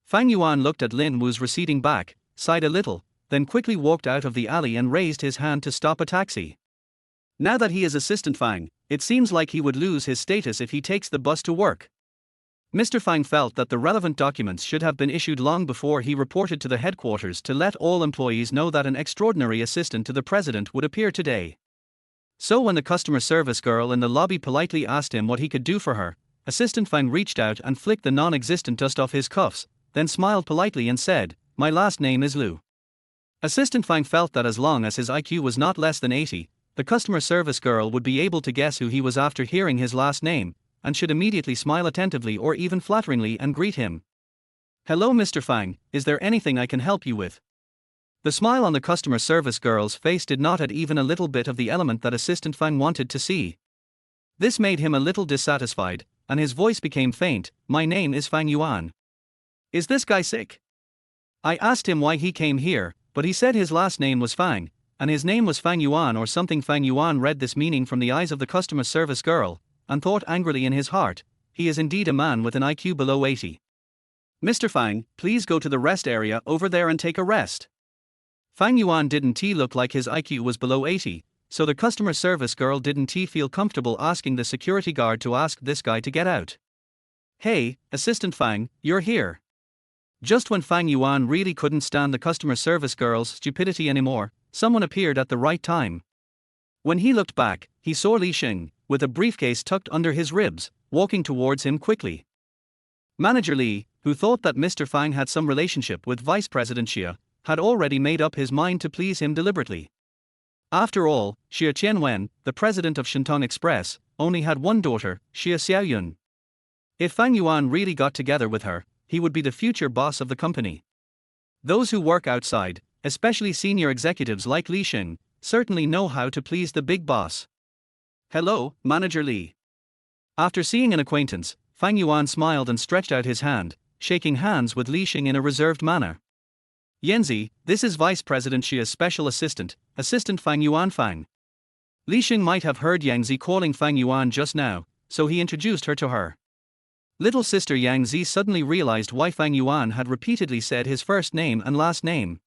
Fang Yuan looked at Lin Wu's receding back, sighed a little, then quickly walked out of the alley and raised his hand to stop a taxi. Now that he is Assistant Fang, it seems like he would lose his status if he takes the bus to work. Mr. Fang felt that the relevant documents should have been issued long before he reported to the headquarters to let all employees know that an extraordinary assistant to the president would appear today. So when the customer service girl in the lobby politely asked him what he could do for her, Assistant Fang reached out and flicked the non-existent dust off his cuffs, then smiled politely and said, "My last name is Liu." Assistant Fang felt that as long as his IQ was not less than 80, the customer service girl would be able to guess who he was after hearing his last name, and should immediately smile attentively or even flatteringly and greet him. "Hello Mr. Fang, is there anything I can help you with?" The smile on the customer service girl's face did not add even a little bit of the element that Assistant Fang wanted to see. This made him a little dissatisfied, and his voice became faint. "My name is Fang Yuan. Is this guy sick? I asked him why he came here, but he said his last name was Fang, and his name was Fang Yuan or something." Fang Yuan read this meaning from the eyes of the customer service girl, and thought angrily in his heart, he is indeed a man with an IQ below 80. "Mr. Fang, please go to the rest area over there and take a rest." Fang Yuan didn't look like his IQ was below 80, so the customer service girl didn't feel comfortable asking the security guard to ask this guy to get out. "Hey, Assistant Fang, you're here." Just when Fang Yuan really couldn't stand the customer service girl's stupidity anymore, someone appeared at the right time. When he looked back, he saw Li Xing, with a briefcase tucked under his ribs, walking towards him quickly. Manager Li, who thought that Mr. Fang had some relationship with Vice President Xia, had already made up his mind to please him deliberately. After all, Xia Qianwen, the president of Shentong Express, only had one daughter, Xia Xiaoyun. If Fang Yuan really got together with her, he would be the future boss of the company. Those who work outside, especially senior executives like Li Xing, certainly know how to please the big boss. "Hello, Manager Li." After seeing an acquaintance, Fang Yuan smiled and stretched out his hand, shaking hands with Li Xing in a reserved manner. "Yanzi, this is Vice President Xia's special assistant, Assistant Fang Yuan Fang." Li Xing might have heard Yang Zi calling Fang Yuan just now, so he introduced her to her. Little sister Yang Zi suddenly realized why Fang Yuan had repeatedly said his first name and last name.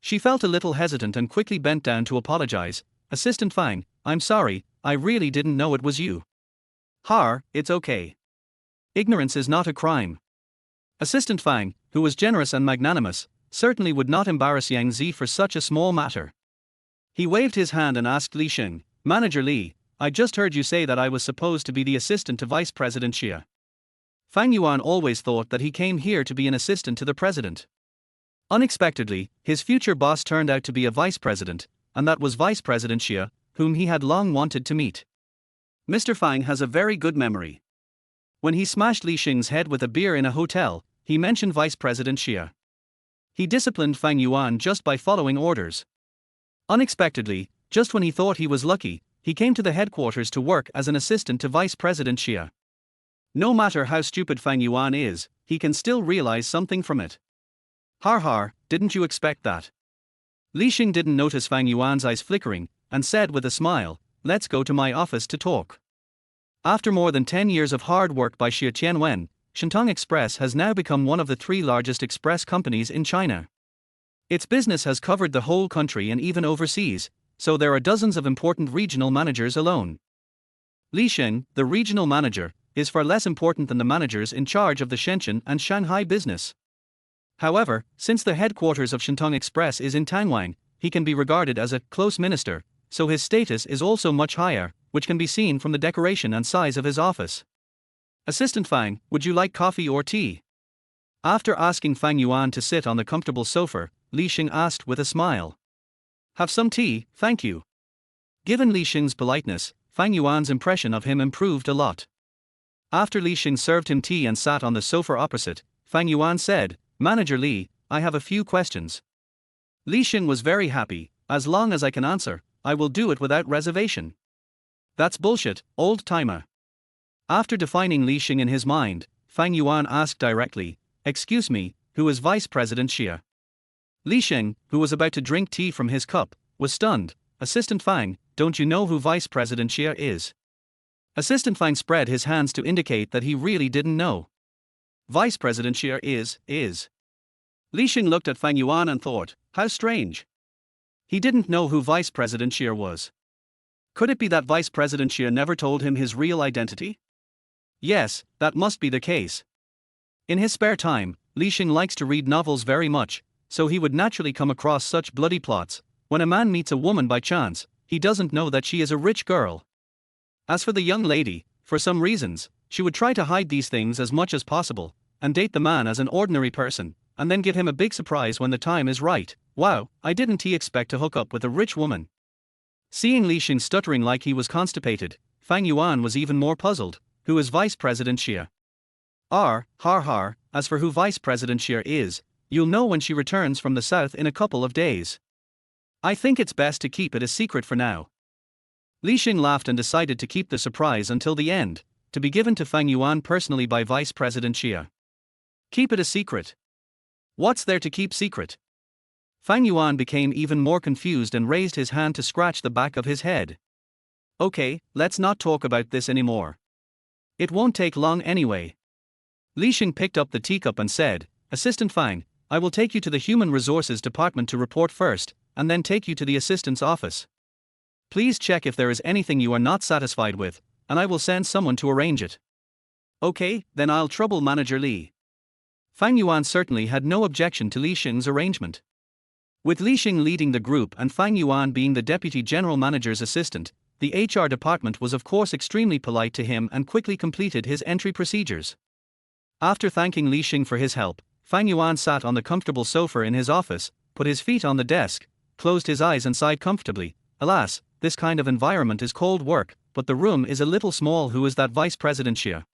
She felt a little hesitant and quickly bent down to apologize. "Assistant Fang, I'm sorry, I really didn't know it was you." It's okay. Ignorance is not a crime." Assistant Fang, who was generous and magnanimous, certainly would not embarrass Yang Zi for such a small matter. He waved his hand and asked Li Xing, "Manager Li, I just heard you say that I was supposed to be the assistant to Vice President Xia." Fang Yuan always thought that he came here to be an assistant to the president. Unexpectedly, his future boss turned out to be a vice president, and that was Vice President Xia, whom he had long wanted to meet. Mr. Fang has a very good memory. When he smashed Li Xing's head with a beer in a hotel, he mentioned Vice President Xia. He disciplined Fang Yuan just by following orders. Unexpectedly, just when he thought he was lucky, he came to the headquarters to work as an assistant to Vice President Xia. No matter how stupid Fang Yuan is, he can still realize something from it. Didn't you expect that?" Li Xing didn't notice Fang Yuan's eyes flickering, and said with a smile, "Let's go to my office to talk." After more than 10 years of hard work by Xia Xiaoyun, Shentong Express has now become one of the 3 largest express companies in China. Its business has covered the whole country and even overseas, so there are dozens of important regional managers alone. Li Sheng, the regional manager, is far less important than the managers in charge of the Shenzhen and Shanghai business. However, since the headquarters of Shentong Express is in Tangwang, he can be regarded as a close minister, so his status is also much higher, which can be seen from the decoration and size of his office. Assistant Fang, would you like coffee or tea? After asking Fang Yuan to sit on the comfortable sofa, Li Sheng asked with a smile. Have some tea, thank you. Given Li Sheng's politeness, Fang Yuan's impression of him improved a lot. After Li Sheng served him tea and sat on the sofa opposite, Fang Yuan said, Manager Li, I have a few questions. Li Sheng was very happy. As long as I can answer, I will do it without reservation. That's bullshit, old-timer. After defining Li Sheng in his mind, Fang Yuan asked directly, Excuse me, who is Vice President Xia? Li Sheng, who was about to drink tea from his cup, was stunned. Assistant Fang, don't you know who Vice President Xia is? Assistant Fang spread his hands to indicate that he really didn't know. Vice President Xia is. Li Sheng looked at Fang Yuan and thought, how strange. He didn't know who Vice President Xia was. Could it be that Vice President Xia never told him his real identity? Yes, that must be the case. In his spare time, Li Sheng likes to read novels very much, so he would naturally come across such bloody plots. When a man meets a woman by chance, he doesn't know that she is a rich girl. As for the young lady, for some reasons, she would try to hide these things as much as possible, and date the man as an ordinary person, and then give him a big surprise when the time is right. Wow, didn't he expect to hook up with a rich woman? Seeing Li Sheng stuttering like he was constipated, Fang Yuan was even more puzzled. Who is Vice President Xia? As for who Vice President Xia is, you'll know when she returns from the south in a couple of days. I think it's best to keep it a secret for now. Li Sheng laughed and decided to keep the surprise until the end, to be given to Fang Yuan personally by Vice President Xia. Keep it a secret. What's there to keep secret? Fang Yuan became even more confused and raised his hand to scratch the back of his head. Okay, let's not talk about this anymore. It won't take long anyway. Li Sheng picked up the teacup and said, Assistant Fang, I will take you to the Human Resources Department to report first, and then take you to the assistant's office. Please check if there is anything you are not satisfied with, and I will send someone to arrange it. Okay, then I'll trouble Manager Li. Fang Yuan certainly had no objection to Li Sheng's arrangement. With Li Sheng leading the group and Fang Yuan being the Deputy General Manager's assistant, the HR department was of course extremely polite to him and quickly completed his entry procedures. After thanking Li Sheng for his help, Fang Yuan sat on the comfortable sofa in his office, put his feet on the desk, closed his eyes and sighed comfortably. Alas, this kind of environment is cold work, but the room is a little small. Who is that Vice President Xia?